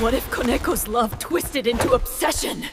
What if Koneko's love twisted into obsession?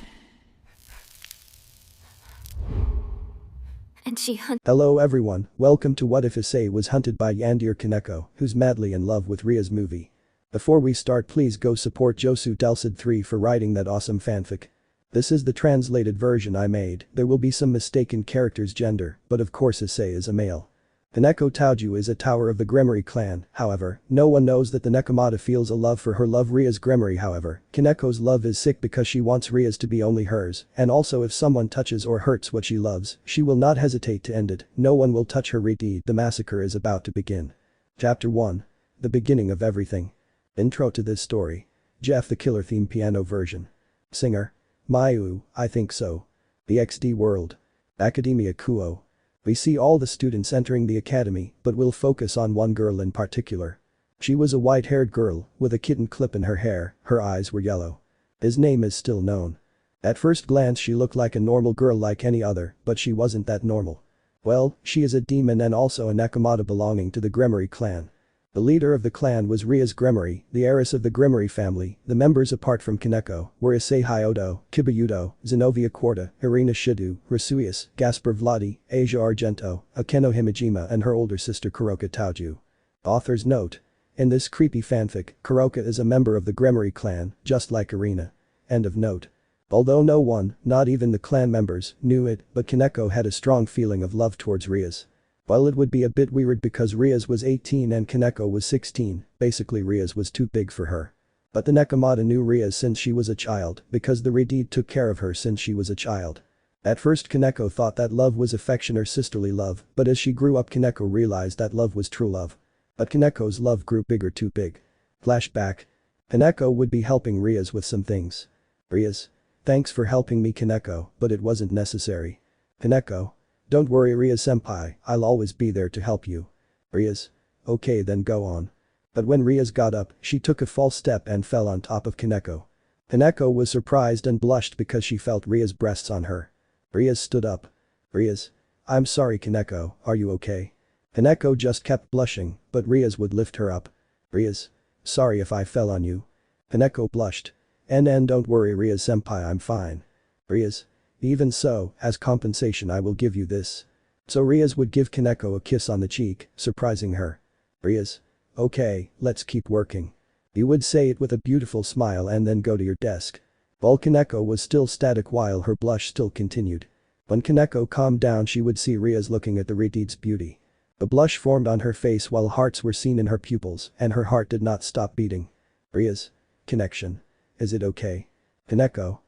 And she hunted. Hello everyone, welcome to What If Issei was hunted by Yandere Koneko, who's madly in love with Rias movie. Before we start, please go support Josu Delcid 3 for writing that awesome fanfic. This is the translated version I made. There will be some mistaken characters' gender, but of course Issei is a male. Koneko Toujou is a tower of the Gremory clan, however, no one knows that the nekomata feels a love for her love Rias Gremory. However, Koneko's love is sick because she wants Rias to be only hers, and also if someone touches or hurts what she loves, she will not hesitate to end it. No one will touch her redhead. The massacre is about to begin. Chapter 1. The beginning of everything. Intro to this story. Jeff the Killer theme piano version. Singer. Mayu, I think so. The XD world. Academia Kuo. We see all the students entering the academy, but we'll focus on one girl in particular. She was a white-haired girl, with a kitten clip in her hair, her eyes were yellow. His name is still known. At first glance she looked like a normal girl like any other, but she wasn't that normal. Well, she is a demon and also a nekomata belonging to the Gremory clan. The leader of the clan was Rias Gremory, the heiress of the Gremory family. The members apart from Koneko were Issei Hyodo, Kibayudo, Zenobia Quarta, Irina Shidu, Rossweisse, Gaspar Vladi, Asia Argento, Akeno Himejima and her older sister Kuroka Toujou. Author's note. In this creepy fanfic, Kuroka is a member of the Gremory clan, just like Irina. End of note. Although no one, not even the clan members, knew it, but Koneko had a strong feeling of love towards Rias. While it would be a bit weird because Rias was 18 and Koneko was 16, basically Rias was too big for her. But the nekomata knew Rias since she was a child because the redhead took care of her since she was a child. At first Koneko thought that love was affection or sisterly love, but as she grew up Koneko realized that love was true love. But Koneko's love grew bigger, too big. Flashback. Koneko would be helping Rias with some things. Rias. Thanks for helping me Koneko, but it wasn't necessary. Koneko. Don't worry Rias-senpai, I'll always be there to help you. Rias. Okay then go on. But when Rias got up, she took a false step and fell on top of Koneko. Koneko was surprised and blushed because she felt Rias' breasts on her. Rias stood up. Rias. I'm sorry Koneko, are you okay? Koneko just kept blushing, but Rias would lift her up. Rias. Sorry if I fell on you. Koneko blushed. Don't worry Rias-senpai, I'm fine. Rias. Even so, as compensation I will give you this. So Rias would give Koneko a kiss on the cheek, surprising her. Rias. Okay, let's keep working. You would say it with a beautiful smile and then go to your desk. While Koneko was still static while her blush still continued. When Koneko calmed down she would see Rias looking at the redhead's beauty. The blush formed on her face while hearts were seen in her pupils and her heart did not stop beating. Rias. Connection. Is it okay? Koneko.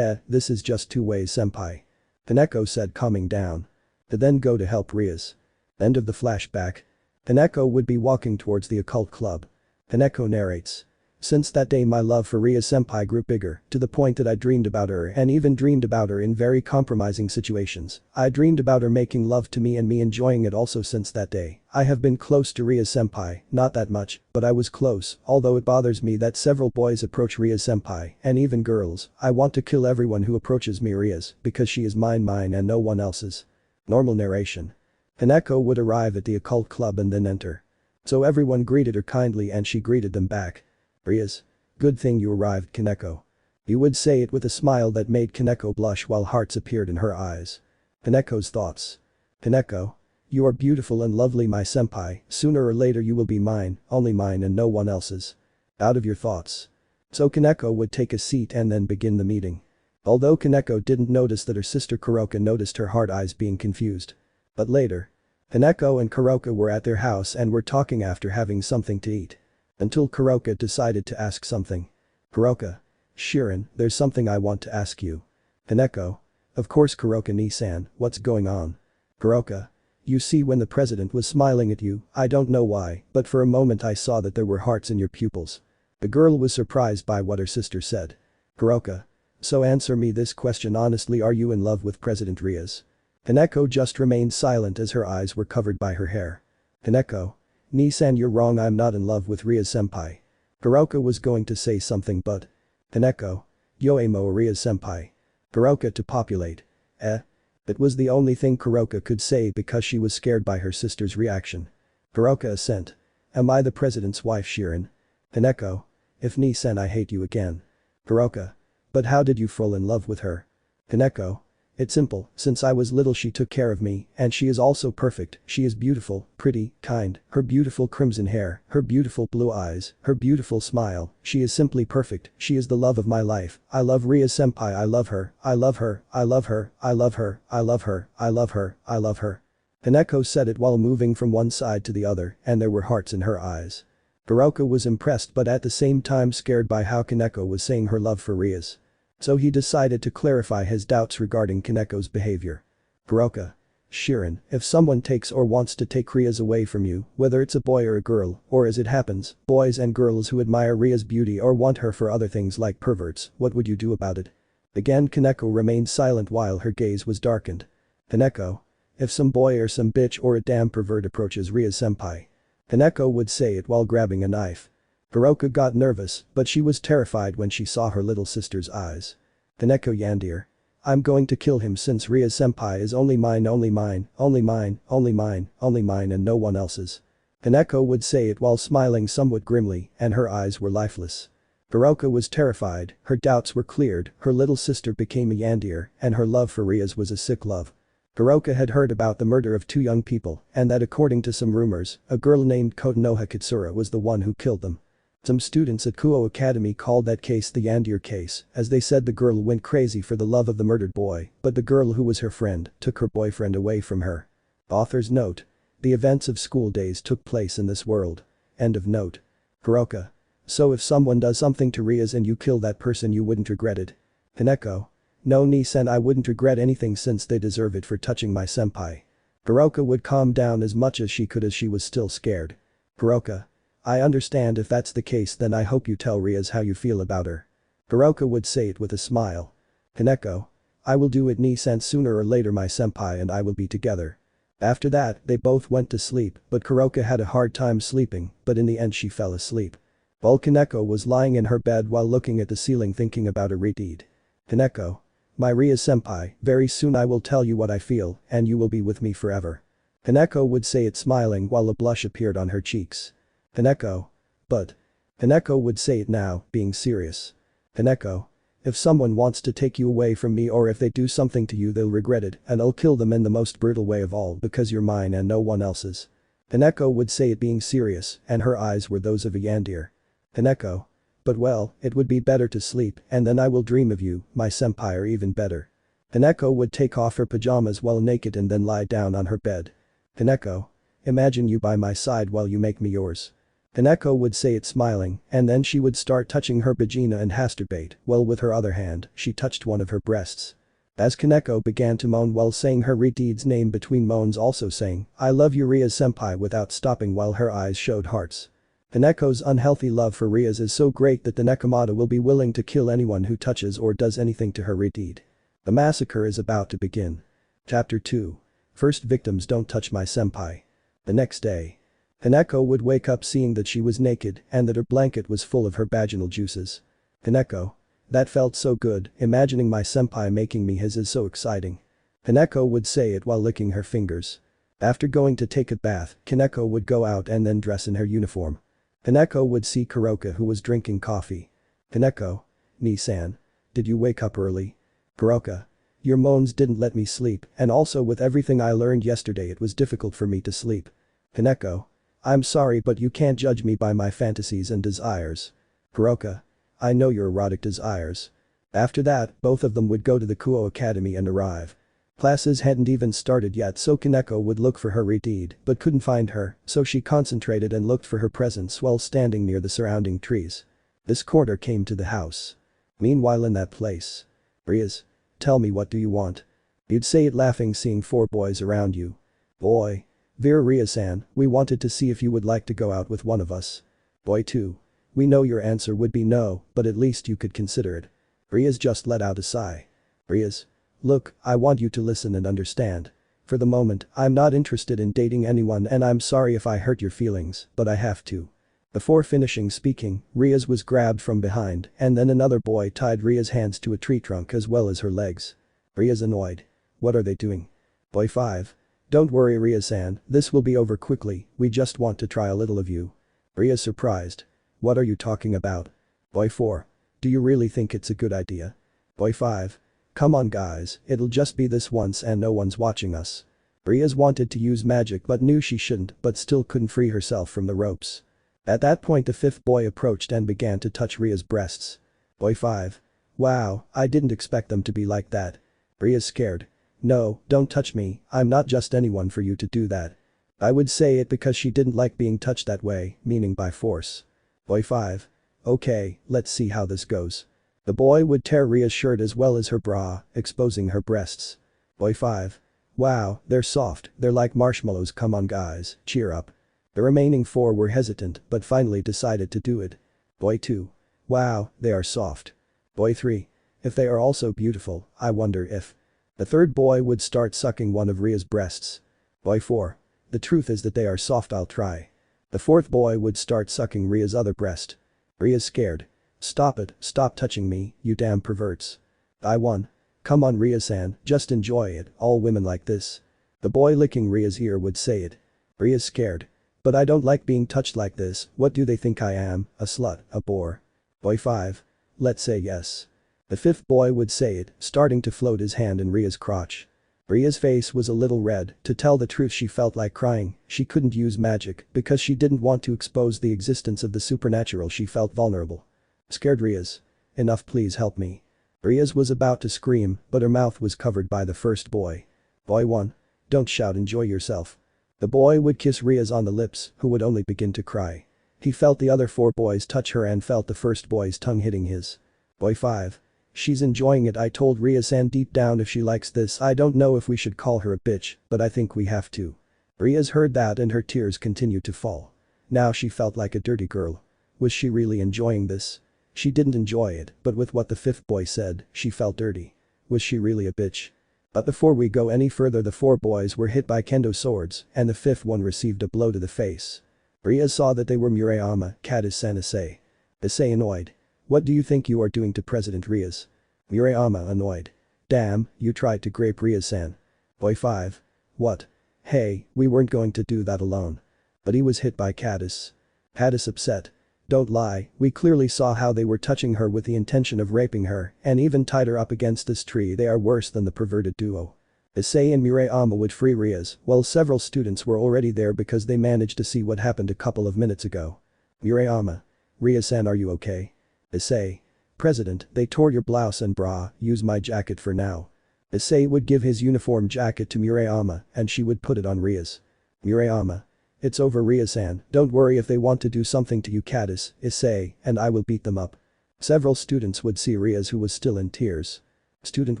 This is just two ways senpai. Koneko said calming down. To then go to help Rias. End of the flashback. Koneko would be walking towards the occult club. Koneko narrates. Since that day my love for Rias-senpai grew bigger, to the point that I dreamed about her and even dreamed about her in very compromising situations. I dreamed about her making love to me and me enjoying it also since that day. I have been close to Rias-senpai, not that much, but I was close, although it bothers me that several boys approach Rias-senpai, and even girls. I want to kill everyone who approaches me Rias, because she is mine and no one else's. Normal narration. Koneko would arrive at the occult club and then enter. So everyone greeted her kindly and she greeted them back. Rias. Good thing you arrived Koneko. You would say it with a smile that made Koneko blush while hearts appeared in her eyes. Koneko's thoughts. Koneko. You are beautiful and lovely my senpai, sooner or later you will be mine, only mine and no one else's. Out of your thoughts. So Koneko would take a seat and then begin the meeting. Although Koneko didn't notice that her sister Kuroka noticed her hard eyes being confused. But later. Koneko and Kuroka were at their house and were talking after having something to eat. Until Kuroka decided to ask something. Kuroka. Shirin, there's something I want to ask you. Koneko. Of course Kuroka Nisan, what's going on? Kuroka. You see when the president was smiling at you, I don't know why, but for a moment I saw that there were hearts in your pupils. The girl was surprised by what her sister said. Kuroka. So answer me this question honestly, are you in love with President Rias? Koneko just remained silent as her eyes were covered by her hair. Koneko. Nisan you're wrong, I'm not in love with Rias-senpai. Kuroka was going to say something but. Koneko. Yoemo Rias-senpai. Kuroka to populate. It was the only thing Kuroka could say because she was scared by her sister's reaction. Kuroka assent. Am I the president's wife Shirin? Koneko. If Ni-sen, I hate you again. Kuroka. But how did you fall in love with her? Koneko. It's simple, since I was little she took care of me, and she is also perfect, she is beautiful, pretty, kind, her beautiful crimson hair, her beautiful blue eyes, her beautiful smile, she is simply perfect, she is the love of my life, I love Rias senpai, I love her, I love her, I love her, I love her, I love her, I love her, I love her. Koneko said it while moving from one side to the other, and there were hearts in her eyes. Kuroka was impressed but at the same time scared by how Koneko was saying her love for Rias. So he decided to clarify his doubts regarding Kaneko's behavior. Kuroka. Shirin, if someone takes or wants to take Rias away from you, whether it's a boy or a girl, or as it happens, boys and girls who admire Rias' beauty or want her for other things like perverts, what would you do about it? Again Koneko remained silent while her gaze was darkened. Koneko. If some boy or some bitch or a damn pervert approaches Rias senpai. Koneko would say it while grabbing a knife. Kuroka got nervous, but she was terrified when she saw her little sister's eyes. Koneko Yandere. I'm going to kill him since Rias senpai is only mine, only mine, only mine, only mine, only mine and no one else's. Koneko would say it while smiling somewhat grimly, and her eyes were lifeless. Kuroka was terrified, her doubts were cleared, her little sister became a Yandere, and her love for Rias was a sick love. Kuroka had heard about the murder of two young people, and that according to some rumors, a girl named Kotonoha Katsura was the one who killed them. Some students at Kuo Academy called that case the Yandere case, as they said the girl went crazy for the love of the murdered boy, but the girl who was her friend took her boyfriend away from her. Author's note. The events of school days took place in this world. End of note. Kuroka. So if someone does something to Rias and you kill that person you wouldn't regret it? Koneko. No Ni-sen, I wouldn't regret anything since they deserve it for touching my senpai. Kuroka would calm down as much as she could as she was still scared. Kuroka. I understand, if that's the case then I hope you tell Rias how you feel about her. Kuroka would say it with a smile. Koneko. I will do it Ni-sen, sooner or later my senpai and I will be together. After that, they both went to sleep, but Kuroka had a hard time sleeping, but in the end she fell asleep. While Koneko was lying in her bed while looking at the ceiling thinking about a redhead. Koneko. My Rias senpai, very soon I will tell you what I feel, and you will be with me forever. Koneko would say it smiling while a blush appeared on her cheeks. Koneko. But. Koneko would say it now, being serious. Koneko. If someone wants to take you away from me or if they do something to you they'll regret it and I'll kill them in the most brutal way of all because you're mine and no one else's. Koneko would say it being serious and her eyes were those of a Yandere. Koneko. But well, it would be better to sleep and then I will dream of you, my senpai, or even better. Koneko would take off her pajamas while naked and then lie down on her bed. Koneko. Imagine you by my side while you make me yours. Koneko would say it smiling, and then she would start touching her vagina and masturbate, while with her other hand, she touched one of her breasts. As Koneko began to moan while saying her redhead's name between moans, also saying, I love you Rias senpai, without stopping while her eyes showed hearts. Koneko's unhealthy love for Rias is so great that the nekomata will be willing to kill anyone who touches or does anything to her redhead. The massacre is about to begin. Chapter 2. First victims don't touch my senpai. The next day. Koneko would wake up seeing that she was naked and that her blanket was full of her vaginal juices. Koneko. That felt so good, imagining my senpai making me his is so exciting. Koneko would say it while licking her fingers. After going to take a bath, Koneko would go out and then dress in her uniform. Koneko would see Kuroka who was drinking coffee. Koneko. Ni-san. Did you wake up early? Kuroka. Your moans didn't let me sleep and also with everything I learned yesterday it was difficult for me to sleep. Koneko. I'm sorry but you can't judge me by my fantasies and desires. Kuroka. I know your erotic desires. After that, both of them would go to the Kuo Academy and arrive. Classes hadn't even started yet so Koneko would look for her redhead but couldn't find her, so she concentrated and looked for her presence while standing near the surrounding trees. This quarter came to the house. Meanwhile in that place. Rias. Tell me, what do you want? You'd say it laughing seeing 4 boys around you. Boy. Vera Rias-san, we wanted to see if you would like to go out with one of us. Boy 2. We know your answer would be no, but at least you could consider it. Rias just let out a sigh. Rias. Look, I want you to listen and understand. For the moment, I'm not interested in dating anyone and I'm sorry if I hurt your feelings, but I have to. Before finishing speaking, Rias was grabbed from behind and then another boy tied Rias' hands to a tree trunk as well as her legs. Rias annoyed. What are they doing? Boy 5. Don't worry Rias-san, this will be over quickly, we just want to try a little of you. Rias surprised. What are you talking about? Boy 4. Do you really think it's a good idea? Boy 5. Come on guys, it'll just be this once and no one's watching us. Rias wanted to use magic but knew she shouldn't but still couldn't free herself from the ropes. At that point the fifth boy approached and began to touch Ria's breasts. Boy 5. Wow, I didn't expect them to be like that. Ria's scared. No, don't touch me, I'm not just anyone for you to do that. I would say it because she didn't like being touched that way, meaning by force. Boy 5. Okay, let's see how this goes. The boy would tear Ria's shirt as well as her bra, exposing her breasts. Boy 5. Wow, they're soft, they're like marshmallows, come on guys, cheer up. The remaining 4 were hesitant but finally decided to do it. Boy 2. Wow, they are soft. Boy 3. If they are also beautiful, I wonder if. The third boy would start sucking one of Ria's breasts. Boy 4. The truth is that they are soft, I'll try. The fourth boy would start sucking Ria's other breast. Ria's scared. Stop it, stop touching me, you damn perverts. I won. Come on Ria-san, just enjoy it, all women like this. The boy licking Ria's ear would say it. Ria's scared. But I don't like being touched like this, what do they think I am, a slut, a bore? Boy 5. Let's say yes. The fifth boy would say it, starting to float his hand in Ria's crotch. Ria's face was a little red, to tell the truth she felt like crying, she couldn't use magic because she didn't want to expose the existence of the supernatural, she felt vulnerable. Scared Rias. Enough, please help me. Rias was about to scream but her mouth was covered by the first boy. Boy 1. Don't shout, enjoy yourself. The boy would kiss Rias on the lips, who would only begin to cry. He felt the other 4 boys touch her and felt the first boy's tongue hitting his. Boy 5. She's enjoying it, I told Ria-san deep down if she likes this I don't know if we should call her a bitch, but I think we have to. Rias heard that and her tears continued to fall. Now she felt like a dirty girl. Was she really enjoying this? She didn't enjoy it, but with what the fifth boy said, she felt dirty. Was she really a bitch? But before we go any further, the 4 boys were hit by kendo swords and the fifth one received a blow to the face. Rias saw that they were Murayama, Caddis and Issei. Issei annoyed. What do you think you are doing to President Rias? Murayama annoyed. Damn, you tried to grape Rias-san. Boy 5. What? Hey, we weren't going to do that alone. But he was hit by Caddis. Caddis upset. Don't lie, we clearly saw how they were touching her with the intention of raping her and even tied her up against this tree, they are worse than the perverted duo. Issei and Murayama would free Rias, while several students were already there because they managed to see what happened a couple of minutes ago. Murayama. Rias-san, are you okay? Issei. President, they tore your blouse and bra, use my jacket for now. Issei would give his uniform jacket to Murayama and she would put it on Rias. Murayama. It's over Ria-san, don't worry if they want to do something to you Caddis, Issei, and I will beat them up. Several students would see Rias who was still in tears. Student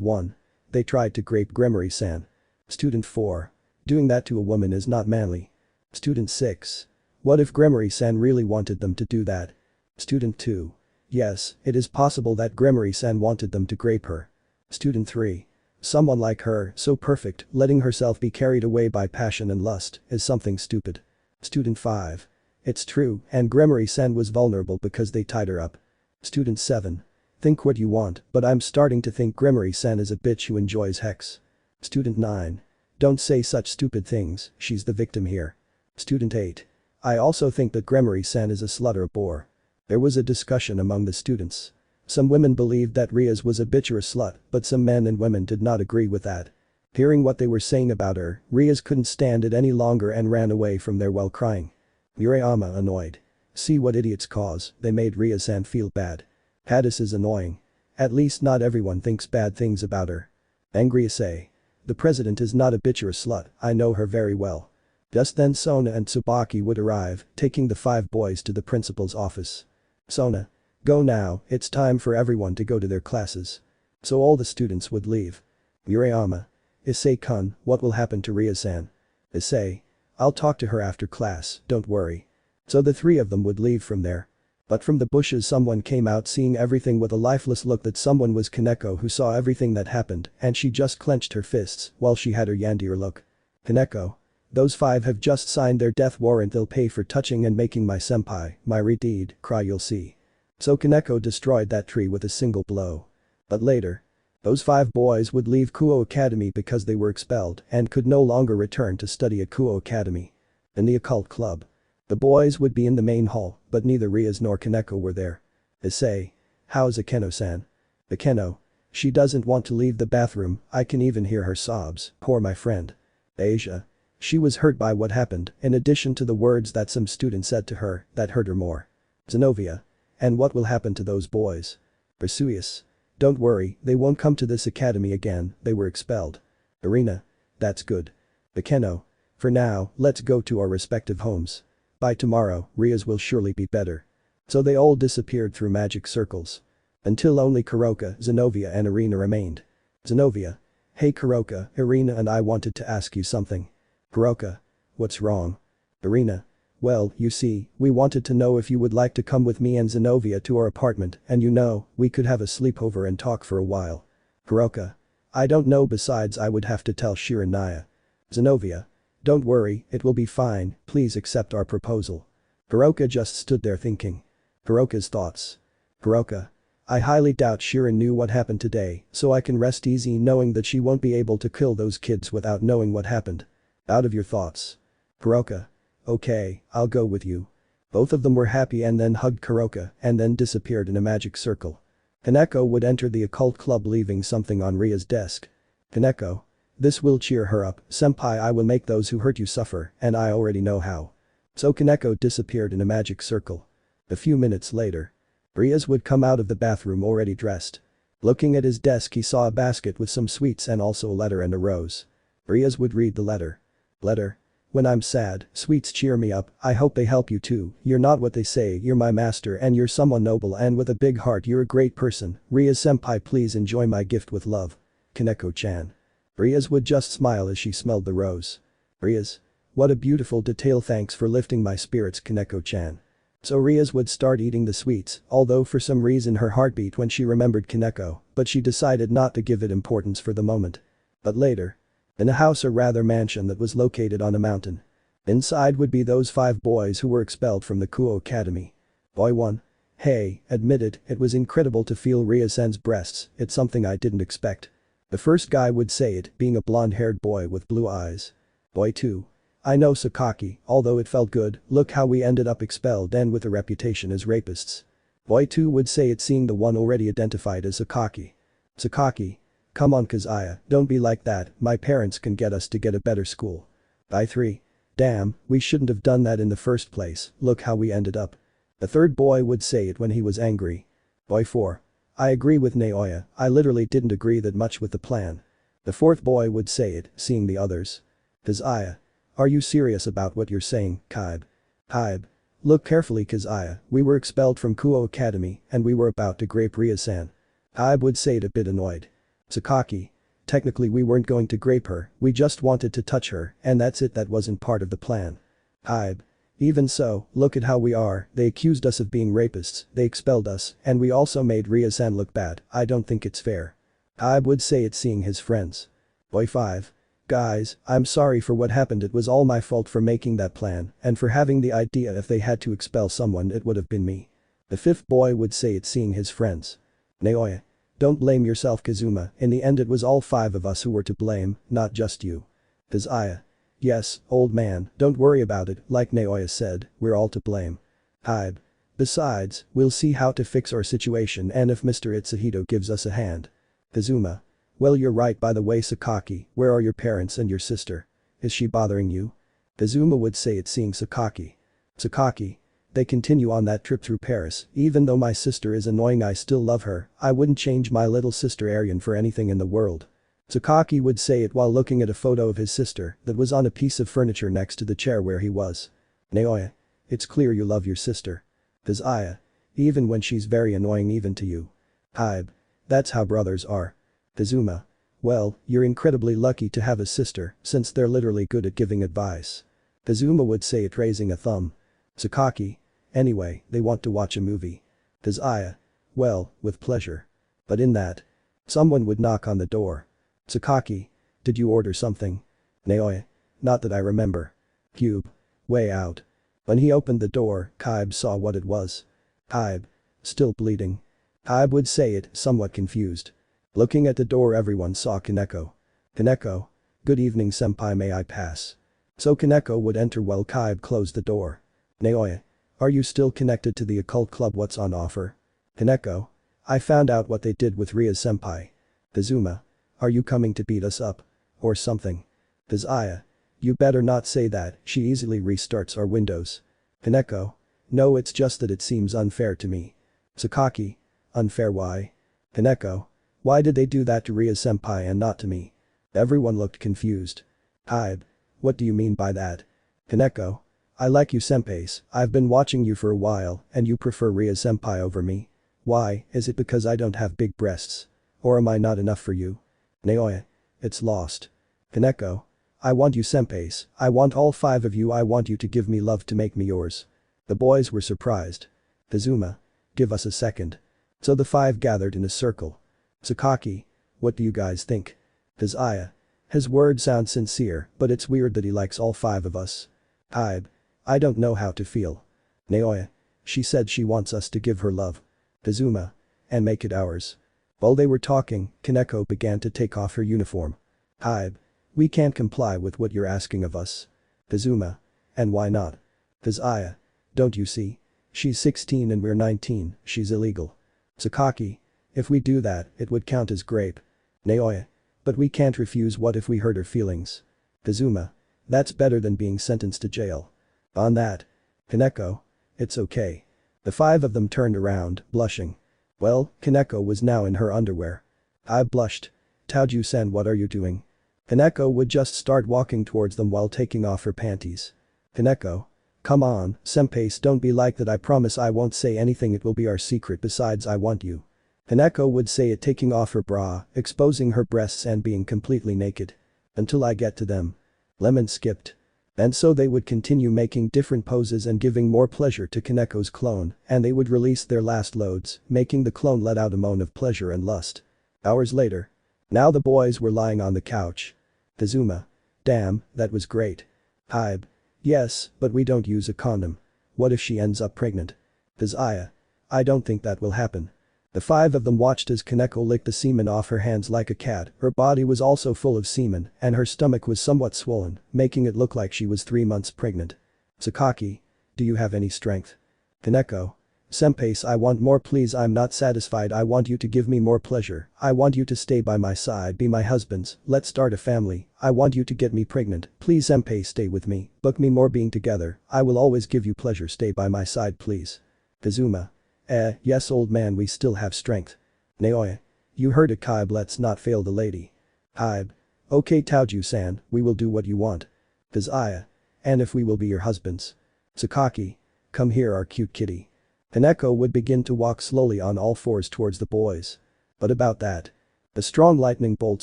1. They tried to grape Gremory-san. Student 4. Doing that to a woman is not manly. Student 6. What if Gremory-san really wanted them to do that? Student 2. Yes, it is possible that Gremory-san wanted them to grape her. Student 3. Someone like her, so perfect, letting herself be carried away by passion and lust, is something stupid. Student 5. It's true, and Gremory-san was vulnerable because they tied her up. Student 7. Think what you want, but I'm starting to think Gremory-san is a bitch who enjoys hex. Student 9. Don't say such stupid things, she's the victim here. Student 8. I also think that Gremory-san is a slut or a bore. There was a discussion among the students. Some women believed that Rias was a bitch or a slut, but some men and women did not agree with that. Hearing what they were saying about her, Rias couldn't stand it any longer and ran away from there while crying. Murayama annoyed. See what idiots cause, they made Ria-san feel bad. Caddis is annoying. At least not everyone thinks bad things about her. Angry Issei. The president is not a bitch or a slut, I know her very well. Just then Sona and Tsubaki would arrive, taking the 5 boys to the principal's office. Sona. Go now, it's time for everyone to go to their classes. So all the students would leave. Murayama. Issei-kun, what will happen to Ria-san? Issei. I'll talk to her after class, don't worry. So the 3 of them would leave from there. But from the bushes someone came out seeing everything with a lifeless look. That someone was Koneko, who saw everything that happened and she just clenched her fists while she had her Yandere look. Koneko. Those 5 have just signed their death warrant, they'll pay for touching and making my senpai, my redhead, cry, you'll see. So Koneko destroyed that tree with a single blow. But later. Those 5 boys would leave Kuo Academy because they were expelled and could no longer return to study at Kuo Academy. In the occult club. The boys would be in the main hall, but neither Rias nor Koneko were there. Issei. How's Akeno-san? Akeno. She doesn't want to leave the bathroom, I can even hear her sobs, poor my friend. Asia. She was hurt by what happened, in addition to the words that some student said to her, that hurt her more. Zenobia. And what will happen to those boys? Rossweisse. Don't worry, they won't come to this academy again, they were expelled. Irina. That's good. Akeno. For now, let's go to our respective homes. By tomorrow, Rias will surely be better. So they all disappeared through magic circles. Until only Kuroka, Zenobia and Irina remained. Zenobia. Hey Kuroka, Irina and I wanted to ask you something. Kuroka. What's wrong? Irina. Well, you see, we wanted to know if you would like to come with me and Zenobia to our apartment and we could have a sleepover and talk for a while. Kuroka. I don't know, besides I would have to tell Shiranaya. Zenobia. Don't worry, it will be fine, please accept our proposal. Kuroka just stood there thinking. Kuroka's thoughts. Kuroka. I highly doubt Shiran knew what happened today, so I can rest easy knowing that she won't be able to kill those kids without knowing what happened. Out of your thoughts. Kuroka. Okay, I'll go with you. Both of them were happy and then hugged Kuroka and then disappeared in a magic circle. Koneko would enter the occult club leaving something on Ria's desk. Koneko. This will cheer her up, senpai, I will make those who hurt you suffer, and I already know how. So Koneko disappeared in a magic circle. A few minutes later. Rias would come out of the bathroom already dressed. Looking at his desk he saw a basket with some sweets and also a letter and a rose. Rias would read the letter. Letter. When I'm sad, sweets cheer me up, I hope they help you too, you're not what they say, you're my master and you're someone noble and with a big heart, you're a great person, Rias senpai, please enjoy my gift with love. Koneko-chan. Rias would just smile as she smelled the rose. Rias. What a beautiful detail, thanks for lifting my spirits, Koneko-chan. So Rias would start eating the sweets, although for some reason her heart beat when she remembered Koneko, but she decided not to give it importance for the moment. But later. In a house or rather mansion that was located on a mountain. Inside would be those 5 boys who were expelled from the Kuo Academy. Boy 1. Hey, admitted, it was incredible to feel Ria-san's breasts, it's something I didn't expect. The first guy would say it, being a blonde-haired boy with blue eyes. Boy 2. I know Sakaki, although it felt good, look how we ended up expelled and with a reputation as rapists. Boy 2 would say it, seeing the one already identified as Sakaki. Sakaki. Come on Kazuya, don't be like that, my parents can get us to get a better school. By 3. Damn, we shouldn't have done that in the first place, look how we ended up. The third boy would say it when he was angry. Boy 4. I agree with Naoya, I literally didn't agree that much with the plan. The fourth boy would say it, seeing the others. Kazuya. Are you serious about what you're saying, Kaibe? Kaibe. Look carefully Kazuya, we were expelled from Kuo Academy and we were about to grape Ria-san. Kaibe would say it a bit annoyed. Sakaki. Technically we weren't going to grape her, we just wanted to touch her and that's it, that wasn't part of the plan. Kaibe. Even so, look at how we are, they accused us of being rapists, they expelled us, and we also made Ria-san look bad, I don't think it's fair. Kaibe would say it, seeing his friends. Boy 5. Guys, I'm sorry for what happened, it was all my fault for making that plan and for having the idea if they had to expel someone it would have been me. The fifth boy would say it, seeing his friends. Naoya. Don't blame yourself Kazuma, in the end it was all 5 of us who were to blame, not just you. Kazuya. Yes, old man, don't worry about it, like Naoya said, we're all to blame. Kaibe. Besides, we'll see how to fix our situation and if Mr. Itsuhito gives us a hand. Kazuma. Well, you're right, by the way Sakaki, where are your parents and your sister? Is she bothering you? Kazuma would say it, seeing Sakaki. Sakaki. They continue on that trip through Paris, even though my sister is annoying I still love her, I wouldn't change my little sister Arian for anything in the world. Sakaki would say it while looking at a photo of his sister that was on a piece of furniture next to the chair where he was. Naoya. It's clear you love your sister. Kazuya. Even when she's very annoying even to you. Kaibe. That's how brothers are. Kazuma. Well, you're incredibly lucky to have a sister since they're literally good at giving advice. Kazuma would say it, raising a thumb. Sakaki. Anyway, they want to watch a movie. Kazuya. Well, with pleasure. But in that. Someone would knock on the door. Sakaki. Did you order something? Naoya. Not that I remember. Cube. Way out. When he opened the door, Kaibe saw what it was. Kaibe. Still bleeding. Kaibe would say it, somewhat confused. Looking at the door everyone saw Koneko. Koneko. Good evening senpai, may I pass? So Koneko would enter while Kaibe closed the door. Naoya. Are you still connected to the occult club, what's on offer? Koneko. I found out what they did with Rias-senpai. Kazuma. Are you coming to beat us up? Or something? Kazuya. You better not say that, she easily restarts our windows. Koneko. No, it's just that it seems unfair to me. Sakaki. Unfair why? Koneko. Why did they do that to Rias-senpai and not to me? Everyone looked confused. Hybe. What do you mean by that? Koneko. I like you senpais, I've been watching you for a while and you prefer Rias-senpai over me. Why, is it because I don't have big breasts? Or am I not enough for you? Naoya. It's lost. Koneko. I want you senpais, I want all 5 of you, I want you to give me love to make me yours. The boys were surprised. Kazuma. Give us a second. So the 5 gathered in a circle. Sakaki. What do you guys think? Kazuya. His words sound sincere, but it's weird that he likes all 5 of us. Hybe. I don't know how to feel. Naoya. She said she wants us to give her love. Kazuma. And make it ours. While they were talking, Koneko began to take off her uniform. Hybe. We can't comply with what you're asking of us. Kazuma. And why not? Kazuya. Don't you see? She's 16 and we're 19, she's illegal. Sakaki. If we do that, it would count as rape. Naoya. But we can't refuse, what if we hurt her feelings? Kazuma. That's better than being sentenced to jail. On that. Koneko. It's okay. The 5 of them turned around, blushing. Well, Koneko was now in her underwear. I blushed. Taoju-san, what are you doing? Koneko would just start walking towards them while taking off her panties. Koneko. Come on, senpais, don't be like that, I promise I won't say anything, it will be our secret, besides I want you. Koneko would say it, taking off her bra, exposing her breasts and being completely naked. Until I get to them. Lemon skipped. And so they would continue making different poses and giving more pleasure to Koneko's clone, and they would release their last loads, making the clone let out a moan of pleasure and lust. Hours later. Now the boys were lying on the couch. Kazuma. Damn, that was great. Hybe. Yes, but we don't use a condom. What if she ends up pregnant? Kazuya. I don't think that will happen. The 5 of them watched as Koneko licked the semen off her hands like a cat, her body was also full of semen and her stomach was somewhat swollen, making it look like she was 3 months pregnant. Sakaki. Do you have any strength? Koneko. Senpais, I want more, please, I'm not satisfied, I want you to give me more pleasure, I want you to stay by my side, be my husbands, let's start a family, I want you to get me pregnant, please senpai, stay with me, book me more being together, I will always give you pleasure, stay by my side please. Kazuma. Yes old man, we still have strength. Naoya. You heard it, Hybe, let's not fail the lady. Hybe. Okay Taoju-san, we will do what you want. Kazuya. And if we will be your husbands. Sakaki. Come here, our cute kitty. Koneko would begin to walk slowly on all 4s towards the boys. But about that. A strong lightning bolt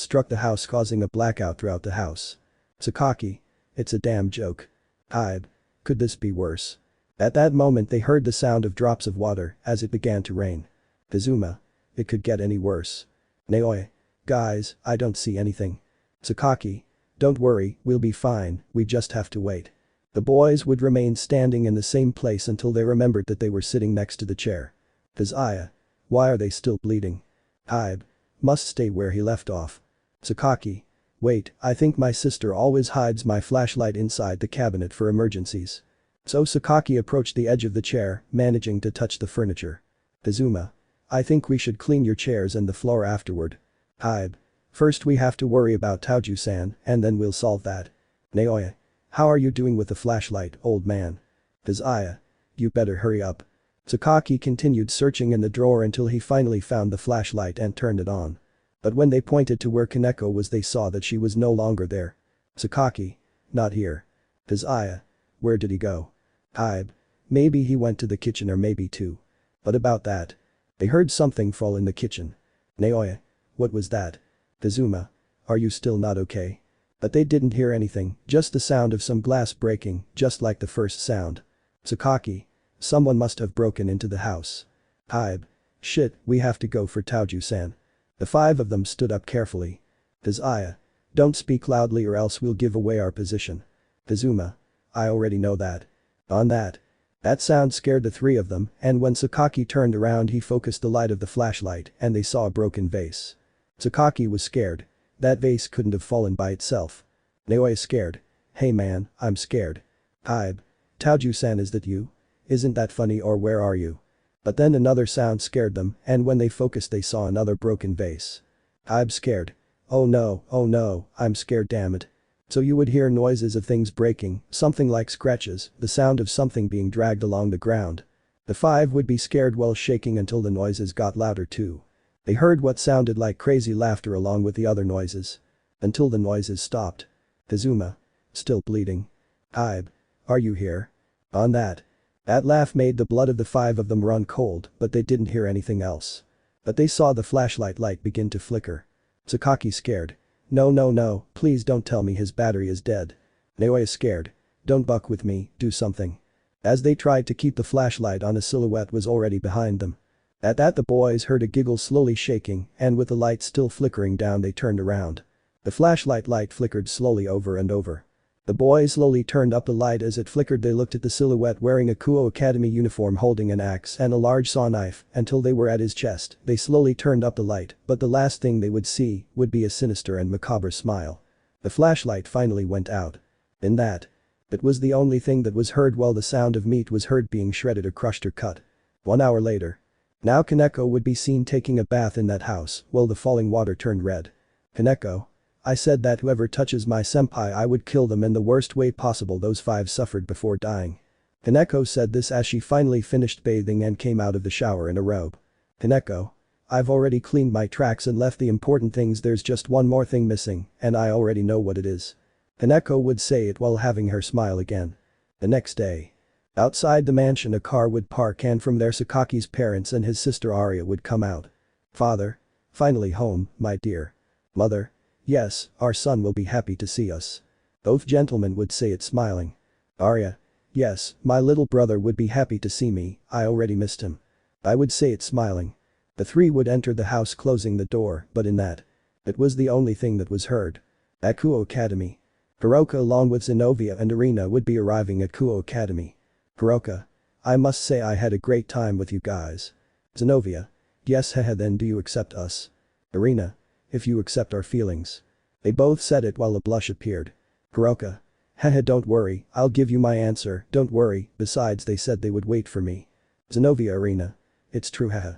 struck the house, causing a blackout throughout the house. Sakaki. It's a damn joke. Hybe. Could this be worse? At that moment they heard the sound of drops of water as it began to rain. Kazuma. It could get any worse. Naoya. Guys, I don't see anything. Sakaki. Don't worry, we'll be fine, we just have to wait. The boys would remain standing in the same place until they remembered that they were sitting next to the chair. Kazuya. Why are they still bleeding? Hybe. Must stay where he left off. Sakaki. Wait, I think my sister always hides my flashlight inside the cabinet for emergencies. So Sakaki approached the edge of the chair, managing to touch the furniture. Kazuma. I think we should clean your chairs and the floor afterward. Hybe. First we have to worry about Taoju-san and then we'll solve that. Naoya. How are you doing with the flashlight, old man? Kazuya. You better hurry up. Sakaki continued searching in the drawer until he finally found the flashlight and turned it on. But when they pointed to where Koneko was, they saw that she was no longer there. Sakaki. Not here. Kazuya. Where did he go? Hybe. Maybe he went to the kitchen or maybe two. But about that. They heard something fall in the kitchen. Naoya. What was that? Kazuma. Are you still not okay? But they didn't hear anything, just the sound of some glass breaking, just like the first sound. Sakaki. Someone must have broken into the house. Hybe. Shit, we have to go for Taoju-san. The 5 of them stood up carefully. Kazuya. Don't speak loudly or else we'll give away our position. Kazuma. I already know that. On that. That sound scared the 3 of them, and when Sakaki turned around he focused the light of the flashlight and they saw a broken vase. Sakaki was scared. That vase couldn't have fallen by itself. Naoya scared. Hey man, I'm scared. Hybe. Taoju-san, is that you? Isn't that funny, or where are you? But then another sound scared them, and when they focused they saw another broken vase. I'm scared. Oh no, I'm scared, damn it. So you would hear noises of things breaking, something like scratches, the sound of something being dragged along the ground. The five would be scared while shaking until the noises got louder too. They heard what sounded like crazy laughter along with the other noises. Until the noises stopped. Kazuma. Still bleeding. Ibe. Are you here? On that. That laugh made the blood of the five of them run cold, but they didn't hear anything else. But they saw the flashlight light begin to flicker. Sakaki scared. No, please don't tell me his battery is dead. Naoya scared. Don't buck with me, do something. As they tried to keep the flashlight on, a silhouette was already behind them. At that the boys heard a giggle slowly shaking, and with the light still flickering down they turned around. The flashlight light flickered slowly over and over. The boys slowly turned up the light. As it flickered they looked at the silhouette wearing a Kuo Academy uniform holding an axe and a large saw knife until they were at his chest. They slowly turned up the light, but the last thing they would see would be a sinister and macabre smile. The flashlight finally went out. In that. It was the only thing that was heard while the sound of meat was heard being shredded or crushed or cut. 1 hour later. Now Koneko would be seen taking a bath in that house while the falling water turned red. Koneko. I said that whoever touches my senpai I would kill them in the worst way possible. Those five suffered before dying. Koneko said this as she finally finished bathing and came out of the shower in a robe. Koneko. I've already cleaned my tracks and left the important things. There's just one more thing missing, and I already know what it is. Koneko would say it while having her smile again. The next day. Outside the mansion a car would park and from there Sakaki's parents and his sister Arya would come out. Father. Finally home, my dear. Mother. Yes, our son will be happy to see us. Both gentlemen would say it smiling. Arya. Yes, my little brother would be happy to see me, I already missed him. I would say it smiling. The three would enter the house closing the door, but in that. It was the only thing that was heard. At Kuo Academy. Kuroka along with Zenovia and Irina would be arriving at Kuo Academy. Kuroka. I must say I had a great time with you guys. Zenovia. Yes, haha, then do you accept us? Irina. If you accept our feelings. They both said it while a blush appeared. Kuroka. Haha, don't worry, I'll give you my answer, don't worry, besides they said they would wait for me. Zenovia. Irina. It's true, haha.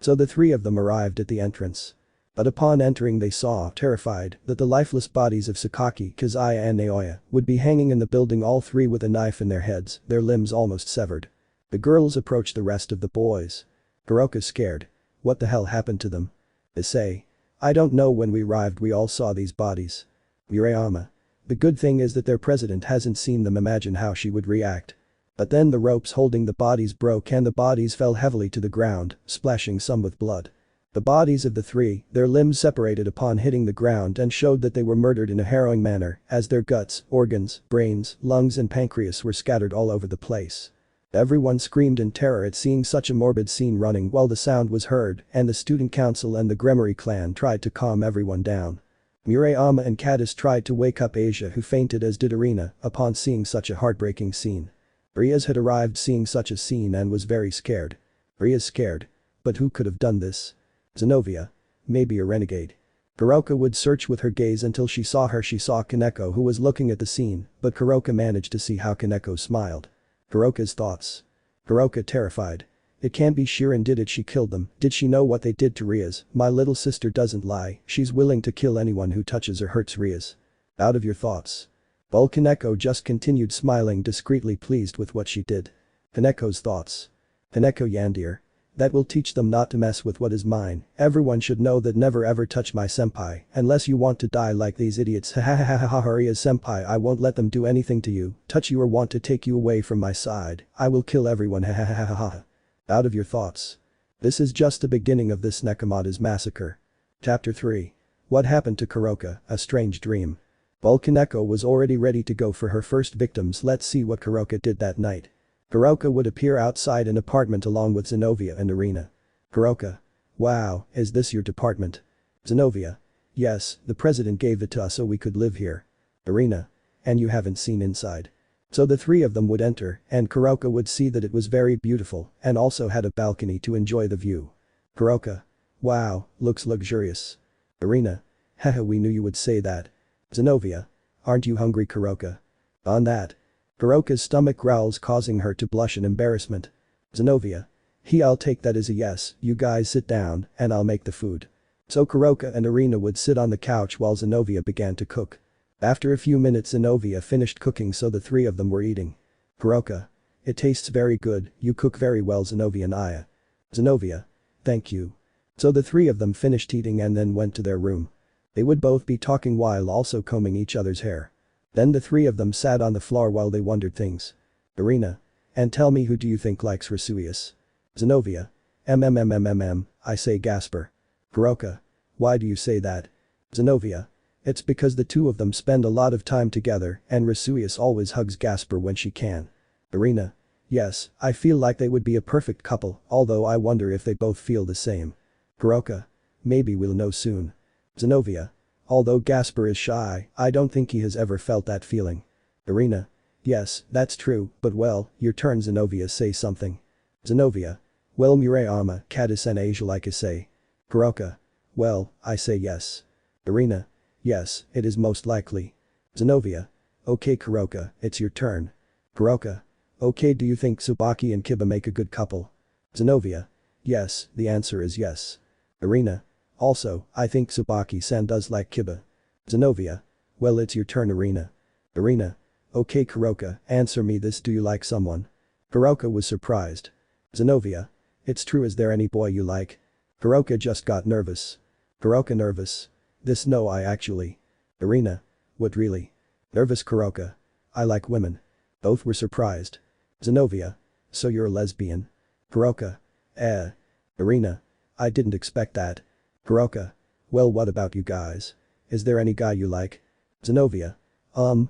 So the three of them arrived at the entrance. But upon entering they saw, terrified, that the lifeless bodies of Sakaki, Kazaya and Naoya would be hanging in the building, all three with a knife in their heads, their limbs almost severed. The girls approached the rest of the boys. Kuroka scared. What the hell happened to them? Issei. I don't know, when we arrived we all saw these bodies. Murayama. The good thing is that their president hasn't seen them, imagine how she would react. But then the ropes holding the bodies broke and the bodies fell heavily to the ground, splashing some with blood. The bodies of the three, their limbs separated upon hitting the ground and showed that they were murdered in a harrowing manner as their guts, organs, brains, lungs and pancreas were scattered all over the place. Everyone screamed in terror at seeing such a morbid scene running while the sound was heard, and the student council and the Gremory clan tried to calm everyone down. Murayama and Caddis tried to wake up Asia, who fainted, as did Irina upon seeing such a heartbreaking scene. Rias had arrived seeing such a scene and was very scared. Rias scared. But who could have done this? Zenovia. Maybe a renegade. Kuroka would search with her gaze until she saw her. She saw Koneko, who was looking at the scene, but Kuroka managed to see how Koneko smiled. Kuroka's thoughts. Kuroka terrified. It can't be Shirin did it, she killed them, did she know what they did to Rias? My little sister doesn't lie, she's willing to kill anyone who touches or hurts Rias. Out of your thoughts. While Koneko just continued smiling discreetly, pleased with what she did. Koneko's thoughts. Koneko. Yandere. That will teach them not to mess with what is mine. Everyone should know that never ever touch my senpai unless you want to die like these idiots. Ha Rias senpai, I won't let them do anything to you, touch you or want to take you away from my side. I will kill everyone. Ha. Out of your thoughts. This is just the beginning of this nekomata's massacre. Chapter 3. What happened to Kuroka, a strange dream. While Koneko was already ready to go for her first victims, let's see what Kuroka did that night. Kuroka would appear outside an apartment along with Zenovia and Irina. Kuroka. Wow, is this your department? Zenovia. Yes, the president gave it to us so we could live here. Irina. And you haven't seen inside. So the three of them would enter, and Kuroka would see that it was very beautiful and also had a balcony to enjoy the view. Kuroka. Wow, looks luxurious. Irina. Haha, we knew you would say that. Zenovia. Aren't you hungry, Kuroka? On that. Kuroka's stomach growls, causing her to blush in embarrassment. Zenovia. I'll take that as a yes, you guys sit down, and I'll make the food. So Kuroka and Irina would sit on the couch while Zenovia began to cook. After a few minutes Zenovia finished cooking so the three of them were eating. Kuroka. It tastes very good, you cook very well Zenovia and Aya. Zenovia. Thank you. So the three of them finished eating and then went to their room. They would both be talking while also combing each other's hair. Then the three of them sat on the floor while they wondered things. Irina. And tell me, who do you think likes Rossweisse? Zenovia. I say Gasper. Kuroka. Why do you say that? Zenovia. It's because the two of them spend a lot of time together and Rossweisse always hugs Gasper when she can. Irina. Yes, I feel like they would be a perfect couple, although I wonder if they both feel the same. Kuroka. Maybe we'll know soon. Zenovia. Although Gasper is shy, I don't think he has ever felt that feeling. Irina. Yes, that's true, but well, your turn Zenovia, say something. Zenovia. Well Murayama, Kadis and Asia like Issei. Kuroka. Well, I say yes. Irina. Yes, it is most likely. Zenovia. Okay Kuroka, it's your turn. Kuroka. Okay, do you think Tsubaki and Kiba make a good couple? Zenovia. Yes, the answer is yes. Irina. Also, I think Tsubaki-san does like Kiba. Zenovia. Well, it's your turn Irina. Irina. Okay Kuroka, answer me this, do you like someone? Kuroka was surprised. Zenovia. It's true, is there any boy you like? Kuroka just got nervous. Kuroka nervous. This no I actually. Irina. What really? Nervous Kuroka. I like women. Both were surprised. Zenovia. So you're a lesbian? Kuroka. Irina. I didn't expect that. Kuroka. Well, what about you guys? Is there any guy you like? Zenovia.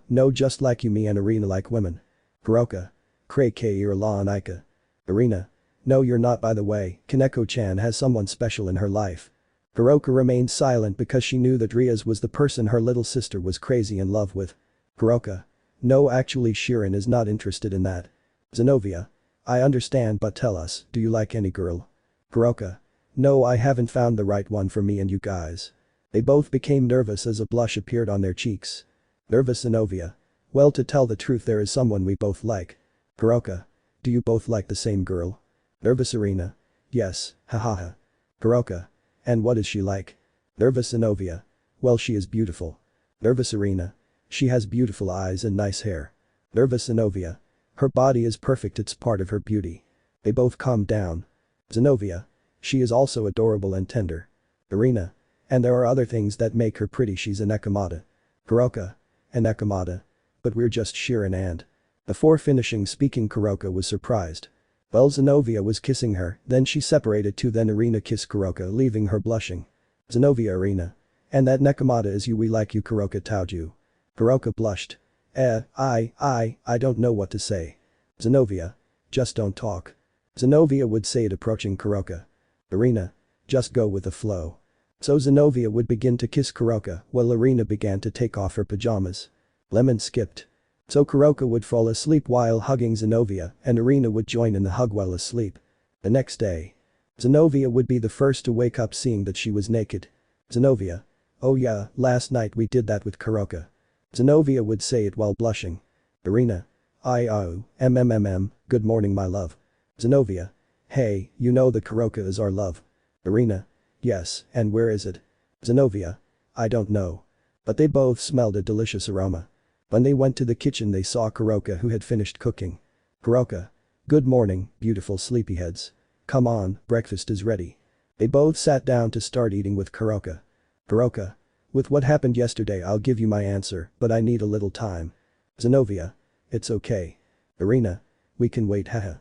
No, just like you, me and Irina like women. Kuroka. Kray you're law and Ika. Irina. No, you're not, by the way, Koneko-chan has someone special in her life. Kuroka remained silent because she knew that Rias was the person her little sister was crazy in love with. Kuroka. No, actually Shirin is not interested in that. Zenovia. I understand, but tell us, do you like any girl? Kuroka. No, I haven't found the right one for me and you guys. They both became nervous as a blush appeared on their cheeks. Nervous Zenovia. Well, to tell the truth, there is someone we both like. Kuroka. Do you both like the same girl? Nervous Irina. Yes, hahaha. Kuroka. And what is she like? Nervous Zenovia. Well, she is beautiful. Nervous Irina. She has beautiful eyes and nice hair. Nervous Zenovia. Her body is perfect, it's part of her beauty. They both calmed down. Zenovia. She is also adorable and tender. Irina. And there are other things that make her pretty, she's a nekomata. Kuroka. A nekomata. But we're just Shirin and. Before finishing speaking, Kuroka was surprised. Well, Zenovia was kissing her, then she separated too, then Irina kissed Kuroka, leaving her blushing. Zenovia. Irina. And that nekomata is you, we like you Kuroka Toujou. Kuroka blushed. I don't know what to say. Zenovia. Just don't talk. Zenovia would say it, approaching Kuroka. Irina. Just go with the flow. So Zenovia would begin to kiss Kuroka while Irina began to take off her pajamas. Lemon skipped. So Kuroka would fall asleep while hugging Zenovia and Irina would join in the hug while asleep. The next day. Zenovia would be the first to wake up seeing that she was naked. Zenovia. Oh yeah, last night we did that with Kuroka. Zenovia would say it while blushing. Irina. Good morning my love. Zenovia. Hey, you know that Kuroka is our love. Irina. Yes, and where is it? Zenovia. I don't know. But they both smelled a delicious aroma. When they went to the kitchen they saw Kuroka, who had finished cooking. Kuroka. Good morning, beautiful sleepyheads. Come on, breakfast is ready. They both sat down to start eating with Kuroka. Kuroka. With what happened yesterday I'll give you my answer, but I need a little time. Zenovia. It's okay. Irina. We can wait haha.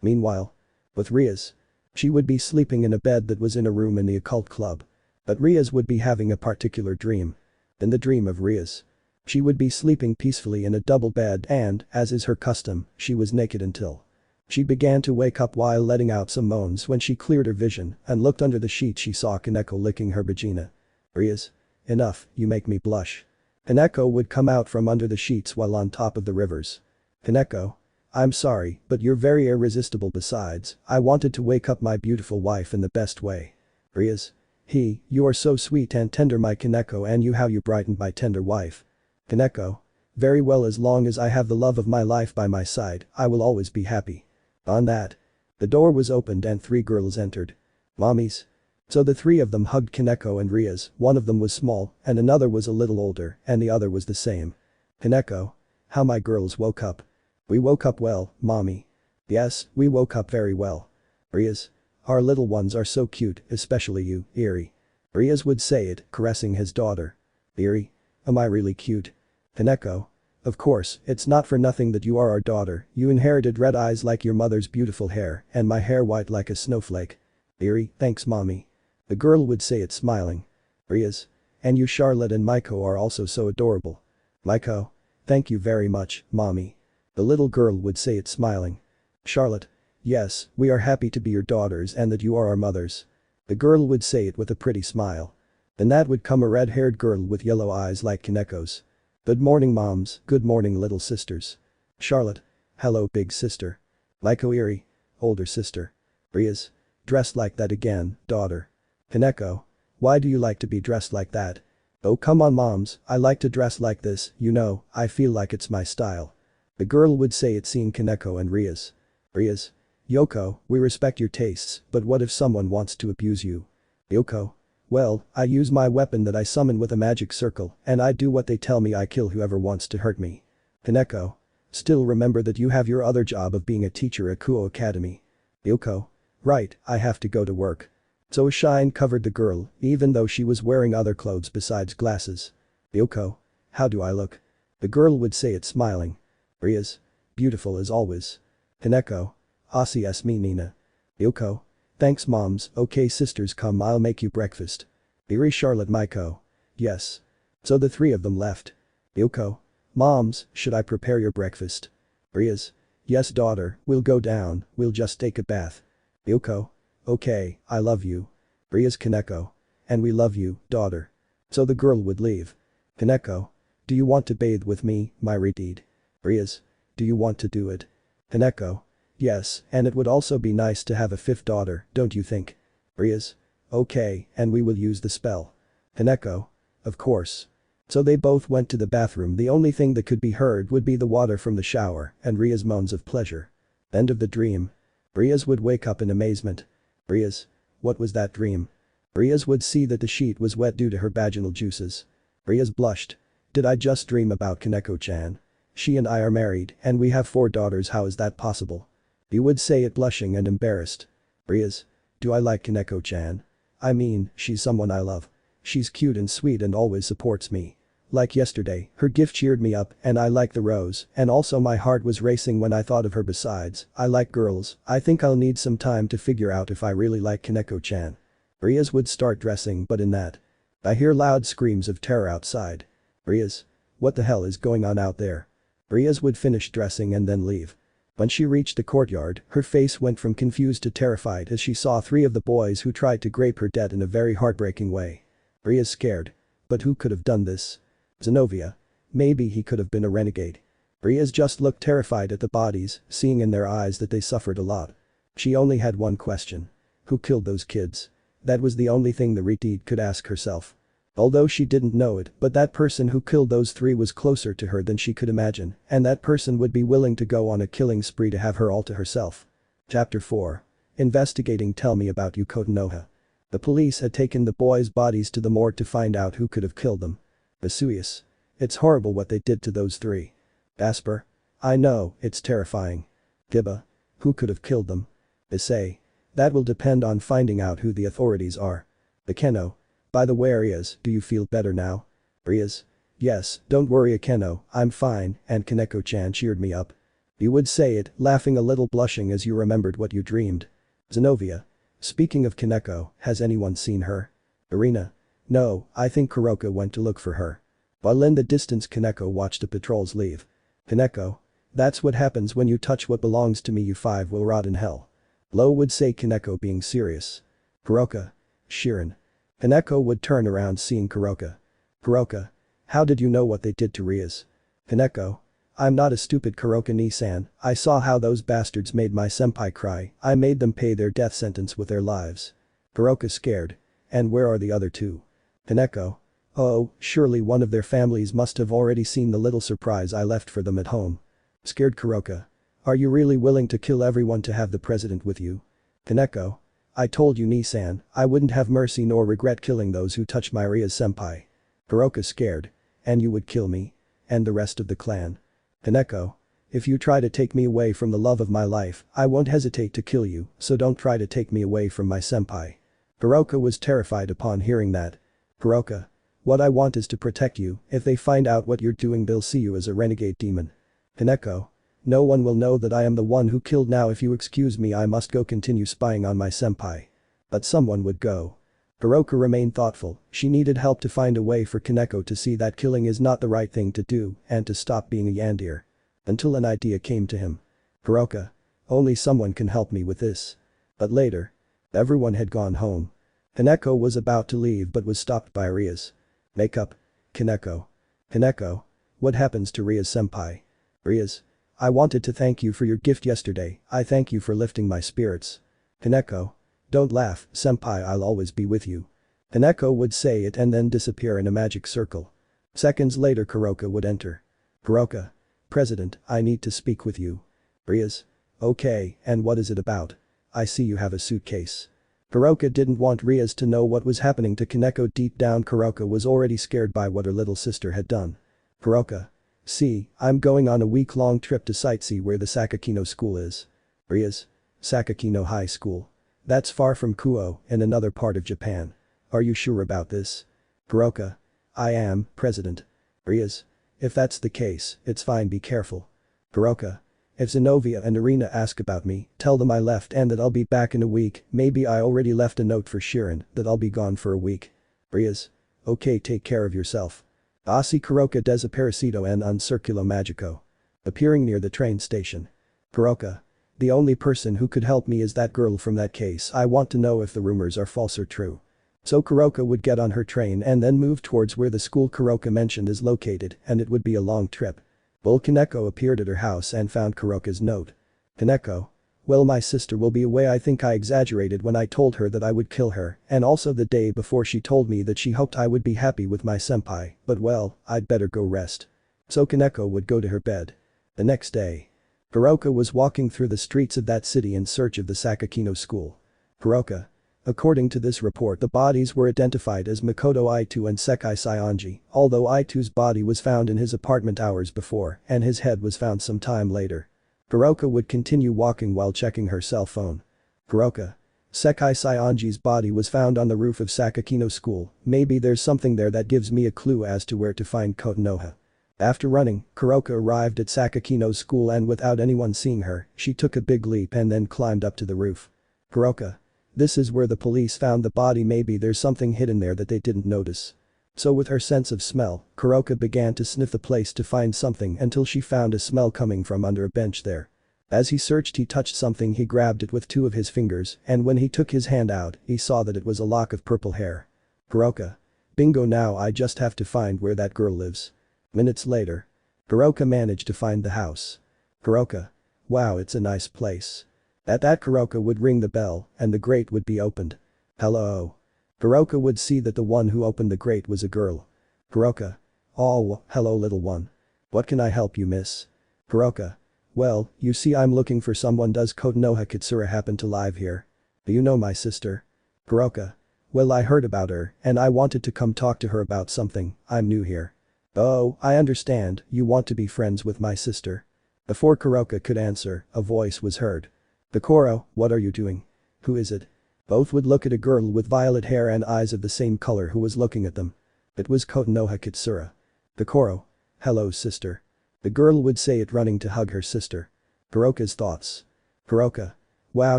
Meanwhile. With Rias. She would be sleeping in a bed that was in a room in the occult club. But Rias would be having a particular dream. In the dream of Rias. She would be sleeping peacefully in a double bed and, as is her custom, she was naked until. She began to wake up while letting out some moans. When she cleared her vision and looked under the sheet she saw Koneko licking her vagina. Rias. Enough, you make me blush. Koneko would come out from under the sheets while on top of the rivers. Koneko. I'm sorry, but you're very irresistible, besides, I wanted to wake up my beautiful wife in the best way. Rias. You are so sweet and tender my Koneko, and how you brightened my tender wife. Koneko. Very well, as long as I have the love of my life by my side, I will always be happy. On that. The door was opened and 3 girls entered. Mommies. So the 3 of them hugged Koneko and Rias, one of them was small, and another was a little older, and the other was the same. Koneko. How my girls woke up. We woke up well, mommy. Yes, we woke up very well. Rias. Our little ones are so cute, especially you, Issei. Rias would say it, caressing his daughter. Issei. Am I really cute? Koneko. Of course, it's not for nothing that you are our daughter, you inherited red eyes like your mother's beautiful hair, and my hair white like a snowflake. Issei, thanks mommy. The girl would say it smiling. Rias. And you Charlotte and Maiko are also so adorable. Maiko. Thank you very much, mommy. The little girl would say it smiling. Charlotte. Yes, we are happy to be your daughters and that you are our mothers. The girl would say it with a pretty smile. Then that would come a red-haired girl with yellow eyes like Koneko's. Good morning moms, good morning little sisters. Charlotte. Hello big sister. Maiko Issei. Older sister. Rias. Dressed like that again, daughter. Koneko. Why do you like to be dressed like that? Oh come on moms, I like to dress like this, you know, I feel like it's my style. The girl would say it seeing Koneko and Rias. Rias. Yoko, we respect your tastes, but what if someone wants to abuse you? Yoko. Well, I use my weapon that I summon with a magic circle, and I do what they tell me I kill whoever wants to hurt me. Koneko. Still remember that you have your other job of being a teacher at Kuo Academy. Yoko. Right, I have to go to work. So a shine covered the girl, even though she was wearing other clothes besides glasses. Yoko. How do I look? The girl would say it smiling. Rias. Beautiful as always. Koneko. Asias me Nina. Yoko. Thanks moms, okay sisters come I'll make you breakfast. Issei Charlotte Maiko. Yes. So the 3 of them left. Yoko. Moms, should I prepare your breakfast? Rias. Yes daughter, we'll go down, we'll just take a bath. Yoko. Okay, I love you. Rias Koneko. And we love you, daughter. So the girl would leave. Koneko. Do you want to bathe with me, my redhead? Rias. Do you want to do it? Koneko. Yes, and it would also be nice to have a 5th daughter, don't you think? Rias. Okay, and we will use the spell. Koneko. Of course. So they both went to the bathroom, the only thing that could be heard would be the water from the shower and Rias' moans of pleasure. End of the dream. Rias would wake up in amazement. Rias. What was that dream? Rias would see that the sheet was wet due to her vaginal juices. Rias blushed. Did I just dream about Koneko-chan? She and I are married and we have 4 daughters, how is that possible? He would say it blushing and embarrassed. Rias. Do I like Koneko-chan? I mean, she's someone I love. She's cute and sweet and always supports me. Like yesterday, her gift cheered me up and I like the rose, and also my heart was racing when I thought of her. Besides, I like girls, I think I'll need some time to figure out if I really like Koneko-chan. Rias would start dressing, but in that. I hear loud screams of terror outside. Rias. What the hell is going on out there? Rias would finish dressing and then leave. When she reached the courtyard, her face went from confused to terrified as she saw 3 of the boys who tried to grape her dead in a very heartbreaking way. Rias scared. But who could have done this? Zenovia. Maybe he could have been a renegade. Rias just looked terrified at the bodies, seeing in their eyes that they suffered a lot. She only had one question. Who killed those kids? That was the only thing the redhead could ask herself. Although she didn't know it, but that person who killed those 3 was closer to her than she could imagine, and that person would be willing to go on a killing spree to have her all to herself. Chapter 4. Investigating. Tell me about Yukota Noha. The police had taken the boys' bodies to the morgue to find out who could have killed them. Vesuvius. It's horrible what they did to those 3. Asper. I know, it's terrifying. Giba. Who could have killed them? Issei. That will depend on finding out who the authorities are. Akeno. By the way Rias, do you feel better now? Rias. Yes, don't worry Akeno, I'm fine, and Koneko-chan cheered me up. You would say it, laughing a little, blushing as you remembered what you dreamed. Zenovia. Speaking of Koneko, has anyone seen her? Irina. No, I think Kuroka went to look for her. While in the distance Koneko watched the patrols leave. Koneko. That's what happens when you touch what belongs to me, you 5 will rot in hell. Lo would say, Koneko being serious. Kuroka. Shirin. Koneko would turn around seeing Kuroka. Kuroka. How did you know what they did to Rias? Koneko. I'm not a stupid Kuroka-ni-san, I saw how those bastards made my senpai cry, I made them pay their death sentence with their lives. Kuroka scared. And where are the other 2? Koneko. Oh, surely one of their families must have already seen the little surprise I left for them at home. Scared Kuroka. Are you really willing to kill everyone to have the president with you? Koneko. I told you Nissan, I wouldn't have mercy nor regret killing those who touch my Rias-senpai. Kuroka scared. And you would kill me? And the rest of the clan? Koneko. If you try to take me away from the love of my life, I won't hesitate to kill you, so don't try to take me away from my senpai. Kuroka was terrified upon hearing that. Kuroka. What I want is to protect you, if they find out what you're doing they'll see you as a renegade demon. Koneko. No one will know that I am the one who killed now if you excuse me I must go continue spying on my senpai. But someone would go. Kuroka remained thoughtful, she needed help to find a way for Koneko to see that killing is not the right thing to do and to stop being a Yandere. Until an idea came to him. Kuroka. Only someone can help me with this. But later. Everyone had gone home. Koneko was about to leave but was stopped by Rias. Makeup. Koneko. Koneko. What happens to Rias-senpai? Rias. I wanted to thank you for your gift yesterday, I thank you for lifting my spirits. Koneko. Don't laugh, senpai I'll always be with you. Koneko would say it and then disappear in a magic circle. Seconds later Kuroka would enter. Kuroka. President, I need to speak with you. Rias. Okay, and what is it about? I see you have a suitcase. Kuroka didn't want Rias to know what was happening to Koneko deep down Kuroka was already scared by what her little sister had done. Kuroka. See, I'm going on a week-long trip to sightsee where the Sakakino school is. Rias. Sakakino High School. That's far from Kuo, in another part of Japan. Are you sure about this? Kuroka. I am, President. Rias. If that's the case, it's fine be careful. Kuroka. If Zenobia and Irina ask about me, tell them I left and that I'll be back in a week, maybe I already left a note for Shirin, that I'll be gone for a week. Rias. Okay take care of yourself. Asi Kuroka desaparecido en un circulo magico. Appearing near the train station. Kuroka. The only person who could help me is that girl from that case I want to know if the rumors are false or true. So Kuroka would get on her train and then move towards where the school Kuroka mentioned is located and it would be a long trip. Koneko appeared at her house and found Kuroka's note. Koneko. Well my sister will be away I think I exaggerated when I told her that I would kill her and also the day before she told me that she hoped I would be happy with my senpai, but well, I'd better go rest. So Koneko would go to her bed. The next day. Kuroka was walking through the streets of that city in search of the Sakakino school. Kuroka. According to this report the bodies were identified as Makoto Ito and Sekai Saionji, although Ito's body was found in his apartment hours before and his head was found some time later. Kuroka would continue walking while checking her cell phone. Kuroka. Sekai Saionji's body was found on the roof of Sakakino school, maybe there's something there that gives me a clue as to where to find Kotonoha. After running, Kuroka arrived at Sakakino's school and without anyone seeing her, she took a big leap and then climbed up to the roof. Kuroka. This is where the police found the body maybe there's something hidden there that they didn't notice. So with her sense of smell, Kuroka began to sniff the place to find something until she found a smell coming from under a bench there. As he searched he touched something he grabbed it with two of his fingers and when he took his hand out he saw that it was a lock of purple hair. Kuroka. Bingo now I just have to find where that girl lives. Minutes later. Kuroka managed to find the house. Kuroka. Wow it's a nice place. At that Kuroka would ring the bell and the grate would be opened. Hello. Kuroka would see that the one who opened the grate was a girl. Kuroka. Oh, hello little one. What can I help you miss? Kuroka. Well, you see I'm looking for someone does Kotonoha Kitsura happen to live here? Do you know my sister? Kuroka. Well I heard about her and I wanted to come talk to her about something, I'm new here. Oh, I understand, you want to be friends with my sister. Before Kuroka could answer, a voice was heard. Kokoro, what are you doing? Who is it? Both would look at a girl with violet hair and eyes of the same color who was looking at them. It was Kotonoha Kitsura. Kokoro. Hello sister. The girl would say it running to hug her sister. Kuroka's thoughts. Kuroka. Wow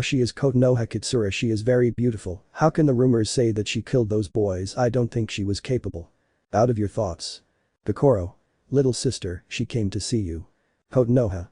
she is Kotonoha Kitsura she is very beautiful, how can the rumors say that she killed those boys I don't think she was capable. Out of your thoughts. Kokoro. Little sister, she came to see you. Kotonoha.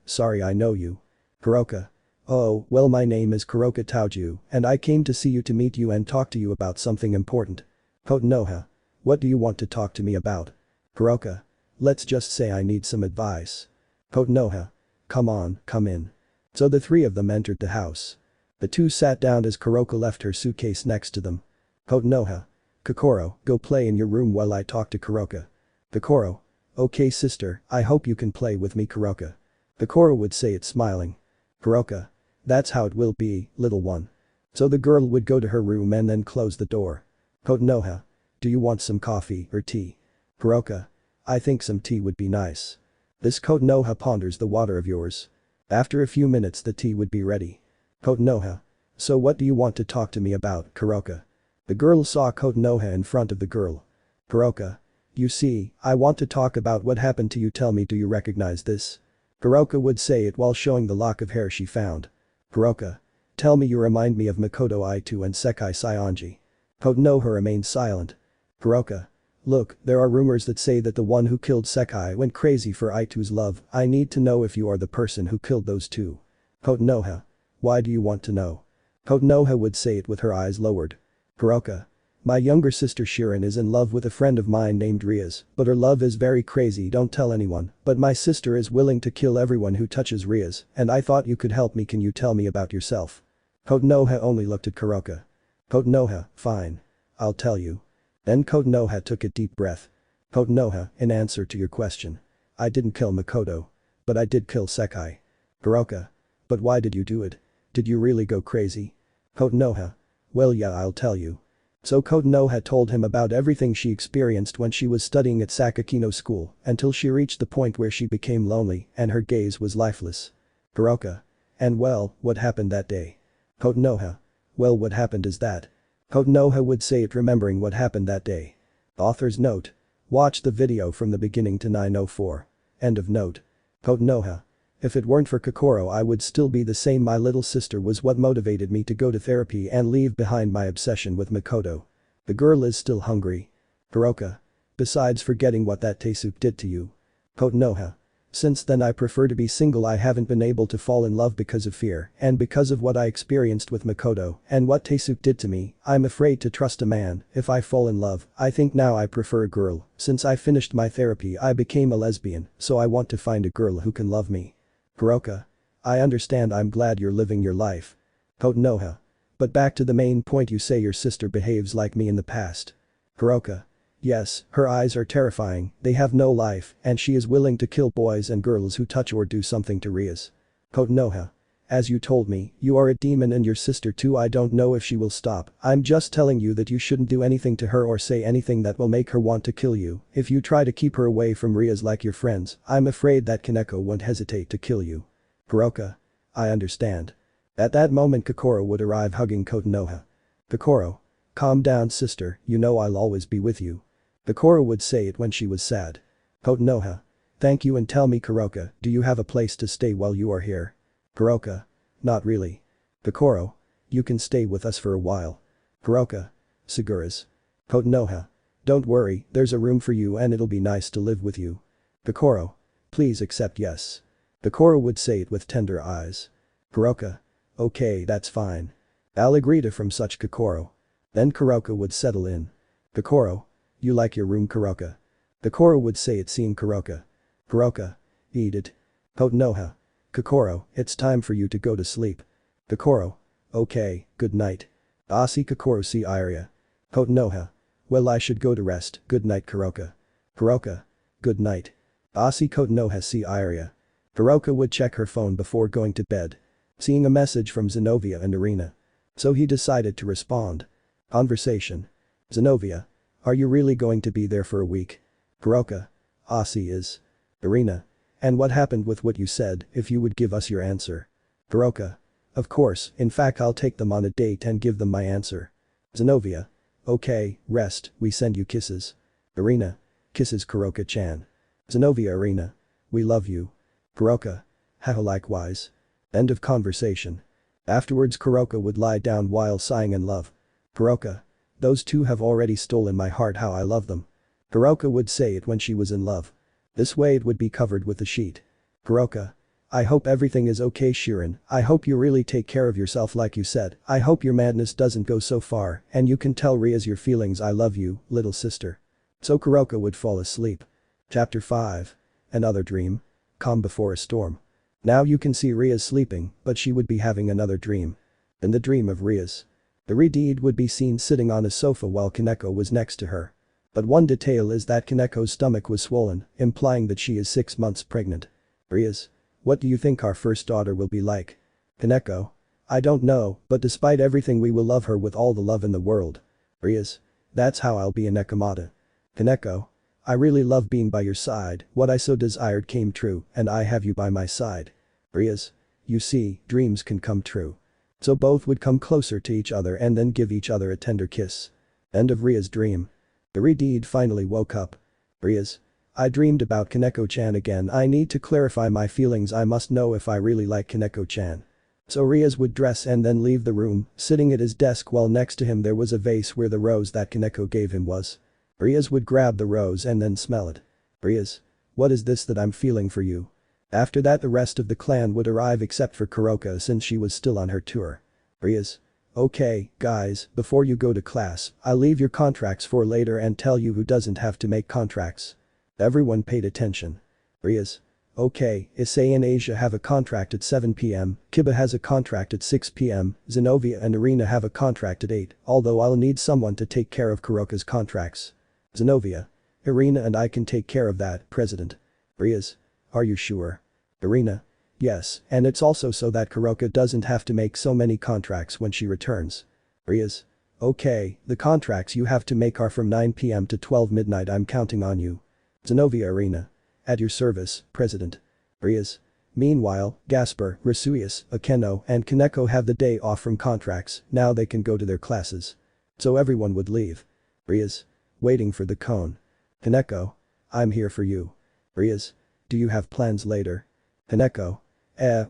Sorry I know you. Kuroka. Oh, well my name is Koneko Toujou and I came to see you to meet you and talk to you about something important. Kotonoha. What do you want to talk to me about? Kuroka. Let's just say I need some advice. Kotonoha. Come on, come in. So the three of them entered the house. The two sat down as Kuroka left her suitcase next to them. Kotonoha. Kokoro, go play in your room while I talk to Kuroka. Kokoro. Okay sister, I hope you can play with me Kuroka. Kokoro would say it smiling. Kuroka. That's how it will be, little one. So the girl would go to her room and then close the door. Konoha. Do you want some coffee or tea? Kuroka. I think some tea would be nice. This Konoha ponders the water of yours. After a few minutes the tea would be ready. Konoha. So what do you want to talk to me about, Kuroka? The girl saw Konoha in front of the girl. Kuroka. You see, I want to talk about what happened to you. Tell me, do you recognize this? Kuroka would say it while showing the lock of hair she found. Kuroka. Tell me, you remind me of Makoto Ito and Sekai Saionji. Konoha remained silent. Kuroka. Look, there are rumors that say that the one who killed Sekai went crazy for Ito's love. I need to know if you are the person who killed those two. Konoha. Why do you want to know? Konoha would say it with her eyes lowered. Kuroka. My younger sister Shirin is in love with a friend of mine named Rias, but her love is very crazy. Don't tell anyone, but my sister is willing to kill everyone who touches Rias, and I thought you could help me. Can you tell me about yourself? Konoha only looked at Kuroka. Konoha, fine. I'll tell you. Then Konoha took a deep breath. Konoha, in answer to your question. I didn't kill Makoto. But I did kill Sekai. Kuroka. But why did you do it? Did you really go crazy? Konoha. Well, yeah, I'll tell you. So Konoha told him about everything she experienced when she was studying at Sakakino school until she reached the point where she became lonely and her gaze was lifeless. Kuroka. And well, what happened that day? Konoha. Well, what happened is that. Konoha would say it remembering what happened that day. Author's note. Watch the video from the beginning to 9:04. End of note. Konoha. If it weren't for Kokoro I would still be the same. My little sister was what motivated me to go to therapy and leave behind my obsession with Makoto. The girl is still hungry. Kuroka. Besides forgetting what that Taisuke did to you. Konoha. Since then I prefer to be single. I haven't been able to fall in love because of fear and because of what I experienced with Makoto and what Taisuke did to me. I'm afraid to trust a man. If I fall in love, I think now I prefer a girl. Since I finished my therapy I became a lesbian, so I want to find a girl who can love me. Kuroka. I understand. I'm glad you're living your life. Konoha. But back to the main point, you say your sister behaves like me in the past. Kuroka. Yes, her eyes are terrifying, they have no life, and she is willing to kill boys and girls who touch or do something to Rias. Konoha. As you told me, you are a demon and your sister too. I don't know if she will stop. I'm just telling you that you shouldn't do anything to her or say anything that will make her want to kill you. If you try to keep her away from Rias like your friends, I'm afraid that Koneko won't hesitate to kill you. Kuroka. I understand. At that moment Kokoro would arrive hugging Konoha. Kokoro. Calm down sister, you know I'll always be with you. Kokoro would say it when she was sad. Konoha. Thank you, and tell me Kuroka, do you have a place to stay while you are here? Kuroka. Not really. Kokoro. You can stay with us for a while. Kuroka. Seguras. Konoha. Don't worry, there's a room for you and it'll be nice to live with you. Kokoro. Please accept yes. Kokoro would say it with tender eyes. Kuroka. Okay, that's fine. I'll agree to from such Kokoro. Then Kuroka would settle in. Kokoro. You like your room Kuroka? Kokoro would say it seeing Kuroka. Kuroka. Eat it. Konoha. Kokoro, it's time for you to go to sleep. Kokoro. Okay, good night. Asi Kokoro si Iria. Konoha. Well, I should go to rest. Good night Kuroka. Kuroka. Good night. Asi Konoha si Iria. Kuroka would check her phone before going to bed. Seeing a message from Zenovia and Irina. So he decided to respond. Conversation. Zenovia. Are you really going to be there for a week? Kuroka. Asi is. Irina. And what happened with what you said, if you would give us your answer? Kuroka. Of course, in fact I'll take them on a date and give them my answer. Zenovia. Okay, rest, we send you kisses. Irina. Kisses Kuroka-chan. Zenovia. Irina. We love you. Kuroka. Haha, likewise. End of conversation. Afterwards Kuroka would lie down while sighing in love. Kuroka. Those two have already stolen my heart, how I love them. Kuroka would say it when she was in love. This way it would be covered with a sheet. Kuroka. I hope everything is okay Shirin, I hope you really take care of yourself like you said. I hope your madness doesn't go so far and you can tell Rias your feelings. I love you, little sister. So Kuroka would fall asleep. Chapter 5. Another dream. Calm before a storm. Now you can see Rias sleeping, but she would be having another dream. In the dream of Rias. The redhead would be seen sitting on a sofa while Koneko was next to her. But one detail is that Koneko's stomach was swollen, implying that she is 6 months pregnant. Rias. What do you think our first daughter will be like? Koneko. I don't know, but despite everything we will love her with all the love in the world. Rias. That's how I'll be a nekomata. Koneko. I really love being by your side, what I so desired came true, and I have you by my side. Rias. You see, dreams can come true. So both would come closer to each other and then give each other a tender kiss. End of Ria's dream. The redhead finally woke up. Rias. I dreamed about Koneko-chan again. I need to clarify my feelings. I must know if I really like Koneko-chan. So Rias would dress and then leave the room, sitting at his desk while next to him there was a vase where the rose that Koneko gave him was. Rias would grab the rose and then smell it. Rias. What is this that I'm feeling for you? After that the rest of the clan would arrive except for Kuroka since she was still on her tour. Rias. Okay, guys, before you go to class, I'll leave your contracts for later and tell you who doesn't have to make contracts. Everyone paid attention. Rias. Okay, Issei and Asia have a contract at 7 p.m, Kiba has a contract at 6 p.m, Zenobia and Irina have a contract at 8, although I'll need someone to take care of Kuroka's contracts. Zenobia. Irina and I can take care of that, President. Rias. Are you sure? Irina. Yes, and it's also so that Kuroka doesn't have to make so many contracts when she returns. Rias. Okay, the contracts you have to make are from 9 p.m. to 12 midnight. I'm counting on you. Zenobia. Irina. At your service, President. Rias. Meanwhile, Gasper, Rossweisse, Akeno and Koneko have the day off from contracts, now they can go to their classes. So everyone would leave. Rias. Waiting for the cone. Koneko. I'm here for you. Rias. Do you have plans later? Koneko.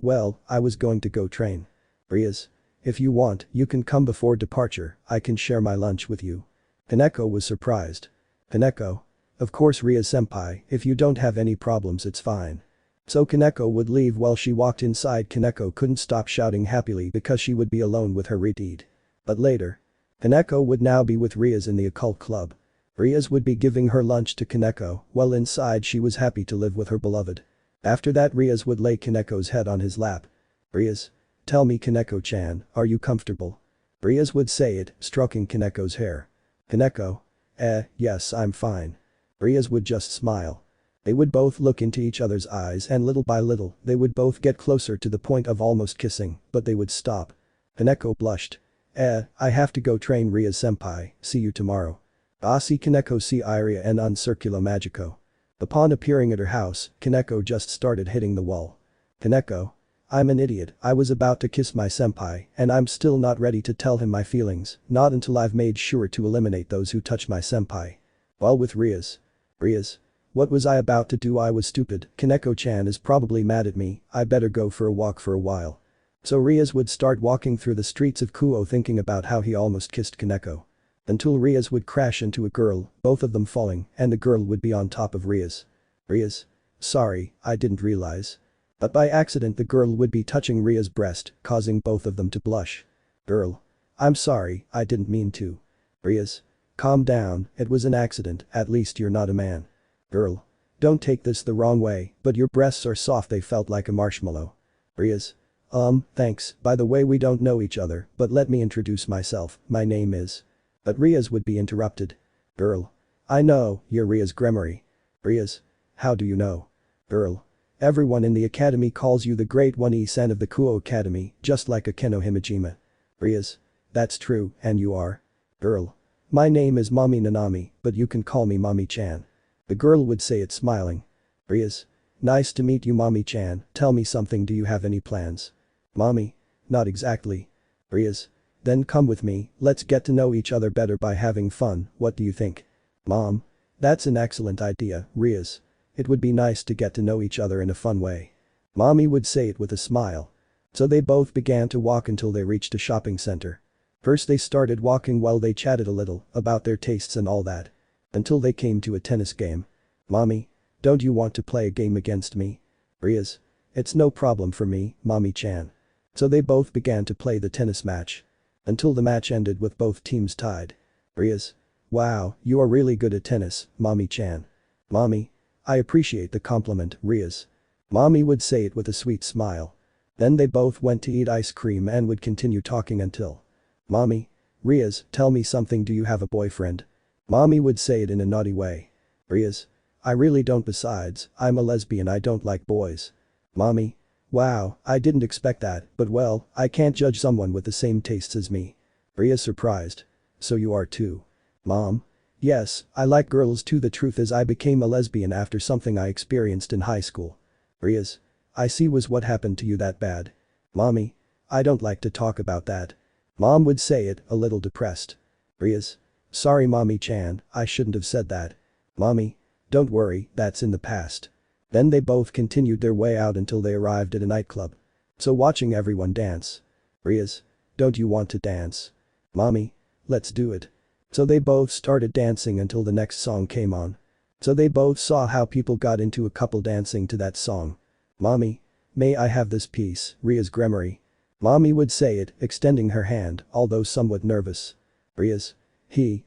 Well, I was going to go train. Rias. If you want, you can come before departure, I can share my lunch with you. Koneko was surprised. Koneko. Of course Rias-senpai, if you don't have any problems it's fine. So Koneko would leave while she walked inside. Koneko couldn't stop shouting happily because she would be alone with her redhead. But later. Koneko would now be with Rias in the occult club. Rias would be giving her lunch to Koneko, while inside she was happy to live with her beloved. After that Rias would lay Koneko's head on his lap. Rias. Tell me Koneko-chan, are you comfortable? Rias would say it, stroking Koneko's hair. Koneko. Yes I'm fine. Rias would just smile. They would both look into each other's eyes and little by little they would both get closer to the point of almost kissing, but they would stop. Koneko blushed. I have to go train Rias-senpai, see you tomorrow. Si Koneko si Iria en un circulo magico. Upon appearing at her house, Koneko just started hitting the wall. Koneko. I'm an idiot, I was about to kiss my senpai and I'm still not ready to tell him my feelings, not until I've made sure to eliminate those who touch my senpai. While with Rias. Rias. What was I about to do? I was stupid, Koneko-chan is probably mad at me, I better go for a walk for a while. So Rias would start walking through the streets of Kuo thinking about how he almost kissed Koneko. Until Rias would crash into a girl, both of them falling, and the girl would be on top of Rias. Rias. Sorry, I didn't realize. But by accident the girl would be touching Ria's breast, causing both of them to blush. Girl. I'm sorry, I didn't mean to. Rias. Calm down, it was an accident, at least you're not a man. Girl. Don't take this the wrong way, but your breasts are soft, they felt like a marshmallow. Rias. Thanks, by the way we don't know each other, but let me introduce myself, my name is. But Rias would be interrupted. Girl. I know, you're Rias Gremory. Rias. How do you know? Girl. Everyone in the academy calls you the Great One Issei of the Kuo Academy, just like Akeno Himejima. Rias. That's true, and you are? Girl. My name is Mommy Nami, but you can call me Mommy-chan. The girl would say it smiling. Rias. Nice to meet you Mommy-chan, tell me something, do you have any plans? Mommy. Not exactly. Rias. Then come with me, let's get to know each other better by having fun, what do you think? Mom. That's an excellent idea, Rias. It would be nice to get to know each other in a fun way. Mommy would say it with a smile. So they both began to walk until they reached a shopping center. First they started walking while they chatted a little about their tastes and all that. Until they came to a tennis game. Mommy. Don't you want to play a game against me? Rias. It's no problem for me, Mommy-chan. So they both began to play the tennis match. Until the match ended with both teams tied. Rias. Wow, you are really good at tennis, Mommy-chan. Mommy. I appreciate the compliment, Rias. Mommy would say it with a sweet smile. Then they both went to eat ice cream and would continue talking until. Mommy. Rias, tell me something, do you have a boyfriend? Mommy would say it in a naughty way. Rias. I really don't, besides, I'm a lesbian, I don't like boys. Mommy. Wow, I didn't expect that, but well, I can't judge someone with the same tastes as me. Rias surprised. So you are too. Mom? Yes, I like girls too. The truth is I became a lesbian after something I experienced in high school. Rias. I see. Was what happened to you that bad? Mommy? I don't like to talk about that. Mom would say it, a little depressed. Rias. Sorry Mommy-chan, I shouldn't have said that. Mommy? Don't worry, that's in the past. Then they both continued their way out until they arrived at a nightclub. So watching everyone dance. Rias. Don't you want to dance? Mommy? Let's do it. So they both started dancing until the next song came on. So they both saw how people got into a couple dancing to that song. Mommy? May I have this piece, Rias Gremory? Mommy would say it, extending her hand, although somewhat nervous. Rias.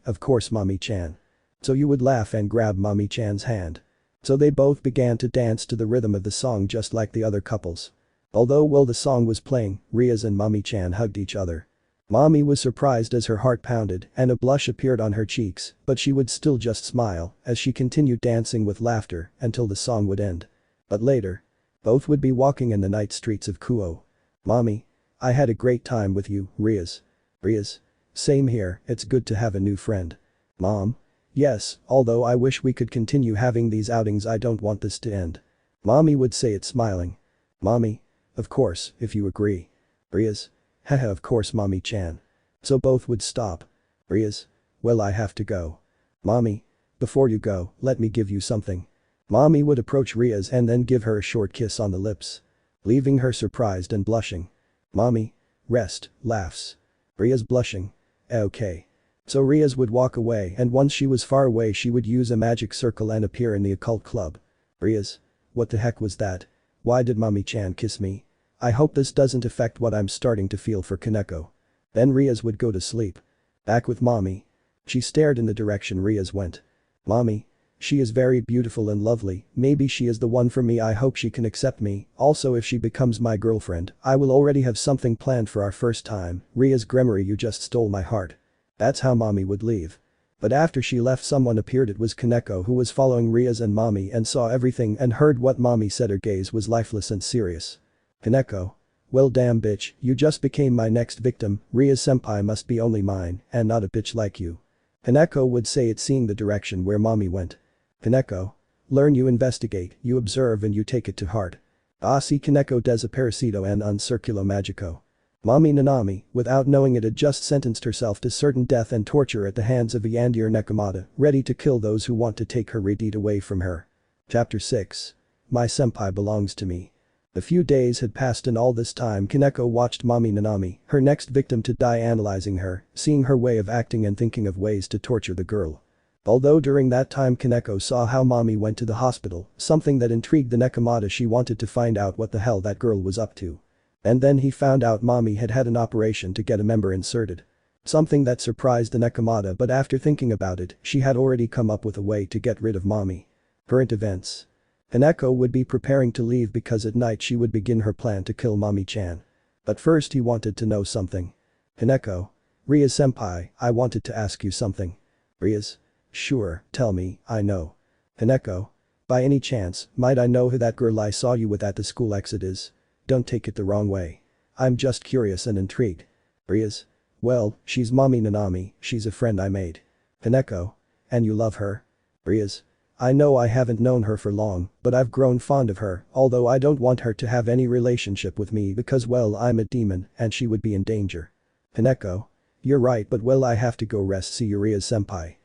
Of course Mommy-chan. So you would laugh and grab Mommy-chan's hand. So they both began to dance to the rhythm of the song just like the other couples. Although while the song was playing, Rias and Mommy-chan hugged each other. Mommy was surprised as her heart pounded and a blush appeared on her cheeks, but she would still just smile as she continued dancing with laughter until the song would end. But later. Both would be walking in the night streets of Kuo. Mommy. I had a great time with you, Rias. Rias. Same here, it's good to have a new friend. Mom. Yes, although I wish we could continue having these outings. I don't want this to end. Mommy would say it smiling. Mommy. Of course, if you agree. Rias. Haha, of course Mommy-chan. So both would stop. Rias. Well, I have to go. Mommy. Before you go, let me give you something. Mommy would approach Rias and then give her a short kiss on the lips. Leaving her surprised and blushing. Mommy. Rest, laughs. Rias blushing. Okay. So Rias would walk away and once she was far away she would use a magic circle and appear in the occult club. Rias. What the heck was that? Why did Mommy-chan kiss me? I hope this doesn't affect what I'm starting to feel for Koneko. Then Rias would go to sleep. Back with Mommy. She stared in the direction Rias went. Mommy. She is very beautiful and lovely, maybe she is the one for me. I hope she can accept me, also if she becomes my girlfriend, I will already have something planned for our first time. Rias Gremory, you just stole my heart. That's how Mommy would leave. But after she left someone appeared. It was Koneko who was following Rias and Mommy and saw everything and heard what Mommy said. Her gaze was lifeless and serious. Koneko. Well damn bitch, you just became my next victim. Rias senpai must be only mine and not a bitch like you. Koneko would say it, seeing the direction where Mommy went. Koneko. Learn, you investigate, you observe and you take it to heart. Si Koneko desaparecido and un circulo magico. Mommy Nami, without knowing it, had just sentenced herself to certain death and torture at the hands of a Yandere nekomata, ready to kill those who want to take her redhead away from her. Chapter 6. My senpai belongs to me. A few days had passed and all this time Koneko watched Mommy Nami, her next victim, to die, analyzing her, seeing her way of acting and thinking of ways to torture the girl. Although during that time Koneko saw how Mommy went to the hospital, something that intrigued the nekomata. She wanted to find out what the hell that girl was up to. And then he found out Mommy had had an operation to get a member inserted. Something that surprised the nekomata, but after thinking about it, she had already come up with a way to get rid of Mommy. Current events. Koneko would be preparing to leave because at night she would begin her plan to kill Mommy-chan. But first he wanted to know something. Koneko. Rias senpai, I wanted to ask you something. Rias. Sure, tell me, I know. Koneko. By any chance, might I know who that girl I saw you with at the school exit is? Don't take it the wrong way. I'm just curious and intrigued. Rias. Well, she's Mommy Nami, she's a friend I made. Koneko. And you love her? Rias. I know I haven't known her for long, but I've grown fond of her, although I don't want her to have any relationship with me because, well, I'm a demon and she would be in danger. Koneko. You're right, but well, I have to go rest. See you, Rias senpai.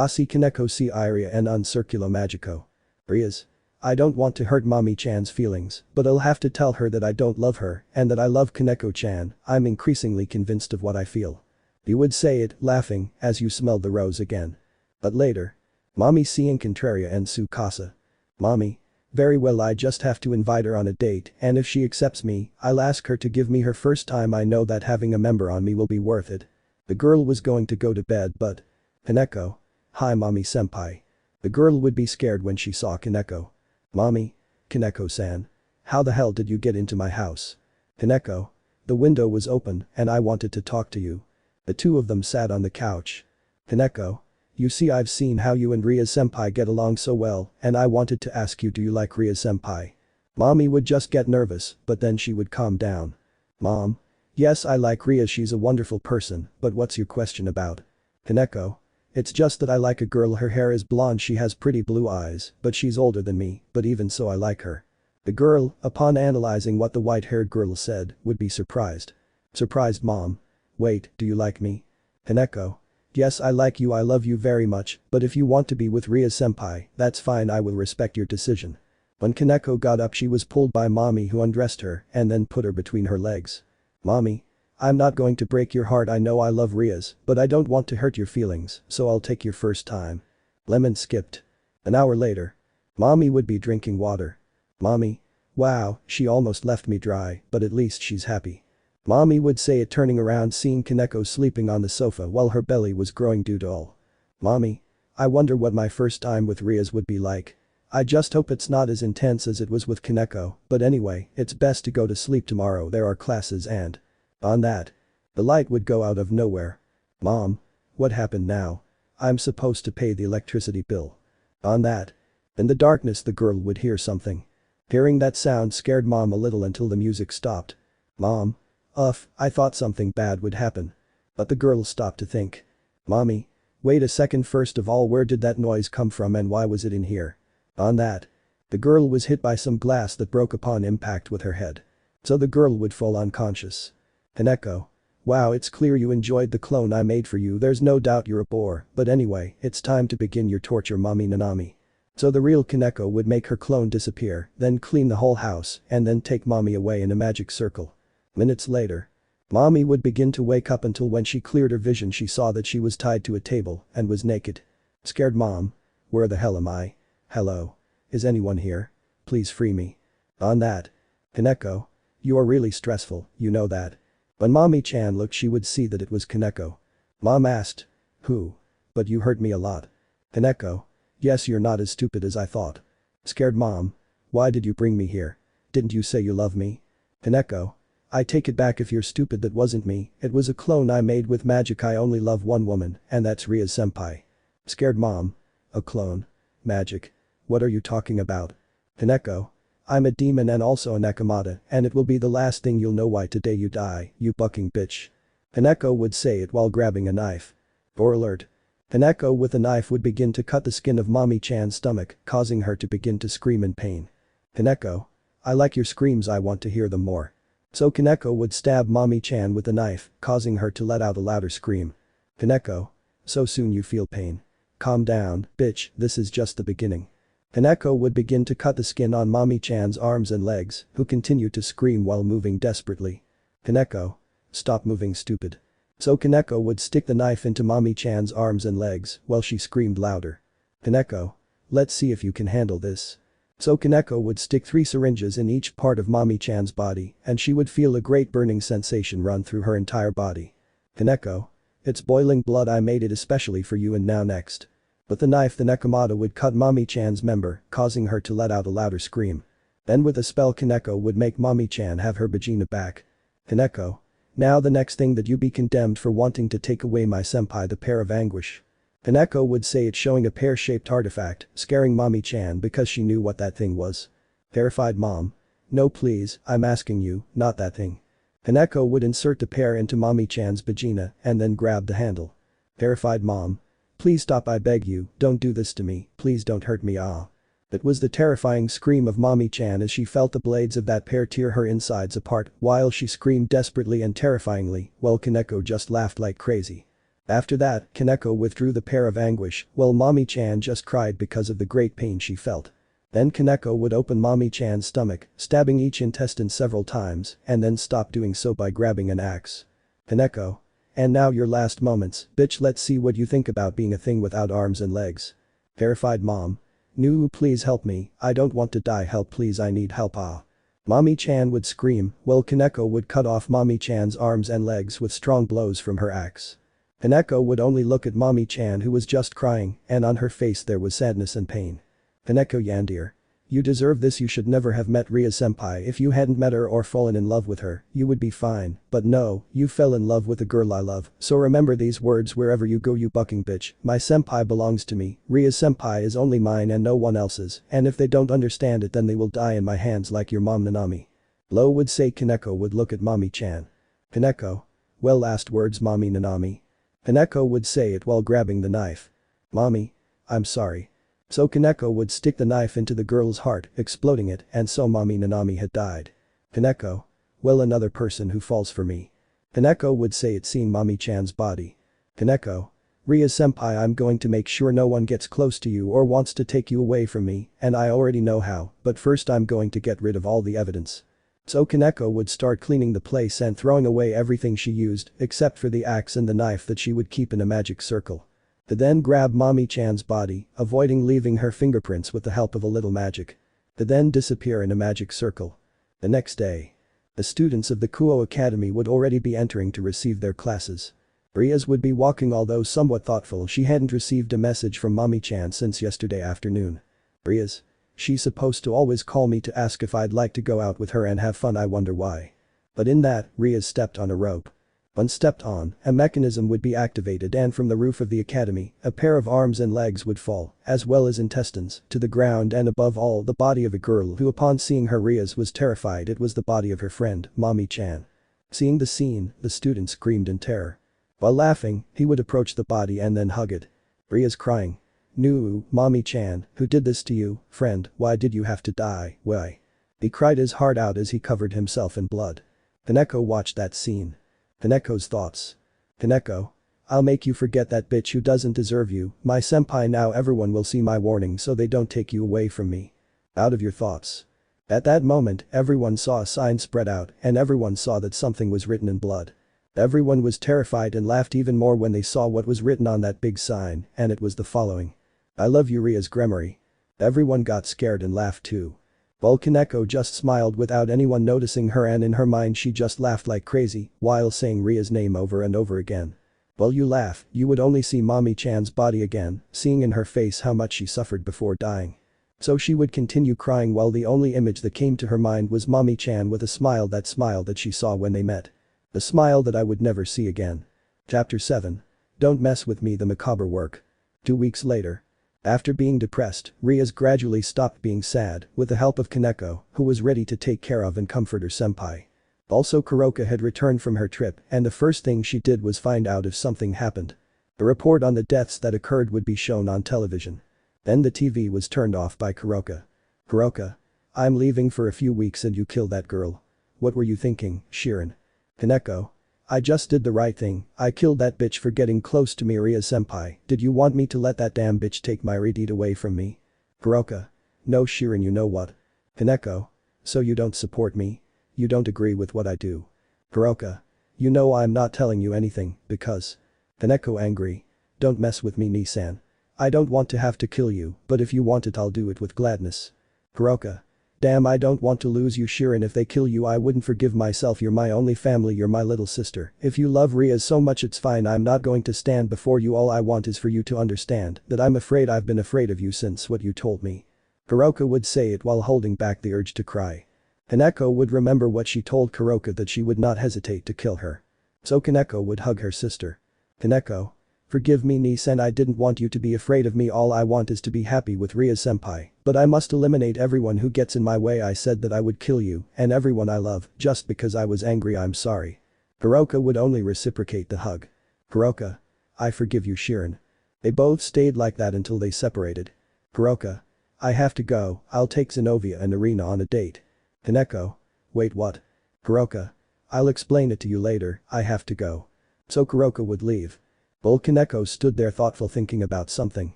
Si Koneko si iria and un circulo magico. Rias. I don't want to hurt Mommy-chan's feelings, but I'll have to tell her that I don't love her and that I love Koneko-chan. I'm increasingly convinced of what I feel. You would say it, laughing, as you smelled the rose again. But later. Mommy seeing Contraria and su casa. Mommy. Very well, I just have to invite her on a date and if she accepts me, I'll ask her to give me her first time. I know that having a member on me will be worth it. The girl was going to go to bed but. Koneko. Hi Mommy senpai. The girl would be scared when she saw Koneko. Mommy. Koneko-san. How the hell did you get into my house? Koneko. The window was open and I wanted to talk to you. The two of them sat on the couch. Koneko. You see, I've seen how you and Rias senpai get along so well and I wanted to ask you, do you like Rias senpai? Mommy would just get nervous, but then she would calm down. Mom. Yes, I like Rias, she's a wonderful person, but what's your question about? Koneko. It's just that I like a girl, her hair is blonde, she has pretty blue eyes, but she's older than me, but even so I like her. The girl, upon analyzing what the white-haired girl said, would be surprised. Surprised mom. Wait, do you like me? Koneko. Yes, I like you, I love you very much, but if you want to be with Rias senpai, that's fine, I will respect your decision. When Koneko got up she was pulled by mommy, who undressed her and then put her between her legs. Mommy. I'm not going to break your heart, I know I love Rias, but I don't want to hurt your feelings, so I'll take your first time. Lemon skipped. An hour later. Mommy would be drinking water. Mommy. Wow, she almost left me dry, but at least she's happy. Mommy would say it, turning around seeing Koneko sleeping on the sofa while her belly was growing due to all. Mommy. I wonder what my first time with Rias would be like. I just hope it's not as intense as it was with Koneko, but anyway, it's best to go to sleep tomorrow, there are classes and… On that. The light would go out of nowhere. Mom. What happened now? I'm supposed to pay the electricity bill. On that. In the darkness the girl would hear something. Hearing that sound scared mom a little until the music stopped. Mom. I thought something bad would happen. But the girl stopped to think. Mommy. Wait a second, first of all, where did that noise come from and why was it in here? On that. The girl was hit by some glass that broke upon impact with her head. So the girl would fall unconscious. Koneko. Wow, it's clear you enjoyed the clone I made for you, there's no doubt you're a bore, but anyway, it's time to begin your torture, Mommy Nami. So the real Koneko would make her clone disappear, then clean the whole house, and then take mommy away in a magic circle. Minutes later. Mommy would begin to wake up until when she cleared her vision she saw that she was tied to a table and was naked. Scared mom. Where the hell am I? Hello. Is anyone here? Please free me. On that. Koneko. You are really stressful, you know that. When Mommy-chan looked she would see that it was Koneko. Mom asked. Who? But you hurt me a lot. Koneko. Yes, you're not as stupid as I thought. Scared mom. Why did you bring me here? Didn't you say you love me? Koneko. I take it back, if you're stupid, that wasn't me, it was a clone I made with magic, I only love one woman, and that's Rias senpai. Scared mom. A clone. Magic. What are you talking about? Koneko. I'm a demon and also a nekomata, and it will be the last thing you'll know. Why today you die, you bucking bitch. Koneko would say it while grabbing a knife. Or alert. Koneko with a knife would begin to cut the skin of Mommy-chan's stomach, causing her to begin to scream in pain. Koneko. I like your screams, I want to hear them more. So Koneko would stab Mommy-chan with the knife, causing her to let out a louder scream. Koneko. So soon you feel pain. Calm down, bitch, this is just the beginning. Koneko would begin to cut the skin on Mommy-chan's arms and legs, who continued to scream while moving desperately. Koneko. Stop moving, stupid. So Koneko would stick the knife into Mommy-chan's arms and legs while she screamed louder. Koneko. Let's see if you can handle this. So Koneko would stick 3 syringes in each part of Mommy-chan's body and she would feel a great burning sensation run through her entire body. Koneko. It's boiling blood, I made it especially for you, and now next. With the knife the nekomata would cut Mommy-chan's member, causing her to let out a louder scream. Then with a spell Koneko would make Mommy-chan have her vagina back. Koneko. Now the next thing that you be condemned for wanting to take away my senpai, the pair of anguish. Koneko would say it, showing a pear-shaped artifact, scaring Mommy-chan because she knew what that thing was. Terrified mom. No please, I'm asking you, not that thing. Koneko would insert the pear into Mommy-chan's vagina and then grab the handle. Terrified mom. Please stop, I beg you, don't do this to me, please don't hurt me, ah. It was the terrifying scream of Mommy-chan as she felt the blades of that pear tear her insides apart while she screamed desperately and terrifyingly while Koneko just laughed like crazy. After that, Koneko withdrew the pear of anguish while Mommy-chan just cried because of the great pain she felt. Then Koneko would open Mommy-chan's stomach, stabbing each intestine several times and then stop doing so by grabbing an axe. Koneko. And now your last moments, bitch, let's see what you think about being a thing without arms and legs. Terrified mom. No, please help me, I don't want to die, help please, I need help, ah. Mommy-chan would scream while Koneko would cut off Mommy-chan's arms and legs with strong blows from her axe. Koneko would only look at Mommy-chan, who was just crying, and on her face there was sadness and pain. Koneko Yandere. You deserve this. You should never have met Ria-senpai. If you hadn't met her or fallen in love with her, you would be fine, but no, you fell in love with the girl I love, so remember these words wherever you go, you bucking bitch. My senpai belongs to me, Ria-senpai is only mine and no one else's, and if they don't understand it then they will die in my hands like your mom Nanami. Lo would say. Koneko would look at Mommy-chan. Koneko? Well, last words, Mommy Nanami. Koneko would say it while grabbing the knife. Mommy? I'm sorry. So Koneko would stick the knife into the girl's heart, exploding it, and so Mommy Nanami had died. Koneko? Well, another person who falls for me. Koneko would say it, seeing Mommy-chan's body. Koneko? Ria-senpai, I'm going to make sure no one gets close to you or wants to take you away from me, and I already know how, but first I'm going to get rid of all the evidence. So Koneko would start cleaning the place and throwing away everything she used, except for the axe and the knife that she would keep in a magic circle. To then grab Mommy-chan's body, avoiding leaving her fingerprints with the help of a little magic. To then disappear in a magic circle. The next day. The students of the Kuo Academy would already be entering to receive their classes. Rias would be walking, although somewhat thoughtful. She hadn't received a message from Mommy-chan since yesterday afternoon. Rias? She's supposed to always call me to ask if I'd like to go out with her and have fun, I wonder why. But in that, Rias stepped on a rope. When stepped on, a mechanism would be activated and from the roof of the academy, a pair of arms and legs would fall, as well as intestines, to the ground and above all the body of a girl who upon seeing her Rias was terrified. It was the body of her friend, Mommy-chan. Seeing the scene, the student screamed in terror. While laughing, he would approach the body and then hug it. Rias crying. No, Mommy-chan, who did this to you, friend, why did you have to die, why? He cried his heart out as he covered himself in blood. Koneko watched that scene. Koneko's thoughts. Koneko? I'll make you forget that bitch who doesn't deserve you, my senpai. Now everyone will see my warning so they don't take you away from me. Out of your thoughts. At that moment, everyone saw a sign spread out and everyone saw that something was written in blood. Everyone was terrified and laughed even more when they saw what was written on that big sign, and it was the following. I love you, Rias Gremory. Everyone got scared and laughed too. While Koneko just smiled without anyone noticing her, and in her mind she just laughed like crazy while saying Ria's name over and over again. While you laugh, you would only see Mommy-chan's body again, seeing in her face how much she suffered before dying. So she would continue crying while the only image that came to her mind was Mommy-chan with a smile that she saw when they met. The smile that I would never see again. Chapter 7. Don't mess with me, the macabre work. 2 weeks later. After being depressed, Rias gradually stopped being sad with the help of Koneko, who was ready to take care of and comfort her senpai. Also, Kuroka had returned from her trip and the first thing she did was find out if something happened. A report on the deaths that occurred would be shown on television. Then the TV was turned off by Kuroka. Kuroka? I'm leaving for a few weeks and you kill that girl. What were you thinking, Shirin? Koneko? I just did the right thing, I killed that bitch for getting close to me. Ria-senpai, did you want me to let that damn bitch take my redhead away from me? Kuroka? No, Shirin, you know what? Koneko? So you don't support me? You don't agree with what I do? Kuroka? You know I'm not telling you anything, because. Koneko angry. Don't mess with me, Nisan. I don't want to have to kill you, but if you want it I'll do it with gladness. Kuroka? Damn, I don't want to lose you, Shirin. If they kill you I wouldn't forgive myself. You're my only family, you're my little sister. If you love Ria so much it's fine, I'm not going to stand before you. All I want is for you to understand that I'm afraid. I've been afraid of you since what you told me. Kuroka would say it while holding back the urge to cry. Koneko would remember what she told Kuroka, that she would not hesitate to kill her. So Koneko would hug her sister. Koneko? Forgive me, niece, I didn't want you to be afraid of me. All I want is to be happy with Ria-senpai, but I must eliminate everyone who gets in my way. I said that I would kill you and everyone I love just because I was angry. I'm sorry. Kuroka would only reciprocate the hug. Kuroka? I forgive you, Shirin. They both stayed like that until they separated. Kuroka? I have to go, I'll take Zenobia and Arena on a date. Koneko? Wait, what? Kuroka? I'll explain it to you later, I have to go. So Kuroka would leave. While Koneko stood there thoughtful, thinking about something.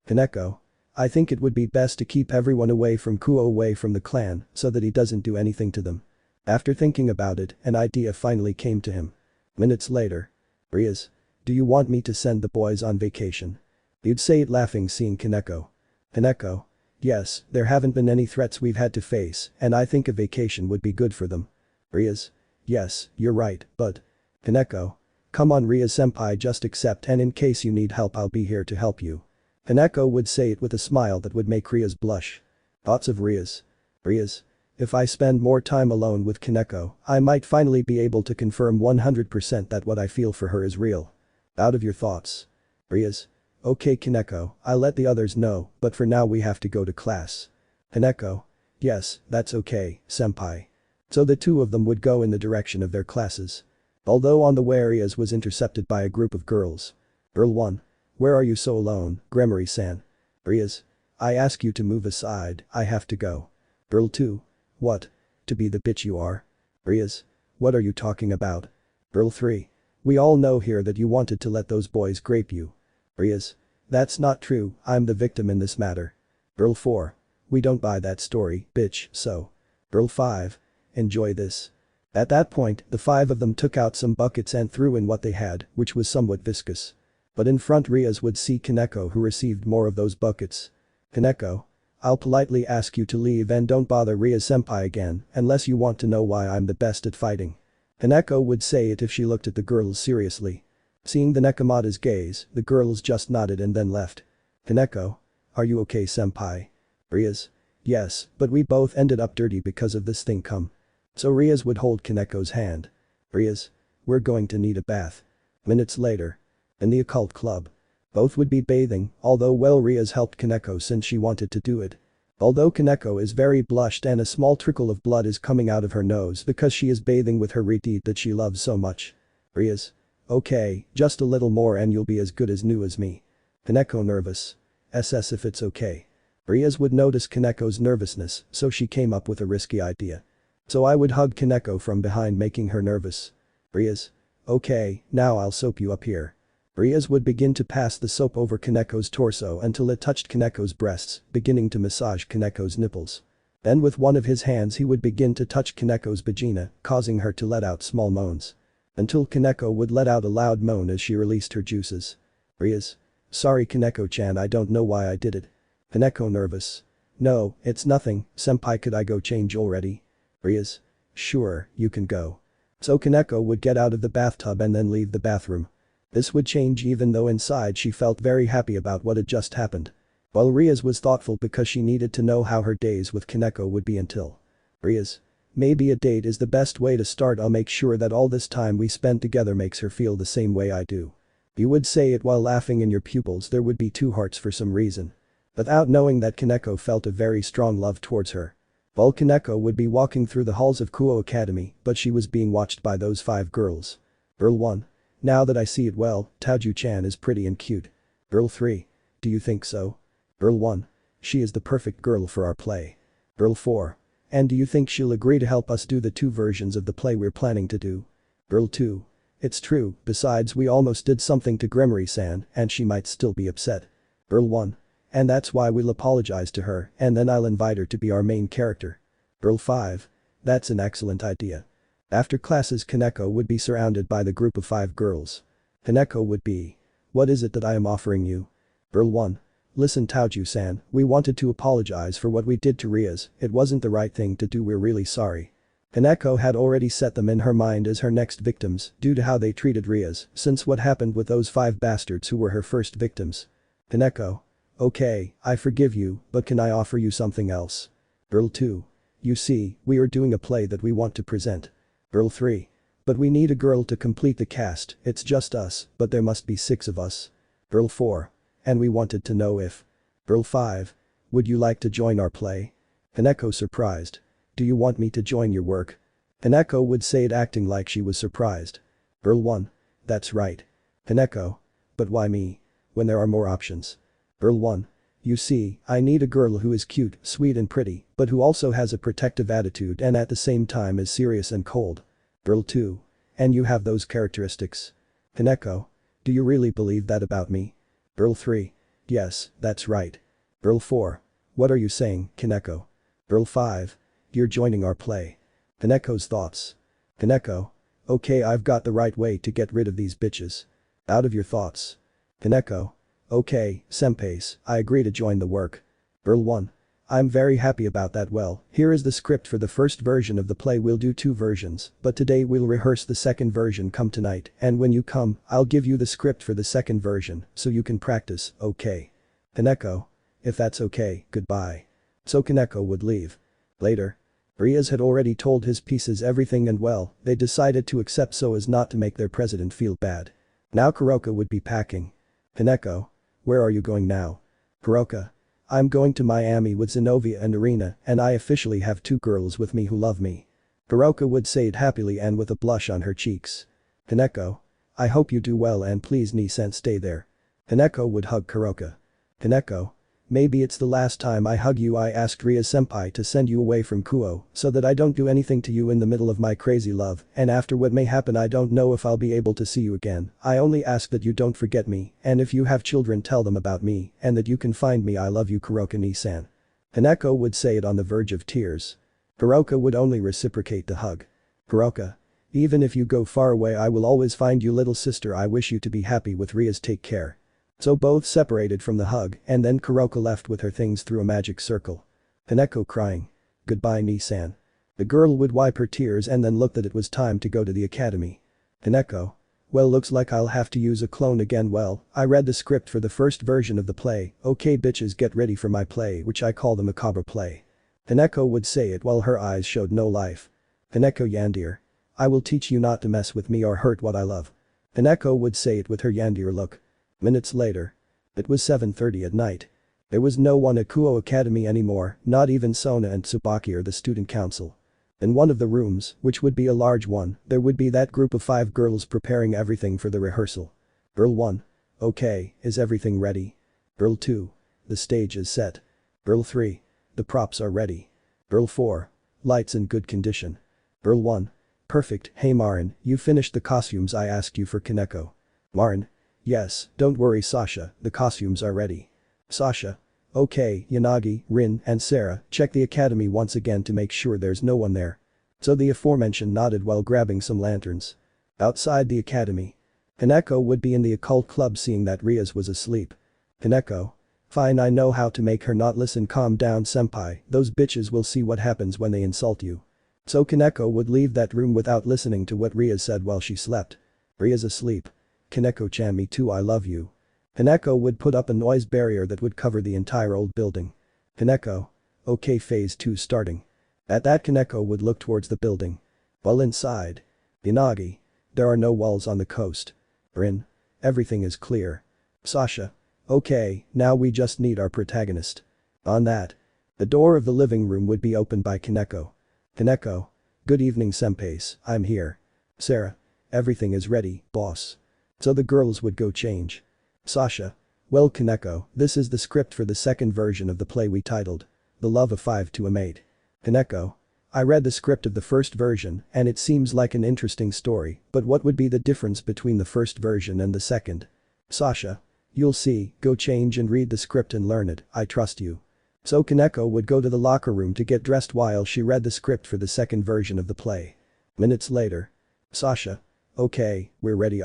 Koneko? I think it would be best to keep everyone away from Kuo, away from the clan, so that he doesn't do anything to them. After thinking about it, an idea finally came to him. Minutes later. Rias? Do you want me to send the boys on vacation? You'd say it laughing, seeing Koneko. Koneko? Yes, there haven't been any threats we've had to face, and I think a vacation would be good for them. Rias? Yes, you're right, but. Koneko? Come on, Ria-senpai, just accept, and in case you need help I'll be here to help you. Koneko would say it with a smile that would make Rias blush. Thoughts of Rias. Rias. If I spend more time alone with Koneko, I might finally be able to confirm 100% that what I feel for her is real. Out of your thoughts. Rias. Okay Koneko, I'll let the others know, but for now we have to go to class. Koneko. Yes, that's okay, senpai. So the two of them would go in the direction of their classes. Although on the way Rias was intercepted by a group of girls. Girl 1. Where are you so alone, Gremory-san? Rias. I ask you to move aside, I have to go. Girl 2. What? To be the bitch you are? Rias. What are you talking about? Girl 3. We all know here that you wanted to let those boys grape you. Rias. That's not true, I'm the victim in this matter. Girl 4. We don't buy that story, bitch, so. Girl 5. Enjoy this. At that point, the 5 of them took out some buckets and threw in what they had, which was somewhat viscous. But in front Rias would see Koneko who received more of those buckets. Koneko. I'll politely ask you to leave and don't bother Rias-senpai again, unless you want to know why I'm the best at fighting. Koneko would say it if she looked at the girls seriously. Seeing the nekomata's gaze, the girls just nodded and then left. Koneko. Are you okay senpai? Rias. Yes, but we both ended up dirty because of this thing come. So Rias would hold Koneko's hand. Rias. We're going to need a bath. Minutes later. In the occult club. Both would be bathing, although well Rias helped Koneko since she wanted to do it. Although Koneko is very blushed and a small trickle of blood is coming out of her nose because she is bathing with her redhead that she loves so much. Rias. Okay, just a little more and you'll be as good as new as me. Koneko nervous. SS if it's okay. Rias would notice Koneko's nervousness, so she came up with a risky idea. So I would hug Koneko from behind making her nervous. Rias. Okay, now I'll soap you up here. Rias would begin to pass the soap over Koneko's torso until it touched Koneko's breasts, beginning to massage Koneko's nipples. Then with one of his hands he would begin to touch Koneko's vagina, causing her to let out small moans. Until Koneko would let out a loud moan as she released her juices. Rias. Sorry Koneko-chan, I don't know why I did it. Koneko nervous. No, it's nothing, senpai, could I go change already? Rias. Sure, you can go. So Koneko would get out of the bathtub and then leave the bathroom. This would change even though inside she felt very happy about what had just happened. While Rias was thoughtful because she needed to know how her days with Koneko would be until. Rias. Maybe a date is the best way to start, I'll make sure that all this time we spend together makes her feel the same way I do. You would say it while laughing in your pupils, there would be 2 hearts for some reason. Without knowing that Koneko felt a very strong love towards her. While Koneko would be walking through the halls of Kuo Academy, but she was being watched by those 5 girls. Girl 1. Now that I see it well, Toujou-chan is pretty and cute. Girl 3. Do you think so? Girl 1. She is the perfect girl for our play. Girl 4. And do you think she'll agree to help us do the 2 versions of the play we're planning to do? Girl 2. It's true, besides we almost did something to Gremory-san and she might still be upset. Girl 1. And that's why we'll apologize to her and then I'll invite her to be our main character. Girl 5. That's an excellent idea. After classes Koneko would be surrounded by the group of 5 girls. Koneko would be. What is it that I am offering you? Girl 1. Listen Toujou-san, we wanted to apologize for what we did to Rias, it wasn't the right thing to do, we're really sorry. Koneko had already set them in her mind as her next victims due to how they treated Rias since what happened with those 5 bastards who were her first victims. Koneko. Okay, I forgive you, but can I offer you something else? Girl 2. You see, we are doing a play that we want to present. Girl 3. But we need a girl to complete the cast, it's just us, but there must be 6 of us. Girl 4. And we wanted to know if. Girl 5. Would you like to join our play? Koneko surprised. Do you want me to join your work? Koneko would say it acting like she was surprised. Girl 1. That's right. Koneko. But why me? When there are more options. Girl 1. You see, I need a girl who is cute, sweet and pretty, but who also has a protective attitude and at the same time is serious and cold. Girl 2. And you have those characteristics. Koneko. Do you really believe that about me? Girl 3. Yes, that's right. Girl 4. What are you saying, Koneko? Girl 5. You're joining our play. Koneko's thoughts. Koneko. Okay, I've got the right way to get rid of these bitches. Out of your thoughts. Koneko. Okay, senpais, I agree to join the work. Girl 1. I'm very happy about that, well, here is the script for the first version of the play, we'll do 2 versions, but today we'll rehearse the second version, come tonight, and when you come, I'll give you the script for the second version, so you can practice, okay? Koneko. If that's okay, goodbye. So Koneko would leave. Later. Rias had already told his pieces everything and well, they decided to accept so as not to make their president feel bad. Now Kuroka would be packing. Koneko. Where are you going now? Kuroka. I'm going to Miami with Zenobia and Irina and I officially have 2 girls with me who love me. Kuroka would say it happily and with a blush on her cheeks. Koneko. I hope you do well and please Ni-san stay there. Koneko would hug Kuroka. Koneko. Maybe it's the last time I hug you. I asked Ria-senpai to send you away from Kuo so that I don't do anything to you in the middle of my crazy love and after what may happen I don't know if I'll be able to see you again. I only ask that you don't forget me and if you have children tell them about me and that you can find me. I love you Kuroka Ni-san. Koneko would say it on the verge of tears. Kuroka would only reciprocate the hug. Kuroka. Even if you go far away I will always find you little sister. I wish you to be happy with Rias. Take care. So both separated from the hug and then Kuroka left with her things through a magic circle. Koneko crying. Goodbye Ni-san. The girl would wipe her tears and then looked that it was time to go to the academy. Koneko. Well looks like I'll have to use a clone again. Well, I read the script for the first version of the play. Okay bitches get ready for my play which I call the macabre play. Koneko would say it while her eyes showed no life. Koneko Yandere. I will teach you not to mess with me or hurt what I love. Koneko would say it with her Yandere look. Minutes later. It was 7:30 at night. There was no one at Kuo Academy anymore, not even Sona and Tsubaki or the student council. In one of the rooms, which would be a large one, there would be that group of 5 girls preparing everything for the rehearsal. Girl 1. Okay, is everything ready? Girl 2. The stage is set. Girl 3. The props are ready. Girl 4. Lights in good condition. Girl 1. Perfect. Hey Marin, you finished the costumes I asked you for Koneko. Marin. Yes, don't worry Sasha, the costumes are ready. Sasha. Okay, Yanagi, Rin, and Sarah, check the academy once again to make sure there's no one there. So the aforementioned nodded while grabbing some lanterns. Outside the academy. Koneko would be in the occult club seeing that Rias was asleep. Koneko. Fine I know how to make her not listen. Calm down senpai, those bitches will see what happens when they insult you. So Koneko would leave that room without listening to what Rias said while she slept. Rias asleep. Koneko-chan me too I love you. Koneko would put up a noise barrier that would cover the entire old building. Koneko. Okay phase 2 starting. At that Koneko would look towards the building. While inside. Inagi. There are no walls on the coast. Rin. Everything is clear. Sasha. Okay, now we just need our protagonist. On that. The door of the living room would be opened by Koneko. Koneko. Good evening senpais, I'm here. Sarah. Everything is ready, boss. So the girls would go change. Sasha. Well Koneko, this is the script for the second version of the play we titled The Love of 5 to a Maid. Koneko. I read the script of the first version and it seems like an interesting story, but what would be the difference between the first version and the second? Sasha. You'll see, go change and read the script and learn it, I trust you. So Koneko would go to the locker room to get dressed while she read the script for the second version of the play. Minutes later. Sasha. Okay, we're ready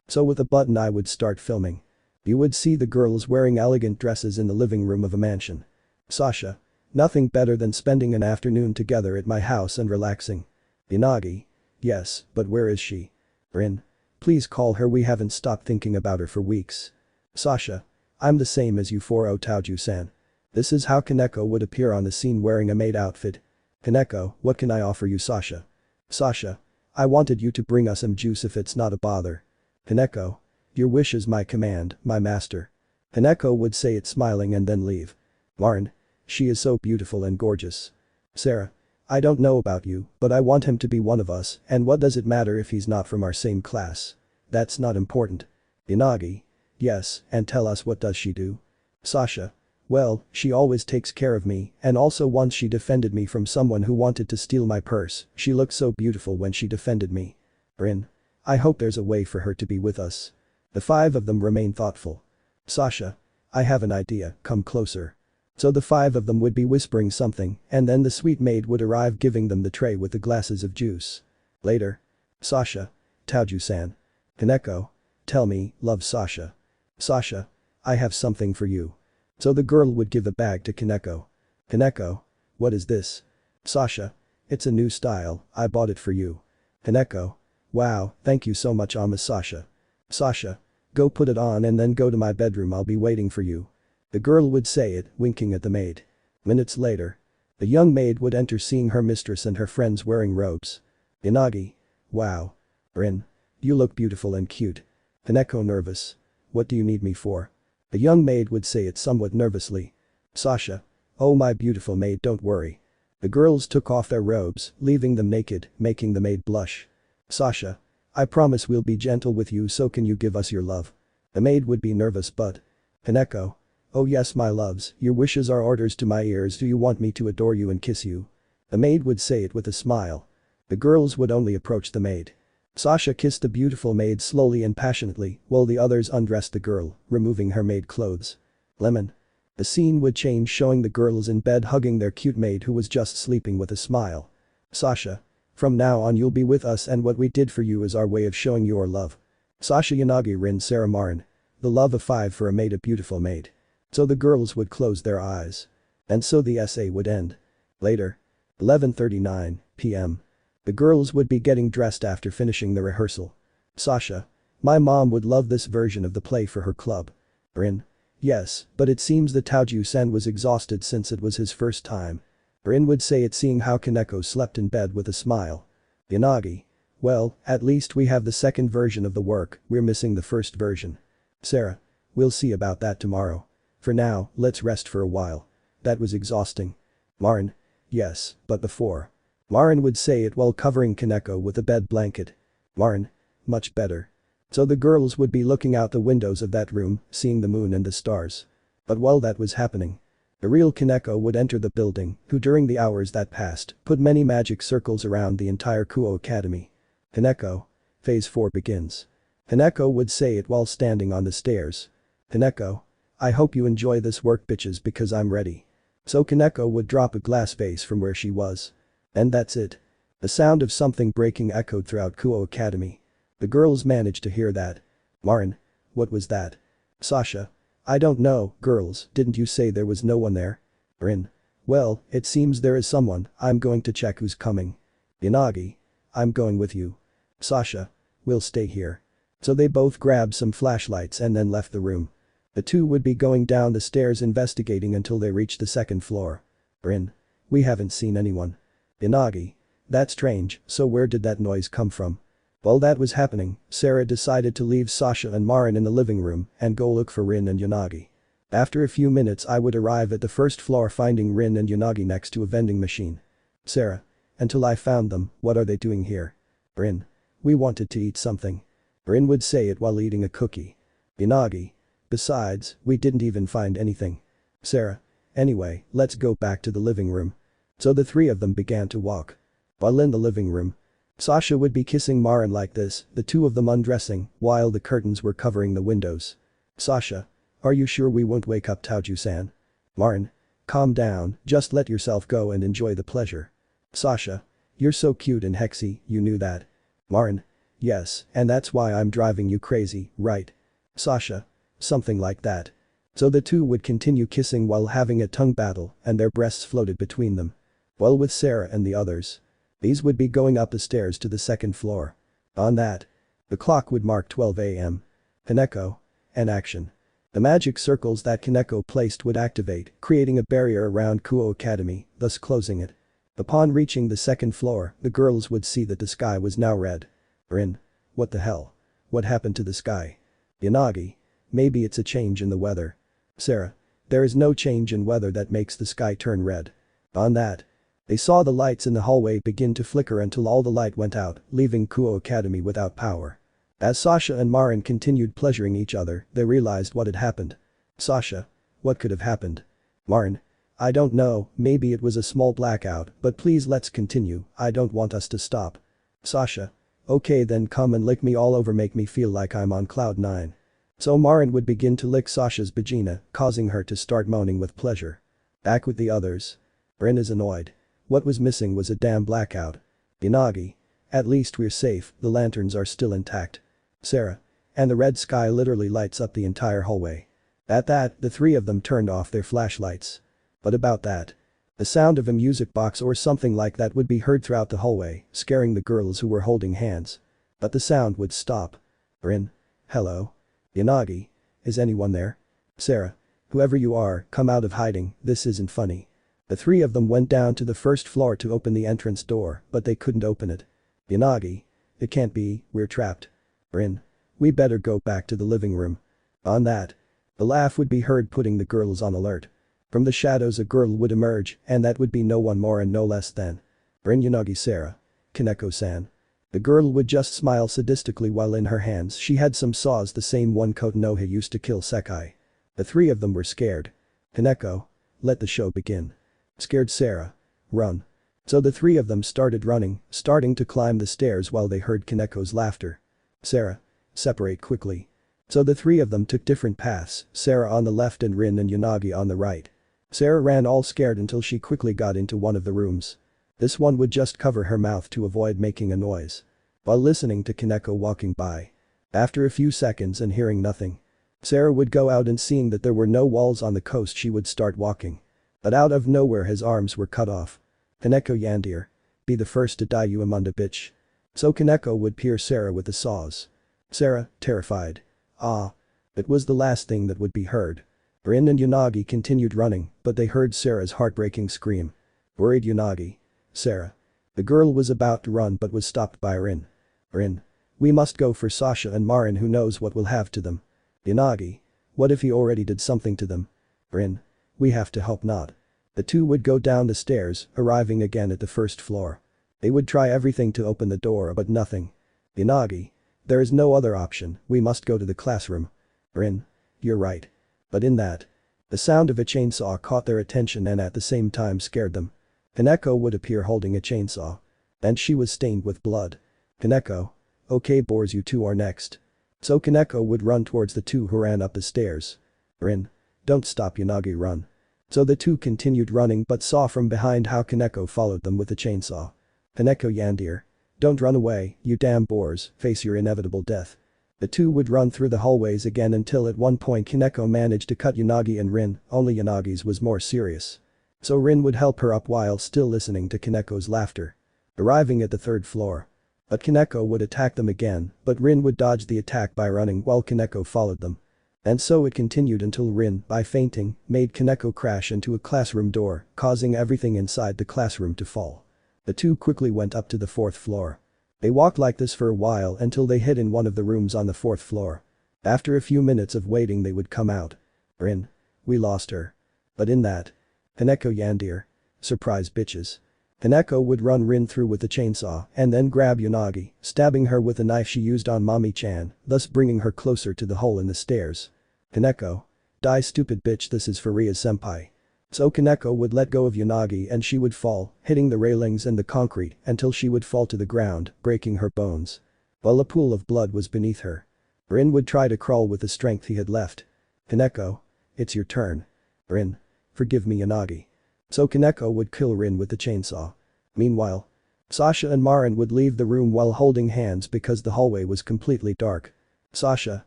So with a button I would start filming. You would see the girls wearing elegant dresses in the living room of a mansion. Sasha. Nothing better than spending an afternoon together at my house and relaxing. Inagi. Yes, but where is she? Rin. Please call her, we haven't stopped thinking about her for weeks. Sasha. I'm the same as you for Otauju-san. This is how Koneko would appear on the scene wearing a maid outfit. Koneko, what can I offer you Sasha? Sasha. I wanted you to bring us some juice if it's not a bother. Koneko. Your wish is my command, my master. Koneko would say it smiling and then leave. Marin. She is so beautiful and gorgeous. Sarah. I don't know about you, but I want him to be one of us, and what does it matter if he's not from our same class? That's not important. Inagi. Yes, and tell us what does she do? Sasha. Well, she always takes care of me, and also once she defended me from someone who wanted to steal my purse, she looked so beautiful when she defended me. Rin. I hope there's a way for her to be with us. The 5 of them remain thoughtful. Sasha. I have an idea, come closer. So the 5 of them would be whispering something, and then the sweet maid would arrive giving them the tray with the glasses of juice. Later. Sasha. Tauju-san. Koneko. Tell me, love Sasha. Sasha. I have something for you. So the girl would give a bag to Koneko. Koneko. What is this? Sasha. It's a new style, I bought it for you. Koneko. Wow, thank you so much Sasha. Sasha. Go put it on and then go to my bedroom, I'll be waiting for you. The girl would say it, winking at the maid. Minutes later. The young maid would enter seeing her mistress and her friends wearing robes. Yanagi. Wow. Rin. You look beautiful and cute. Koneko nervous. What do you need me for? The young maid would say it somewhat nervously. Sasha. Oh my beautiful maid, don't worry. The girls took off their robes, leaving them naked, making the maid blush. Sasha. I promise we'll be gentle with you, so can you give us your love? The maid would be nervous but. Koneko. Oh yes my loves, your wishes are orders to my ears, do you want me to adore you and kiss you? The maid would say it with a smile. The girls would only approach the maid. Sasha kissed the beautiful maid slowly and passionately while the others undressed the girl, removing her maid clothes. Lemon. The scene would change, showing the girls in bed hugging their cute maid who was just sleeping with a smile. Sasha. From now on you'll be with us, and what we did for you is our way of showing you our love. Sasha Yanagi Rin Sarah Marin. The love of 5 for a maid, a beautiful maid. So the girls would close their eyes. And so the essay would end. Later. 11:39 p.m. The girls would be getting dressed after finishing the rehearsal. Sasha. My mom would love this version of the play for her club. Rin. Yes, but it seems that Toujou-san was exhausted since it was his first time. Rin would say it, seeing how Koneko slept in bed with a smile. Yanagi. Well, at least we have the second version of the work, we're missing the first version. Sarah. We'll see about that tomorrow. For now, let's rest for a while. That was exhausting. Marin. Yes, but before. Marin would say it while covering Koneko with a bed blanket. Marin. Much better. So the girls would be looking out the windows of that room, seeing the moon and the stars. But while that was happening, the real Koneko would enter the building, who during the hours that passed, put many magic circles around the entire Kuo Academy. Koneko. Phase 4 begins. Koneko would say it while standing on the stairs. Koneko. I hope you enjoy this work bitches, because I'm ready. So Koneko would drop a glass vase from where she was. And that's it. The sound of something breaking echoed throughout Kuo Academy. The girls managed to hear that. Marin. What was that? Sasha. I don't know, girls, didn't you say there was no one there? Rin. Well, it seems there is someone, I'm going to check who's coming. Yanagi. I'm going with you. Sasha. We'll stay here. So they both grabbed some flashlights and then left the room. The two would be going down the stairs investigating until they reached the second floor. Rin. We haven't seen anyone. Yanagi. That's strange, so where did that noise come from? While that was happening, Sarah decided to leave Sasha and Marin in the living room and go look for Rin and Yanagi. After a few minutes I would arrive at the first floor, finding Rin and Yanagi next to a vending machine. Sarah. Until I found them, what are they doing here? Rin. We wanted to eat something. Rin would say it while eating a cookie. Yanagi. Besides, we didn't even find anything. Sarah. Anyway, let's go back to the living room. So the three of them began to walk. While in the living room, Sasha would be kissing Marin like this, the two of them undressing, while the curtains were covering the windows. Sasha. Are you sure we won't wake up Toujou-san? Marin. Calm down, just let yourself go and enjoy the pleasure. Sasha. You're so cute and hexy, you knew that. Marin. Yes, and that's why I'm driving you crazy, right? Sasha. Something like that. So the two would continue kissing while having a tongue battle, and their breasts floated between them. While with Sarah and the others, these would be going up the stairs to the second floor. On that, the clock would mark 12 a.m. Koneko. And action. The magic circles that Koneko placed would activate, creating a barrier around Kuo Academy, thus closing it. Upon reaching the second floor, the girls would see that the sky was now red. Rin. What the hell? What happened to the sky? Yanagi. Maybe it's a change in the weather. Sarah. There is no change in weather that makes the sky turn red. On that, they saw the lights in the hallway begin to flicker until all the light went out, leaving Kuo Academy without power. As Sasha and Marin continued pleasuring each other, they realized what had happened. Sasha. What could have happened? Marin. I don't know, maybe it was a small blackout, but please let's continue, I don't want us to stop. Sasha. Okay then, come and lick me all over, make me feel like I'm on cloud 9. So Marin would begin to lick Sasha's vagina, causing her to start moaning with pleasure. Back with the others. Rin is annoyed. What was missing was a damn blackout. Yanagi. At least we're safe, the lanterns are still intact. Sarah. And the red sky literally lights up the entire hallway. At that, the three of them turned off their flashlights. But about that, the sound of a music box or something like that would be heard throughout the hallway, scaring the girls who were holding hands. But the sound would stop. Rin. Hello. Yanagi. Is anyone there? Sarah. Whoever you are, come out of hiding, this isn't funny. The three of them went down to the first floor to open the entrance door, but they couldn't open it. Yanagi. It can't be, we're trapped. Rin. We better go back to the living room. On that. The laugh would be heard, putting the girls on alert. From the shadows a girl would emerge, and that would be no one more and no less than Rin Yanagi Sarah. Koneko-san. The girl would just smile sadistically while in her hands she had some saws, the same one Kotonoha used to kill Sekai. The three of them were scared. Koneko. Let the show begin. Scared Sarah. Run. So the three of them started running, starting to climb the stairs while they heard Koneko's laughter. Sarah. Separate quickly. So the three of them took different paths, Sarah on the left and Rin and Yanagi on the right. Sarah ran all scared until she quickly got into one of the rooms. This one would just cover her mouth to avoid making a noise. While listening to Koneko walking by. After a few seconds and hearing nothing. Sarah would go out, and seeing that there were no walls on the coast she would start walking. But out of nowhere his arms were cut off. Koneko Yandere. Be the first to die, you imunda bitch. So Koneko would pierce Sarah with the saws. Sarah, terrified. Ah. It was the last thing that would be heard. Rin and Yanagi continued running, but they heard Sarah's heartbreaking scream. Worried Yanagi. Sarah. The girl was about to run but was stopped by Rin. Rin. We must go for Sasha and Marin, who knows what will have to them. Yanagi. What if he already did something to them? Rin. We have to hope not. The two would go down the stairs, arriving again at the first floor. They would try everything to open the door but nothing. Yanagi. There is no other option, we must go to the classroom. Rin. You're right. But in that. The sound of a chainsaw caught their attention and at the same time scared them. Koneko would appear holding a chainsaw. And she was stained with blood. Koneko. Okay boys, you two are next. So Koneko would run towards the two who ran up the stairs. Rin. Don't stop Yanagi, run. So the two continued running but saw from behind how Koneko followed them with a chainsaw. Koneko Yandere. Don't run away, you damn boars, face your inevitable death. The two would run through the hallways again until at one point Koneko managed to cut Yanagi and Rin, only Yanagi's was more serious. So Rin would help her up while still listening to Koneko's laughter. Arriving at the third floor. But Koneko would attack them again, but Rin would dodge the attack by running while Koneko followed them. And so it continued until Rin, by fainting, made Koneko crash into a classroom door, causing everything inside the classroom to fall. The two quickly went up to the fourth floor. They walked like this for a while until they hid in one of the rooms on the fourth floor. After a few minutes of waiting they would come out. Rin. We lost her. But in that. Koneko Yandere. Surprise bitches. Koneko would run Rin through with the chainsaw and then grab Yanagi, stabbing her with a knife she used on Mommy-chan, thus bringing her closer to the hole in the stairs. Koneko. Die stupid bitch, this is for Rias-senpai. So Koneko would let go of Yanagi and she would fall, hitting the railings and the concrete until she would fall to the ground, breaking her bones. While a pool of blood was beneath her. Rin would try to crawl with the strength he had left. Koneko. It's your turn. Rin. Forgive me Yanagi. So Koneko would kill Rin with the chainsaw. Meanwhile. Sasha and Marin would leave the room while holding hands because the hallway was completely dark. Sasha.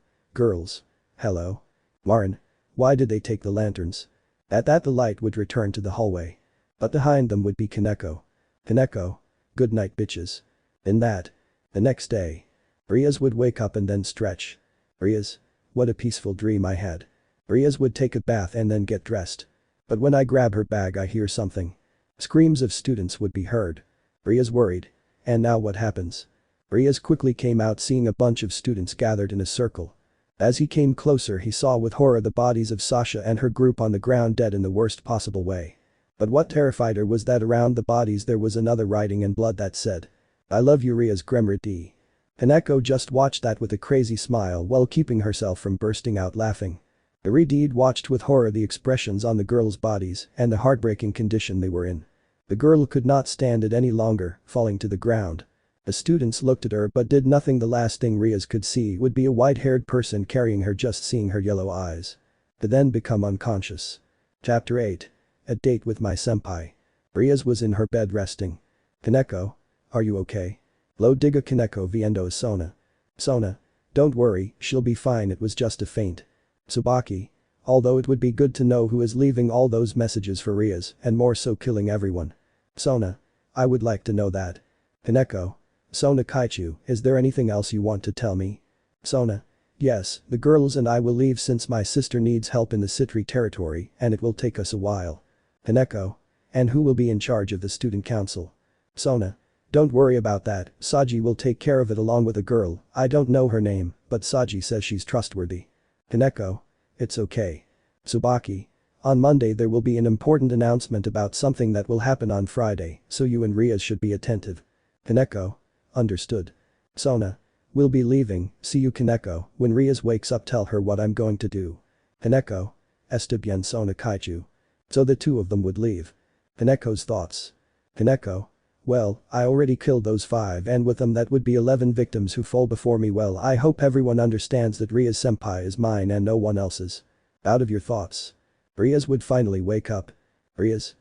Girls. Hello. Marin. Why did they take the lanterns? At that the light would return to the hallway. But behind them would be Koneko. Koneko. Good night bitches. In that. The next day. Rias would wake up and then stretch. Rias. What a peaceful dream I had. Rias would take a bath and then get dressed. But when I grab her bag I hear something. Screams of students would be heard. Rias worried. And now what happens? Rias quickly came out, seeing a bunch of students gathered in a circle. As he came closer he saw with horror the bodies of Sasha and her group on the ground, dead in the worst possible way. But what terrified her was that around the bodies there was another writing in blood that said, I love you Rias Gremory. Koneko just watched that with a crazy smile while keeping herself from bursting out laughing. The redhead watched with horror the expressions on the girls' bodies and the heartbreaking condition they were in. The girl could not stand it any longer, falling to the ground. The students looked at her but did nothing. The last thing Rias could see would be a white-haired person carrying her, just seeing her yellow eyes. To then become unconscious. Chapter 8. A date with my senpai. Rias was in her bed resting. Koneko. Are you okay? Lo diga Koneko viendo a Sona. Sona. Don't worry, she'll be fine, it was just a faint. Tsubaki. Although it would be good to know who is leaving all those messages for Rias and more so killing everyone. Sona. I would like to know that. Koneko. Sona Kaichu, is there anything else you want to tell me? Sona. Yes, the girls and I will leave since my sister needs help in the Citri territory and it will take us a while. Koneko. And who will be in charge of the student council? Sona. Don't worry about that, Saji will take care of it along with a girl, I don't know her name, but Saji says she's trustworthy. Koneko. It's okay. Tsubaki. On Monday there will be an important announcement about something that will happen on Friday, so you and Rias should be attentive. Koneko. Understood. Sona. We'll be leaving, see you Koneko, when Rias wakes up tell her what I'm going to do. Koneko. Está bien Sona Kaiju. So the two of them would leave. Koneko's thoughts. Koneko. Well, I already killed those 5 and with them that would be 11 victims who fall before me well I hope everyone understands that Rias senpai is mine and no one else's. Out of your thoughts. Rias would finally wake up. Rias?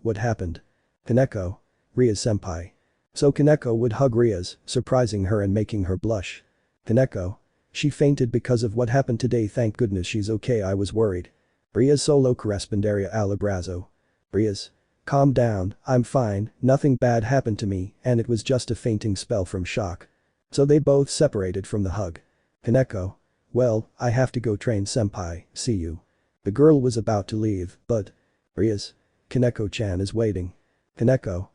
What happened? Koneko. Rias senpai. So Koneko would hug Rias, surprising her and making her blush. Koneko. She fainted because of what happened today thank goodness she's okay I was worried. Rias solo corresponderia al abrazo. Rias. Calm down, I'm fine, nothing bad happened to me and it was just a fainting spell from shock. So they both separated from the hug. Koneko. Well, I have to go train senpai, see you. The girl was about to leave, but. Rias. Koneko-chan is waiting. Koneko.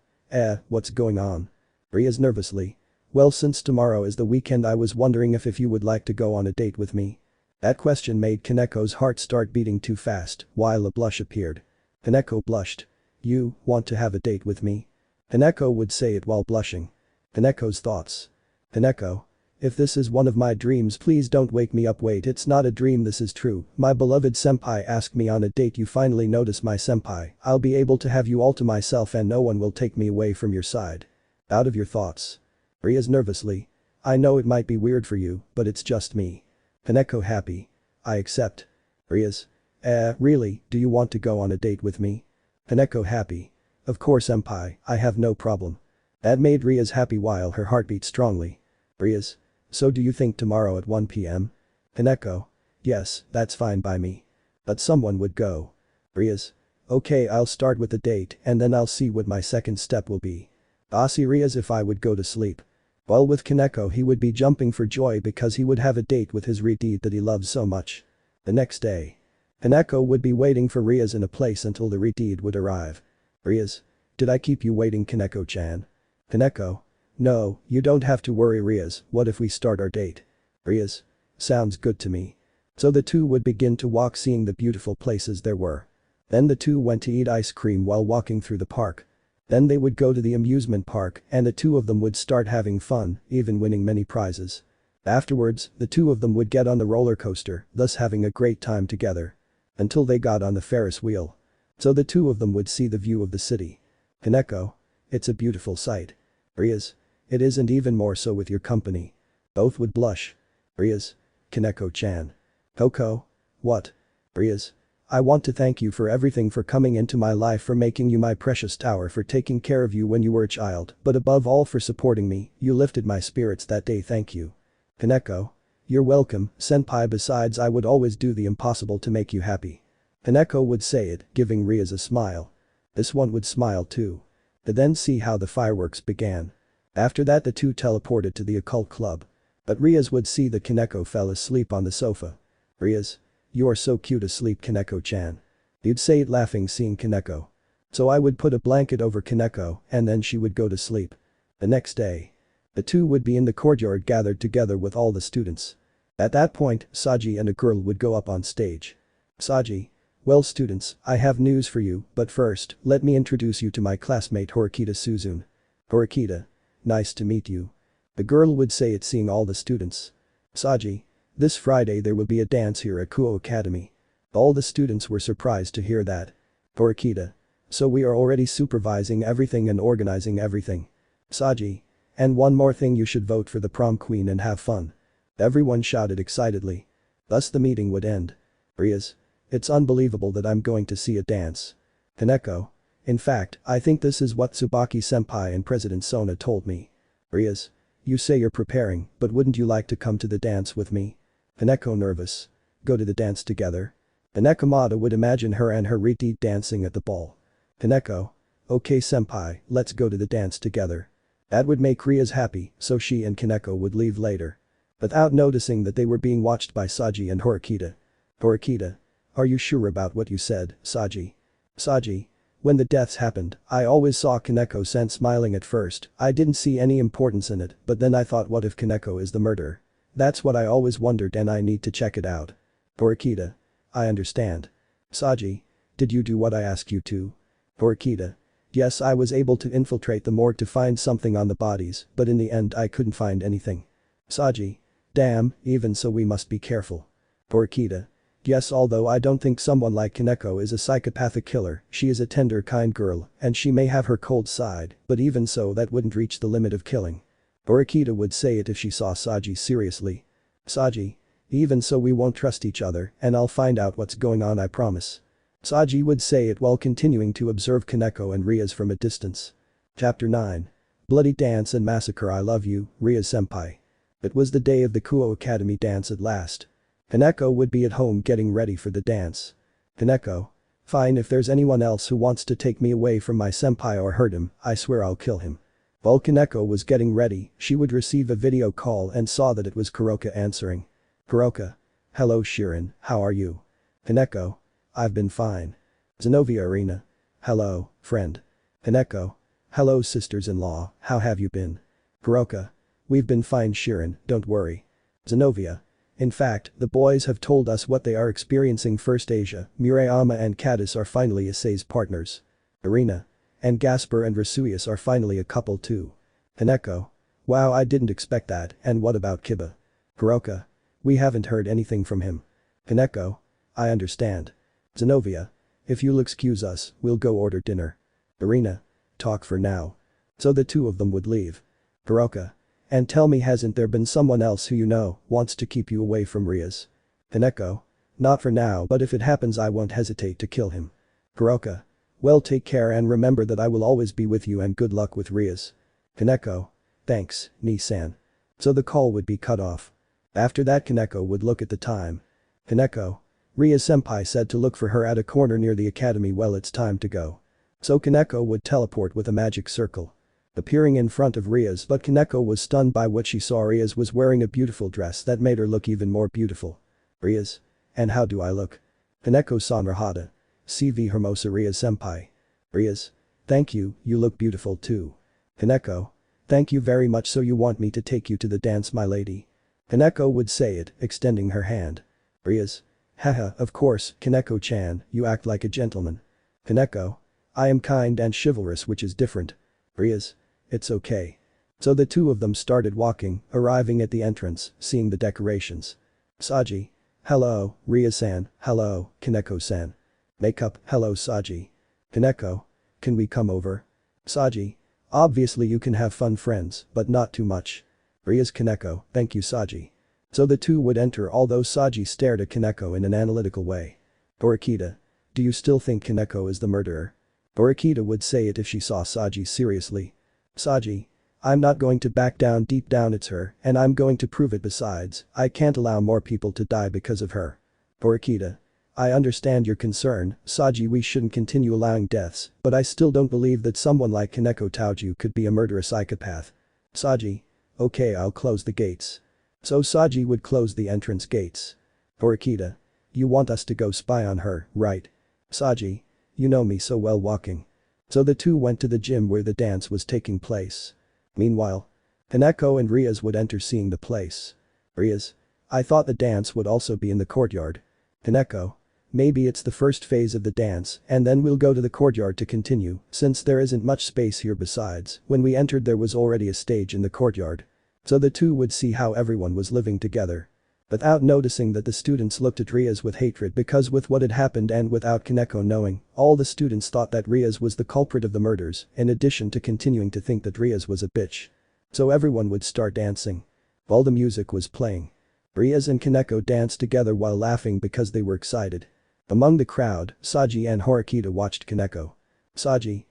What's going on? Rias nervously. Well since tomorrow is the weekend I was wondering if you would like to go on a date with me. That question made Koneko's heart start beating too fast while a blush appeared. Koneko blushed. You want to have a date with me? Koneko would say it while blushing. Koneko's thoughts. Koneko. If this is one of my dreams please don't wake me up wait it's not a dream this is true, my beloved senpai asked me on a date you finally notice my senpai, I'll be able to have you all to myself and no one will take me away from your side. Out of your thoughts. Rias nervously. I know it might be weird for you, but it's just me. Koneko happy. I accept. Rias. Really, do you want to go on a date with me? Koneko happy. Of course senpai, I have no problem. That made Rias happy while her heart beat strongly. Rias. So do you think tomorrow at 1 p.m? Koneko. Yes, that's fine by me. But someone would go. Rias. Okay I'll start with the date and then I'll see what my second step will be. Asi Rias if I would go to sleep. Well with Koneko he would be jumping for joy because he would have a date with his redhead that he loves so much. The next day. Koneko would be waiting for Rias in a place until the redhead would arrive. Rias. Did I keep you waiting Koneko-chan? Koneko. No, you don't have to worry Rias, what if we start our date? Rias. Sounds good to me. So the two would begin to walk seeing the beautiful places there were. Then the two went to eat ice cream while walking through the park. Then they would go to the amusement park and the two of them would start having fun, even winning many prizes. Afterwards, the two of them would get on the roller coaster, thus having a great time together. Until they got on the Ferris wheel. So the two of them would see the view of the city. Koneko. It's a beautiful sight. Rias. It isn't even more so with your company. Both would blush. Rias. Koneko-chan. Koko. What? Rias. I want to thank you for everything for coming into my life for making you my precious tower for taking care of you when you were a child but above all for supporting me, you lifted my spirits that day thank you. Koneko. You're welcome, senpai besides I would always do the impossible to make you happy. Koneko would say it, giving Rias a smile. This one would smile too. To then see how the fireworks began. After that the two teleported to the occult club. But Rias would see that Koneko fell asleep on the sofa. Rias. You are so cute asleep Koneko-chan. You'd say it laughing seeing Koneko. So I would put a blanket over Koneko and then she would go to sleep. The next day. The two would be in the courtyard gathered together with all the students. At that point, Saji and a girl would go up on stage. Saji. Well students, I have news for you, but first, let me introduce you to my classmate Horikita Suzune. Horikita. Nice to meet you. The girl would say it seeing all the students. Saji. This Friday there will be a dance here at Kuo Academy. All the students were surprised to hear that. Horikita. So we are already supervising everything and organizing everything. Saji. And one more thing you should vote for the prom queen and have fun. Everyone shouted excitedly. Thus the meeting would end. Rias. It's unbelievable that I'm going to see a dance. Koneko. In fact, I think this is what Tsubaki-senpai and President Sona told me. Rias. You say you're preparing, but wouldn't you like to come to the dance with me? Koneko nervous. Go to the dance together? The nekomata would imagine her and her redhead dancing at the ball. Koneko. Okay senpai, let's go to the dance together. That would make Rias happy, so she and Koneko would leave later. Without noticing that they were being watched by Saji and Horikita. Horikita. Are you sure about what you said, Saji? Saji. When the deaths happened, I always saw Koneko-san smiling at first, I didn't see any importance in it, but then I thought what if Koneko is the murderer? That's what I always wondered and I need to check it out. Horikita. I understand. Saji. Did you do what I asked you to? Horikita. Yes, I was able to infiltrate the morgue to find something on the bodies, but in the end I couldn't find anything. Saji. Damn, even so we must be careful. Horikita. Yes, although I don't think someone like Koneko is a psychopathic killer, she is a tender kind girl, and she may have her cold side, but even so that wouldn't reach the limit of killing. Horikita would say it if she saw Saji seriously. Saji. Even so we won't trust each other, and I'll find out what's going on, I promise. Saji would say it while continuing to observe Koneko and Rias from a distance. Chapter 9. Bloody Dance and Massacre. I love you, Rias-senpai. It was the day of the Kuo Academy dance at last. Koneko would be at home getting ready for the dance. Koneko. Fine, if there's anyone else who wants to take me away from my senpai or hurt him, I swear I'll kill him. While Koneko was getting ready, she would receive a video call and saw that it was Kuroka answering. Kuroka. Hello Shirin, how are you? Koneko. I've been fine. Zenobia Arena. Hello, friend. Koneko. Hello sisters-in-law, how have you been? Kuroka. We've been fine Shirin, don't worry. Zenobia. In fact, the boys have told us what they are experiencing. First Asia, Murayama and Cadis are finally Issei's partners. Arena. And Gasper and Rossweisse are finally a couple too. Koneko. Wow, I didn't expect that, and what about Kiba? Kuroka. We haven't heard anything from him. Koneko. I understand. Zenobia. If you'll excuse us, we'll go order dinner. Arena. Talk for now. So the two of them would leave. Kuroka. And tell me, hasn't there been someone else who you know wants to keep you away from Rias? Koneko. Not for now, but if it happens I won't hesitate to kill him. Kuroka. Well, take care and remember that I will always be with you and good luck with Rias. Koneko. Thanks, Ni-san. So the call would be cut off. After that Koneko would look at the time. Koneko. Rias-senpai said to look for her at a corner near the academy. Well, it's time to go. So Koneko would teleport with a magic circle. Appearing in front of Rias, but Koneko was stunned by what she saw. Rias was wearing a beautiful dress that made her look even more beautiful. Rias. And how do I look? Koneko-san Rahada. CV Hermosa Rias-senpai. Rias. Thank you, you look beautiful too. Koneko. Thank you very much. So you want me to take you to the dance, my lady? Koneko would say it, extending her hand. Rias. Haha, of course, Koneko-chan, you act like a gentleman. Koneko. I am kind and chivalrous, which is different. Rias. It's okay. So the two of them started walking, arriving at the entrance, seeing the decorations. Saji. Hello, Rias-san, hello, Koneko-san. Makeup, hello Saji. Koneko. Can we come over? Saji. Obviously you can have fun friends, but not too much. Rias. Koneko, thank you Saji. So the two would enter, although Saji stared at Koneko in an analytical way. Horikita. Do you still think Koneko is the murderer? Horikita would say it if she saw Saji seriously. Saji. I'm not going to back down. Deep down it's her, and I'm going to prove it. Besides, I can't allow more people to die because of her. Horikita. I understand your concern, Saji. We shouldn't continue allowing deaths, but I still don't believe that someone like Koneko Toujou could be a murderous psychopath. Saji. Okay, I'll close the gates. So Saji would close the entrance gates. Horikita. You want us to go spy on her, right? Saji. You know me so well. Walking. So the two went to the gym where the dance was taking place. Meanwhile, Koneko and Rias would enter, seeing the place. Rias. I thought the dance would also be in the courtyard. Koneko. Maybe it's the first phase of the dance and then we'll go to the courtyard to continue, since there isn't much space here. Besides, when we entered there was already a stage in the courtyard. So the two would see how everyone was living together. Without noticing that the students looked at Rias with hatred, because with what had happened and without Koneko knowing, all the students thought that Rias was the culprit of the murders, in addition to continuing to think that Rias was a bitch. So everyone would start dancing. While the music was playing, Rias and Koneko danced together while laughing because they were excited. Among the crowd, Saji and Horikita watched Koneko. Saji.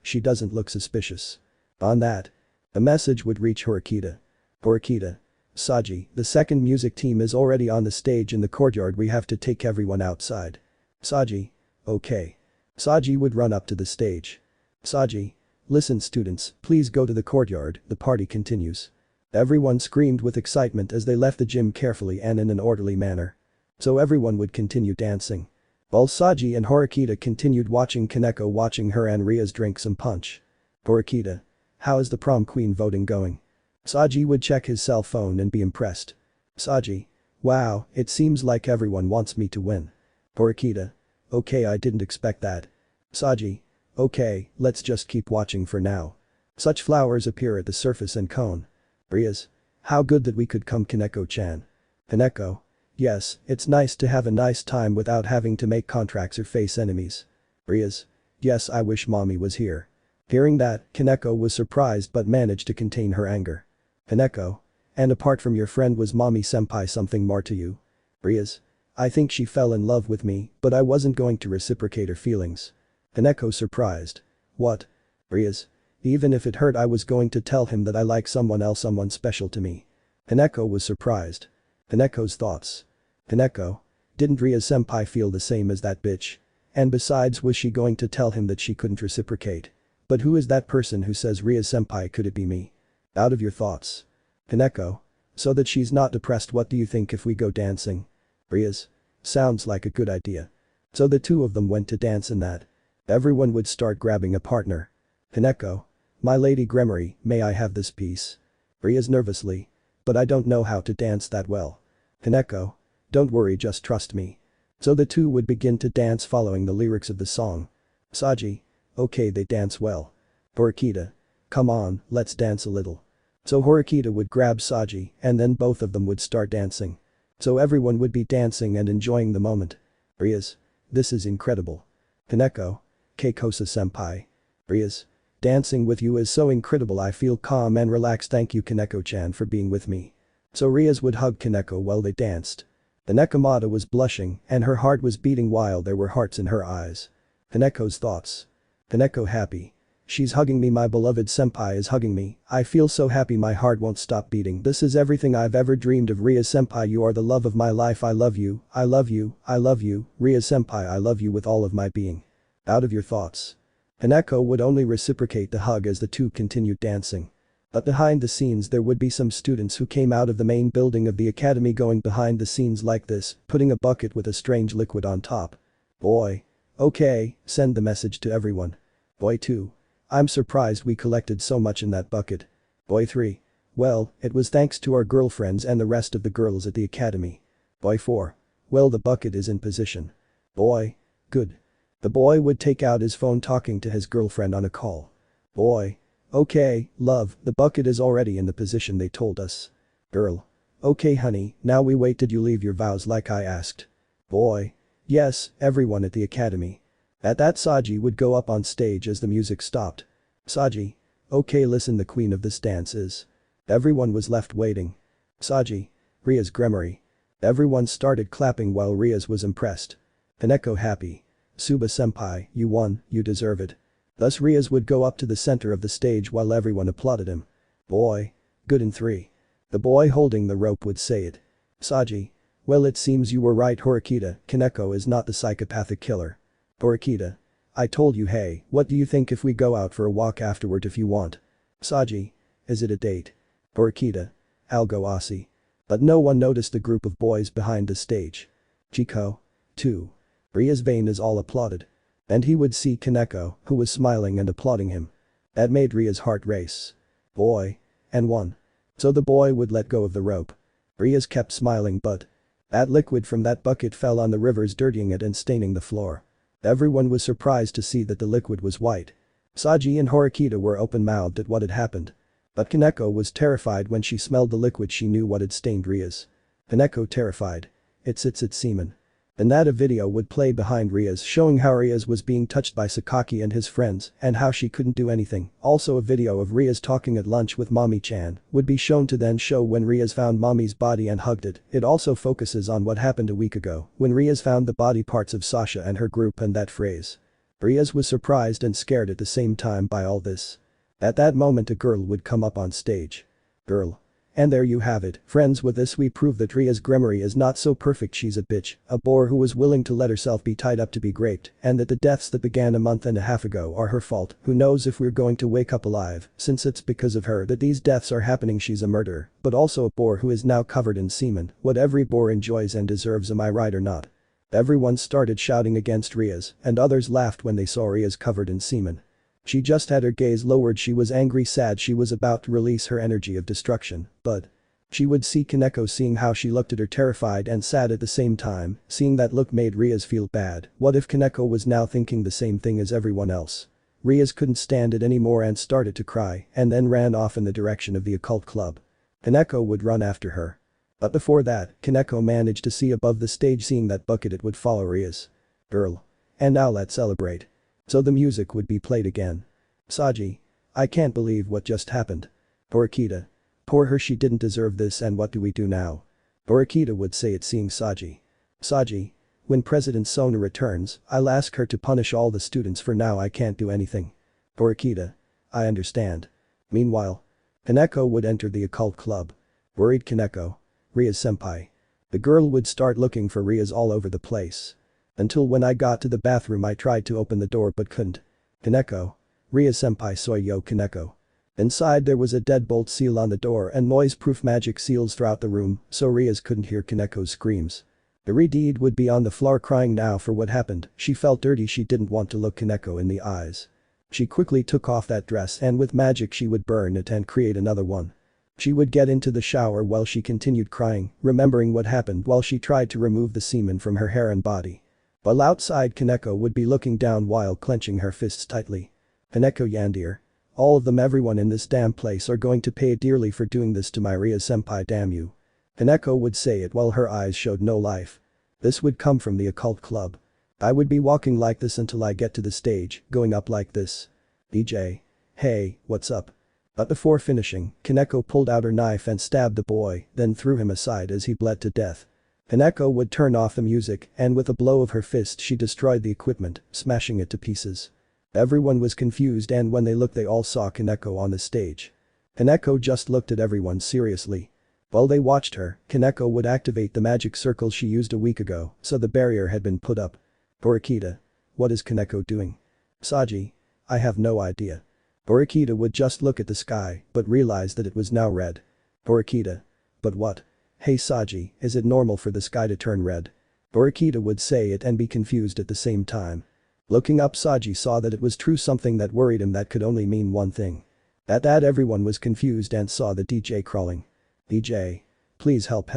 She doesn't look suspicious. On that, a message would reach Horikita. Horikita. Saji, the second music team is already on the stage in the courtyard. We have to take everyone outside. Saji. Okay. Saji would run up to the stage. Saji. Listen students, please go to the courtyard, the party continues. Everyone screamed with excitement as they left the gym carefully and in an orderly manner. So everyone would continue dancing. While Saji and Horikita continued watching Koneko watching her and Rias drink some punch. Horikita. How is the prom queen voting going? Saji would check his cell phone and be impressed. Saji. Wow, it seems like everyone wants me to win. Horikita. Okay, I didn't expect that. Saji. Okay, let's just keep watching for now. Such flowers appear at the surface and cone. Rias. How good that we could come Koneko-chan. Koneko. Yes, it's nice to have a nice time without having to make contracts or face enemies. Rias. Yes, I wish mommy was here. Hearing that, Koneko was surprised but managed to contain her anger. Koneko. And apart from your friend, was mommy senpai something more to you? Rias. I think she fell in love with me, but I wasn't going to reciprocate her feelings. Koneko surprised. What? Rias. Even if it hurt, I was going to tell him that I like someone else, someone special to me. Koneko was surprised. Koneko's thoughts. Koneko. Didn't Rias senpai feel the same as that bitch? And besides, was she going to tell him that she couldn't reciprocate? But who is that person who says Rias senpai? Could it be me? Out of your thoughts. Koneko. So that she's not depressed, what do you think if we go dancing? Rias. Sounds like a good idea. So the two of them went to dance and that. Everyone would start grabbing a partner. Koneko. My Lady Gremory, may I have this piece? Rias nervously. But I don't know how to dance that well. Koneko. Don't worry, just trust me. So the two would begin to dance following the lyrics of the song. Saji. Okay, they dance well. Horikita. Come on, let's dance a little. So Horikita would grab Saji and then both of them would start dancing. So everyone would be dancing and enjoying the moment. Rias. This is incredible. Koneko. Keikosa senpai. Rias. Dancing with you is so incredible, I feel calm and relaxed, thank you Koneko-chan for being with me. So Rias would hug Koneko while they danced. The nekomata was blushing and her heart was beating while there were hearts in her eyes. Koneko's thoughts. Koneko happy. She's hugging me, my beloved senpai is hugging me, I feel so happy, my heart won't stop beating, this is everything I've ever dreamed of. Rias senpai, you are the love of my life, I love you, I love you, I love you, Rias senpai, I love you with all of my being. Out of your thoughts. Koneko would only reciprocate the hug as the two continued dancing. But behind the scenes there would be some students who came out of the main building of the academy going behind the scenes like this, putting a bucket with a strange liquid on top. Boy. Okay, send the message to everyone. Boy 2. I'm surprised we collected so much in that bucket. Boy 3. Well, it was thanks to our girlfriends and the rest of the girls at the academy. Boy 4. Well, the bucket is in position. Boy. Good. The boy would take out his phone talking to his girlfriend on a call. Boy. Okay, love, the bucket is already in the position they told us. Girl. Okay honey, now we wait, did you leave your vows like I asked? Boy. Yes, everyone at the academy. At that Saji would go up on stage as the music stopped. Saji. Okay, listen, the queen of this dance is. Everyone was left waiting. Saji. Rias Gremory. Everyone started clapping while Rias was impressed. Koneko happy. Suba senpai, you won, you deserve it. Thus Rias would go up to the center of the stage while everyone applauded him. Boy. Good in 3. The boy holding the rope would say it. Saji. Well, it seems you were right, Horikita, Koneko is not the psychopathic killer. Horikita. I told you, hey, what do you think if we go out for a walk afterward if you want? Saji. Is it a date? Horikita. I'll go Aussie. But no one noticed the group of boys behind the stage. Chico. 2. Rias vein is all applauded. And he would see Koneko, who was smiling and applauding him. That made Rias' heart race. Boy. And 1. So the boy would let go of the rope. Rias kept smiling, but that liquid from that bucket fell on the rivers, dirtying it and staining the floor. Everyone was surprised to see that the liquid was white. Saji and Horikita were open-mouthed at what had happened. But Koneko was terrified when she smelled the liquid, she knew what had stained Rias. Koneko terrified. It's semen. And that a video would play behind Rias showing how Rias was being touched by Sakaki and his friends and how she couldn't do anything. Also a video of Rias talking at lunch with Mommy-chan would be shown to then show when Rias found Mommy's body and hugged it. It also focuses on what happened a week ago when Rias found the body parts of Sasha and her group and that phrase. Rias was surprised and scared at the same time by all this. At that moment a girl would come up on stage. Girl. And there you have it, friends, with this we prove that Rias Gremory is not so perfect, she's a bitch, a bore who was willing to let herself be tied up to be raped, and that the deaths that began a month and a half ago are her fault. Who knows if we're going to wake up alive, since it's because of her that these deaths are happening. She's a murderer, but also a bore who is now covered in semen, what every bore enjoys and deserves, am I right or not? Everyone started shouting against Rias, and others laughed when they saw Rias covered in semen. She just had her gaze lowered. She was angry, sad. She was about to release her energy of destruction, but she would see Koneko, seeing how she looked at her, terrified and sad at the same time. Seeing that look made Rias feel bad. What if Koneko was now thinking the same thing as everyone else? Rias couldn't stand it anymore and started to cry, and then ran off in the direction of the occult club. Koneko would run after her. But before that, Koneko managed to see above the stage. Seeing that bucket, it would follow Rias. Girl. And now let's celebrate. So the music would be played again. Saji. I can't believe what just happened. Orikita. Poor her, she didn't deserve this, and what do we do now? Orikita would say it, seeing Saji. Saji. When President Sona returns, I'll ask her to punish all the students. For now I can't do anything. Orikita. I understand. Meanwhile. Koneko would enter the occult club. Worried Koneko. Rias senpai. The girl would start looking for Rias all over the place. Until when I got to the bathroom, I tried to open the door but couldn't. Koneko. Rias senpai soy yo Koneko. Inside there was a deadbolt seal on the door and noise-proof magic seals throughout the room, so Rias couldn't hear Koneko's screams. The redhead would be on the floor crying now for what happened. She felt dirty. She didn't want to look Koneko in the eyes. She quickly took off that dress, and with magic she would burn it and create another one. She would get into the shower while she continued crying, remembering what happened while she tried to remove the semen from her hair and body. While outside, Koneko would be looking down while clenching her fists tightly. Koneko Yandere. All of them, everyone in this damn place are going to pay dearly for doing this to my Rias senpai, damn you. Koneko would say it while her eyes showed no life. This would come from the occult club. I would be walking like this until I get to the stage, going up like this. DJ. Hey, what's up? But before finishing, Koneko pulled out her knife and stabbed the boy, then threw him aside as he bled to death. Koneko would turn off the music, and with a blow of her fist she destroyed the equipment, smashing it to pieces. Everyone was confused, and when they looked they all saw Koneko on the stage. Koneko just looked at everyone seriously. While they watched her, Koneko would activate the magic circle she used a week ago, so the barrier had been put up. Orikita. What is Koneko doing? Saji. I have no idea. Orikita would just look at the sky, but realized that it was now red. Orikita. But what? Hey Saji, is it normal for the sky to turn red? Orikita would say it and be confused at the same time. Looking up, Saji saw that it was true, something that worried him that could only mean one thing. At that, everyone was confused and saw the DJ crawling. DJ. Please help.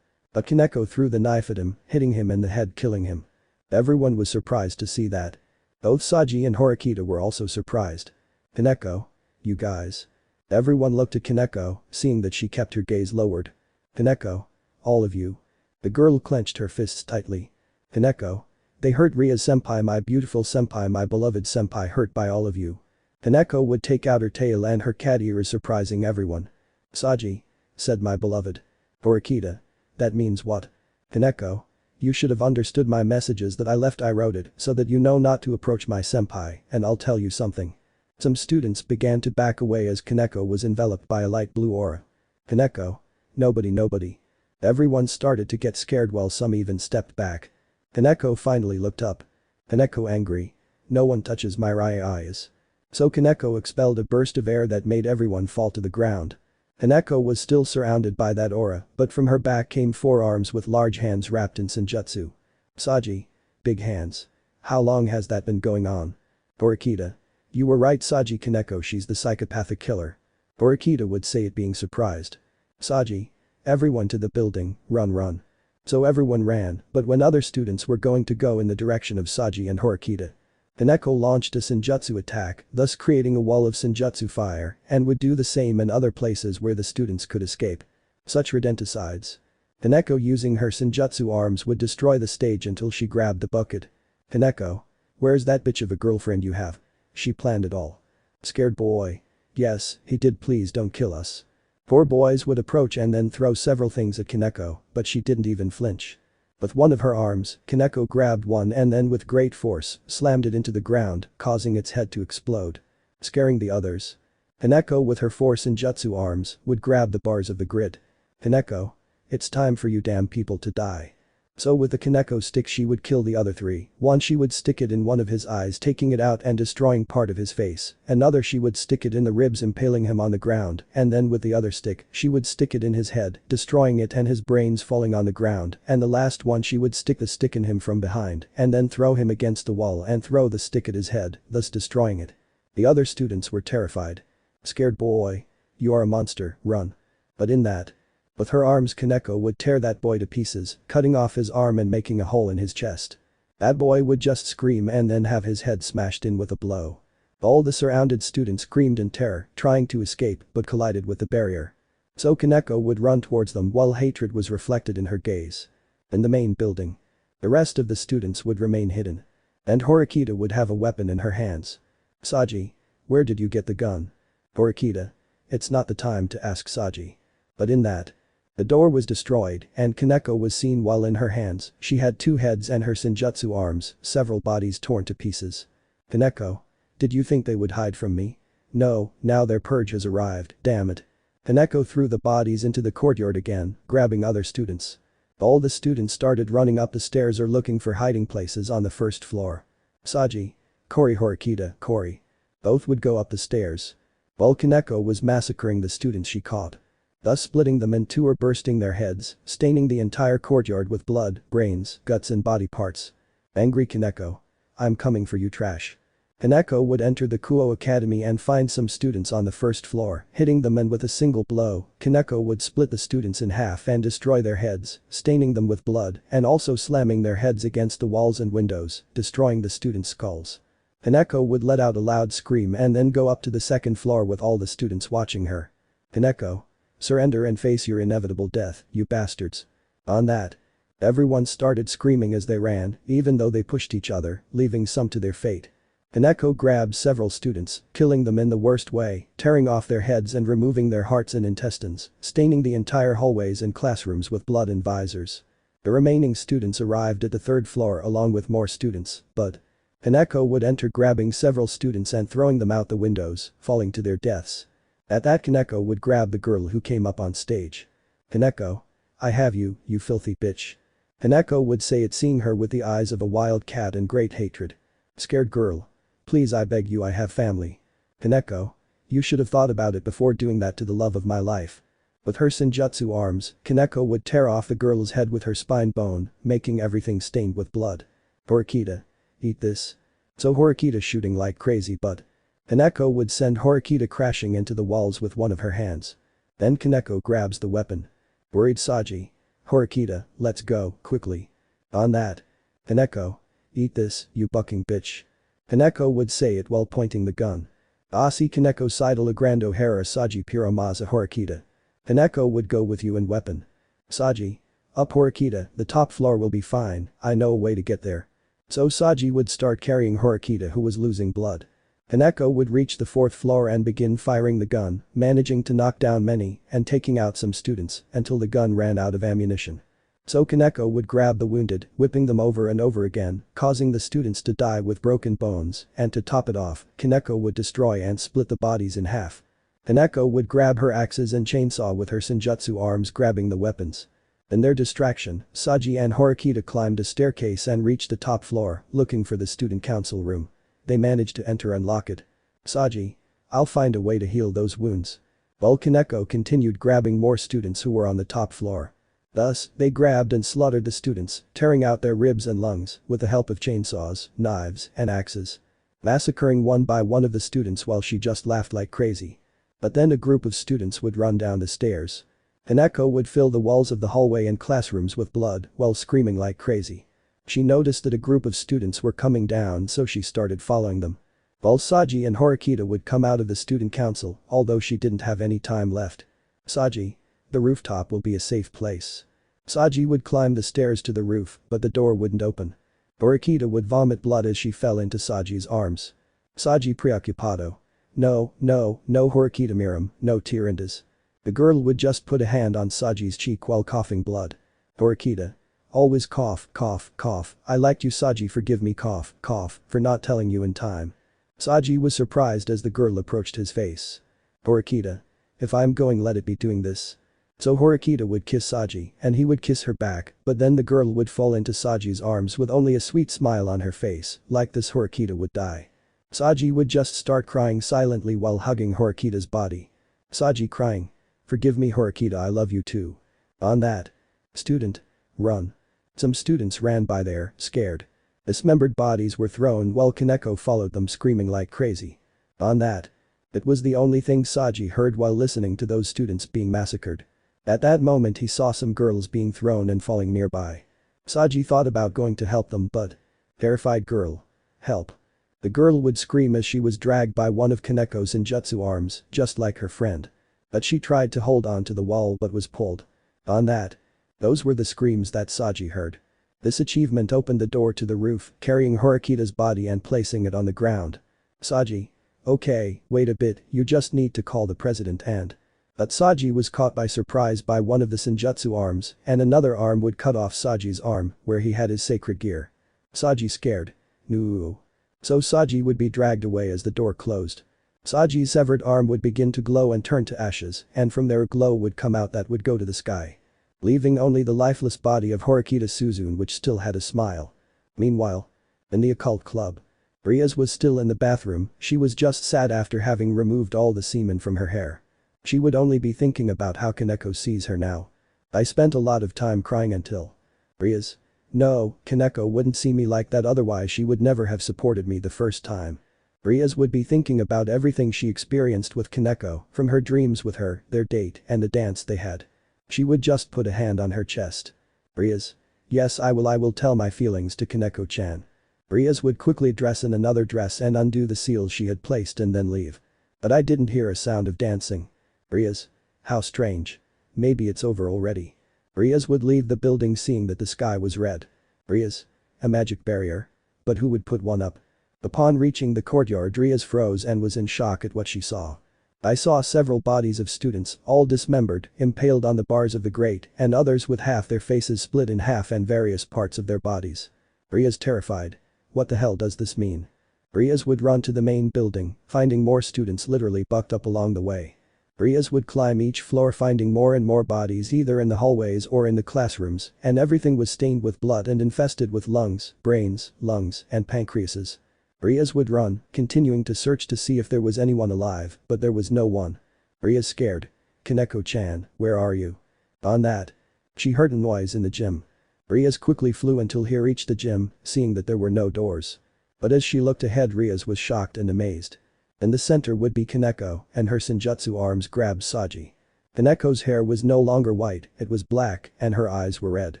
But Koneko threw the knife at him, hitting him in the head, killing him. Everyone was surprised to see that. Both Saji and Orikita were also surprised. Koneko. You guys. Everyone looked at Koneko, seeing that she kept her gaze lowered. Koneko. All of you. The girl clenched her fists tightly. Koneko. They hurt Rias senpai, my beautiful senpai, my beloved senpai, hurt by all of you. Koneko would take out her tail and her cat ears, surprising everyone. Saji. Said my beloved. Orikita. That means what? Koneko. You should have understood my messages that I left. I wrote it so that you know not to approach my senpai, and I'll tell you something. Some students began to back away as Koneko was enveloped by a light blue aura. Koneko. Nobody. Everyone started to get scared while some even stepped back. Koneko finally looked up. Koneko angry. No one touches my eyes. So Koneko expelled a burst of air that made everyone fall to the ground. Koneko was still surrounded by that aura, but from her back came 4 arms with large hands wrapped in senjutsu. Saji. Big hands. How long has that been going on? Orikita. You were right, Saji. Koneko, she's the psychopathic killer. Orikita would say it, being surprised. Saji. Everyone to the building, run. So everyone ran, but when other students were going to go in the direction of Saji and Orikita, Koneko launched a senjutsu attack, thus creating a wall of senjutsu fire, and would do the same in other places where the students could escape. Such rodenticides. Koneko, using her senjutsu arms, would destroy the stage until she grabbed the bucket. Koneko. Where's that bitch of a girlfriend you have? She planned it all. Scared boy. Yes, he did, please don't kill us. 4 boys would approach and then throw several things at Koneko, but she didn't even flinch. With one of her arms, Koneko grabbed one and then with great force, slammed it into the ground, causing its head to explode. Scaring the others. Koneko, with her 4 senjutsu arms, would grab the bars of the grid. Koneko. It's time for you damn people to die. So with the Koneko stick she would kill the other three. One she would stick it in one of his eyes, taking it out and destroying part of his face. Another she would stick it in the ribs, impaling him on the ground, and then with the other stick she would stick it in his head, destroying it and his brains falling on the ground, and the last one she would stick the stick in him from behind and then throw him against the wall and throw the stick at his head, thus destroying it. The other students were terrified. "Scared boy. You are a monster, run." But in that. With her arms Koneko would tear that boy to pieces, cutting off his arm and making a hole in his chest. That boy would just scream and then have his head smashed in with a blow. All the surrounded students screamed in terror, trying to escape but collided with the barrier. So Koneko would run towards them while hatred was reflected in her gaze. In the main building. The rest of the students would remain hidden. And Horikita would have a weapon in her hands. "Saji. Where did you get the gun?" "Horikita. It's not the time to ask Saji." But in that. The door was destroyed and Koneko was seen while in her hands she had 2 heads and her senjutsu arms, several bodies torn to pieces. "Koneko. Did you think they would hide from me? No, now their purge has arrived, damn it." Koneko threw the bodies into the courtyard again, grabbing other students. All the students started running up the stairs or looking for hiding places on the first floor. Saji. Kori Horikita, Kori. Both would go up the stairs. While Koneko was massacring the students she caught. Thus splitting them in 2 or bursting their heads, staining the entire courtyard with blood, brains, guts and body parts. Angry Koneko. "I'm coming for you trash." Koneko would enter the Kuo Academy and find some students on the first floor, hitting them, and with a single blow, Koneko would split the students in half and destroy their heads, staining them with blood and also slamming their heads against the walls and windows, destroying the students' skulls. Koneko would let out a loud scream and then go up to the second floor with all the students watching her. "Koneko. Surrender and face your inevitable death, you bastards." On that. Everyone started screaming as they ran, even though they pushed each other, leaving some to their fate. Koneko grabbed several students, killing them in the worst way, tearing off their heads and removing their hearts and intestines, staining the entire hallways and classrooms with blood and visors. The remaining students arrived at the 3rd floor along with more students, but Koneko would enter grabbing several students and throwing them out the windows, falling to their deaths. At that Koneko would grab the girl who came up on stage. "Koneko. I have you, you filthy bitch." Koneko would say it, seeing her with the eyes of a wild cat and great hatred. "Scared girl. Please, I beg you, I have family." "Koneko. You should have thought about it before doing that to the love of my life." With her senjutsu arms, Koneko would tear off the girl's head with her spine bone, making everything stained with blood. "Horikita. Eat this." So Horikita shooting like crazy, but Koneko would send Horikita crashing into the walls with one of her hands. Then Koneko grabs the weapon. Worried Saji. "Horikita, let's go, quickly." On that. "Koneko. Eat this, you bucking bitch." Koneko would say it while pointing the gun. "Asi Koneko Seidel Grando Hera Saji Piromaza Horikita." Koneko would go with you and weapon. "Saji. Up Horikita, the top floor will be fine, I know a way to get there." So Saji would start carrying Horikita, who was losing blood. Koneko would reach the 4th floor and begin firing the gun, managing to knock down many and taking out some students until the gun ran out of ammunition. So Koneko would grab the wounded, whipping them over and over again, causing the students to die with broken bones, and to top it off, Koneko would destroy and split the bodies in half. Koneko would grab her axes and chainsaw with her senjutsu arms, grabbing the weapons. In their distraction, Saji and Horikita climbed a staircase and reached the top floor, looking for the student council room. They managed to enter and lock it. "Saji. I'll find a way to heal those wounds." While Koneko continued grabbing more students who were on the top floor. Thus, they grabbed and slaughtered the students, tearing out their ribs and lungs, with the help of chainsaws, knives, and axes. Massacring one by one of the students while she just laughed like crazy. But then a group of students would run down the stairs. Koneko would fill the walls of the hallway and classrooms with blood while screaming like crazy. She noticed that a group of students were coming down, so she started following them. While Saji and Horikita would come out of the student council, although she didn't have any time left. "Saji. The rooftop will be a safe place." Saji would climb the stairs to the roof, but the door wouldn't open. Horikita would vomit blood as she fell into Saji's arms. Saji preoccupado. "No, no, no Horikita Miram, no tirandas." The girl would just put a hand on Saji's cheek while coughing blood. Horikita. "Always cough, cough, cough, I liked you Saji, forgive me cough, cough, for not telling you in time." Saji was surprised as the girl approached his face. Horikita. "If I'm going, let it be doing this." So Horikita would kiss Saji and he would kiss her back, but then the girl would fall into Saji's arms with only a sweet smile on her face, like this Horikita would die. Saji would just start crying silently while hugging Horikita's body. Saji crying. Forgive me Horikita, I love you too. On that. Student. Run. Some students ran by there, scared. Dismembered bodies were thrown while Koneko followed them screaming like crazy. On that. It was the only thing Saji heard while listening to those students being massacred. At that moment he saw some girls being thrown and falling nearby. Saji thought about going to help them but. Terrified girl. Help. The girl would scream as she was dragged by one of Koneko's ninjutsu arms, just like her friend. But she tried to hold on to the wall but was pulled. On that. Those were the screams that Saji heard. This achievement opened the door to the roof, carrying Horikita's body and placing it on the ground. Saji. Okay, wait a bit, you just need to call the president and. But Saji was caught by surprise by one of the senjutsu arms, and another arm would cut off Saji's arm, where he had his sacred gear. Saji scared. No. So Saji would be dragged away as the door closed. Saji's severed arm would begin to glow and turn to ashes, and from there a glow would come out that would go to the sky. Leaving only the lifeless body of Horikita Suzune which still had a smile. Meanwhile. In the occult club. Rias was still in the bathroom, she was just sad after having removed all the semen from her hair. She would only be thinking about how Koneko sees her now. I spent a lot of time crying until. Rias. No, Koneko wouldn't see me like that, otherwise she would never have supported me the first time. Rias would be thinking about everything she experienced with Koneko, from her dreams with her, their date and the dance they had. She would just put a hand on her chest. Rias. Yes, I will tell my feelings to Koneko-chan. Rias would quickly dress in another dress and undo the seals she had placed and then leave. But I didn't hear a sound of dancing. Rias. How strange. Maybe it's over already. Rias would leave the building seeing that the sky was red. Rias. A magic barrier? But who would put one up? Upon reaching the courtyard, Rias froze and was in shock at what she saw. I saw several bodies of students, all dismembered, impaled on the bars of the grate, and others with half their faces split in half and various parts of their bodies. Rias terrified. What the hell does this mean? Rias would run to the main building, finding more students literally bucked up along the way. Rias would climb each floor finding more and more bodies either in the hallways or in the classrooms, and everything was stained with blood and infested with lungs, brains, lungs, and pancreases. Rias would run, continuing to search to see if there was anyone alive, but there was no one. Rias scared. Koneko-chan, where are you? On that. She heard a noise in the gym. Rias quickly flew until he reached the gym, seeing that there were no doors. But as she looked ahead, Rias was shocked and amazed. In the center would be Koneko, and her senjutsu arms grabbed Saji. Koneko's hair was no longer white, it was black, and her eyes were red.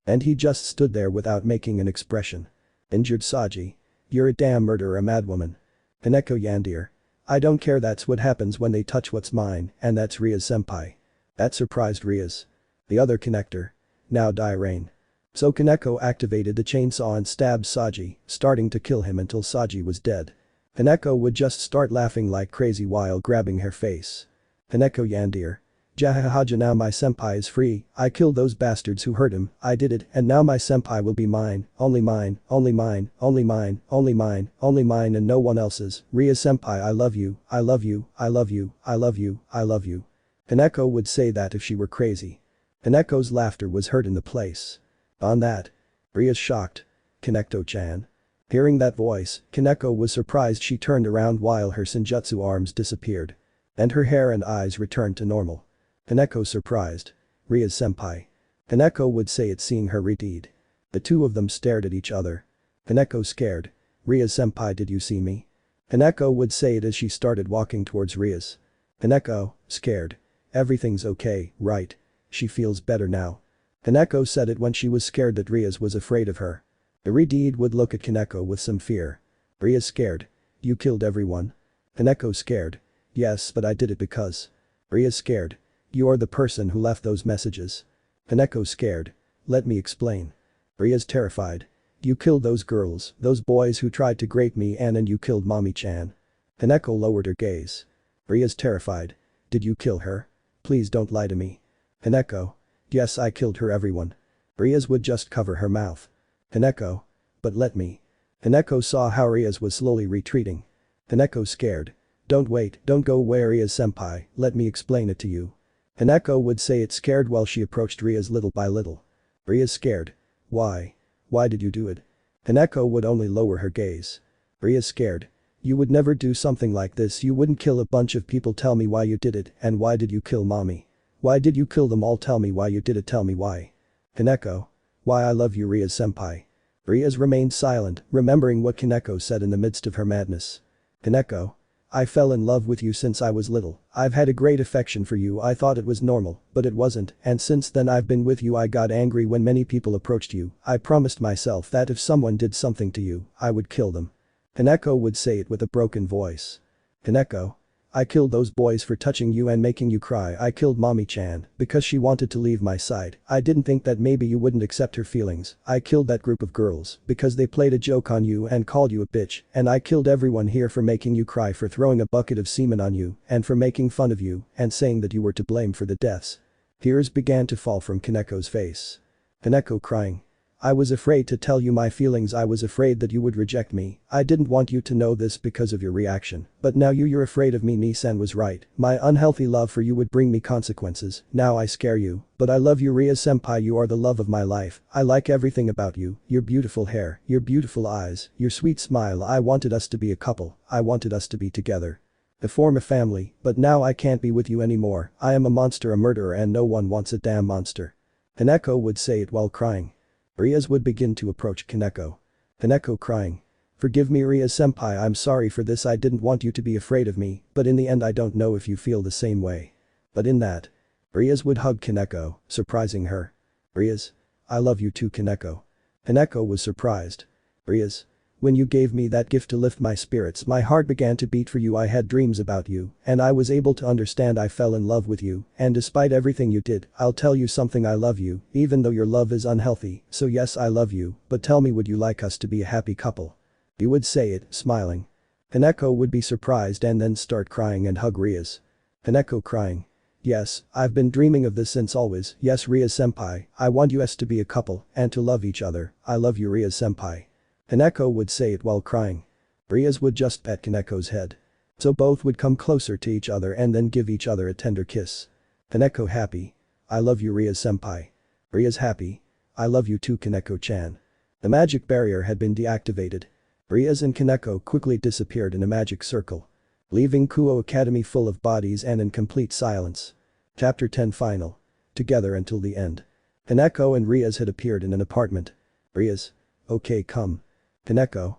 And he just stood there without making an expression. Injured Saji. You're a damn murderer, a madwoman. Koneko Yandere. I don't care, that's what happens when they touch what's mine, and that's Rias senpai. That surprised Rias. The other connector. Now die Rain. So Koneko activated the chainsaw and stabbed Saji, starting to kill him until Saji was dead. Koneko would just start laughing like crazy while grabbing her face. Koneko Yandere. Jahahaja, now my senpai is free, I killed those bastards who hurt him, I did it, and now my senpai will be mine, only mine, only mine, only mine, only mine, only mine and no one else's. Rias senpai, I love you, I love you, I love you, I love you, I love you. Koneko would say that if she were crazy. Koneko's laughter was heard in the place. On that. Rias shocked. Koneko-chan. Hearing that voice, Koneko was surprised. She turned around while her senjutsu arms disappeared. And her hair and eyes returned to normal. Koneko surprised. Rias senpai. Koneko would say it seeing her redhead. The two of them stared at each other. Koneko scared. Rias senpai, did you see me? Koneko would say it as she started walking towards Rias. Koneko, scared. Everything's okay, right? She feels better now. Koneko said it when she was scared that Rias was afraid of her. The redhead would look at Koneko with some fear. Rias scared. You killed everyone? Koneko scared. Yes, but I did it because. Rias scared. You're the person who left those messages. Koneko scared. Let me explain. Rias terrified. You killed those girls, those boys who tried to rape me and you killed Mommy-chan. Koneko lowered her gaze. Rias terrified. Did you kill her? Please don't lie to me. Koneko. Yes, I killed her, everyone. Rias would just cover her mouth. Koneko. But let me. Koneko saw how Rias was slowly retreating. Koneko scared. Don't wait, don't go away Rias senpai, let me explain it to you. Koneko would say it scared while she approached Rias little by little. Rias scared. Why? Why did you do it? Koneko would only lower her gaze. Rias scared. You would never do something like this, you wouldn't kill a bunch of people, tell me why you did it, and why did you kill mommy? Why did you kill them all, tell me why you did it, tell me why. Koneko. Why I love you, Rias senpai. Rias remained silent, remembering what Koneko said in the midst of her madness. Koneko. I fell in love with you since I was little, I've had a great affection for you, I thought it was normal, but it wasn't, and since then I've been with you. I got angry when many people approached you, I promised myself that if someone did something to you, I would kill them. Koneko would say it with a broken voice. Koneko. I killed those boys for touching you and making you cry. I killed Mommy-chan because she wanted to leave my side. I didn't think that maybe you wouldn't accept her feelings. I killed that group of girls because they played a joke on you and called you a bitch, and I killed everyone here for making you cry, for throwing a bucket of semen on you, and for making fun of you and saying that you were to blame for the deaths. Tears began to fall from Koneko's face. Koneko crying. I was afraid to tell you my feelings, I was afraid that you would reject me, I didn't want you to know this because of your reaction, but now you're afraid of me. Nissan was right, my unhealthy love for you would bring me consequences, now I scare you, but I love you, Rias senpai, you are the love of my life, I like everything about you, your beautiful hair, your beautiful eyes, your sweet smile. I wanted us to be a couple, I wanted us to be together. To form a family, but now I can't be with you anymore, I am a monster, a murderer, and no one wants a damn monster. Koneko would say it while crying. Rias would begin to approach Koneko. Koneko crying. Forgive me, Rias senpai, I'm sorry for this, I didn't want you to be afraid of me, but in the end I don't know if you feel the same way. But in that. Rias would hug Koneko, surprising her. Rias. I love you too, Koneko. Koneko was surprised. Rias. When you gave me that gift to lift my spirits, my heart began to beat for you, I had dreams about you, and I was able to understand, I fell in love with you, and despite everything you did, I'll tell you something, I love you, even though your love is unhealthy, so yes I love you, but tell me, would you like us to be a happy couple? You would say it, smiling. Koneko would be surprised and then start crying and hug Rias. Koneko crying. Yes, I've been dreaming of this since always, yes Rias senpai, I want us to be a couple, and to love each other, I love you Rias senpai. Koneko would say it while crying. Rias would just pet Koneko's head. So both would come closer to each other and then give each other a tender kiss. Koneko happy. I love you Rias senpai. Rias happy. I love you too, Koneko-chan. The magic barrier had been deactivated. Rias and Koneko quickly disappeared in a magic circle. Leaving Kuo Academy full of bodies and in complete silence. Chapter 10 Final. Together until the end. Koneko and Rias had appeared in an apartment. Rias. Okay, come. Koneko.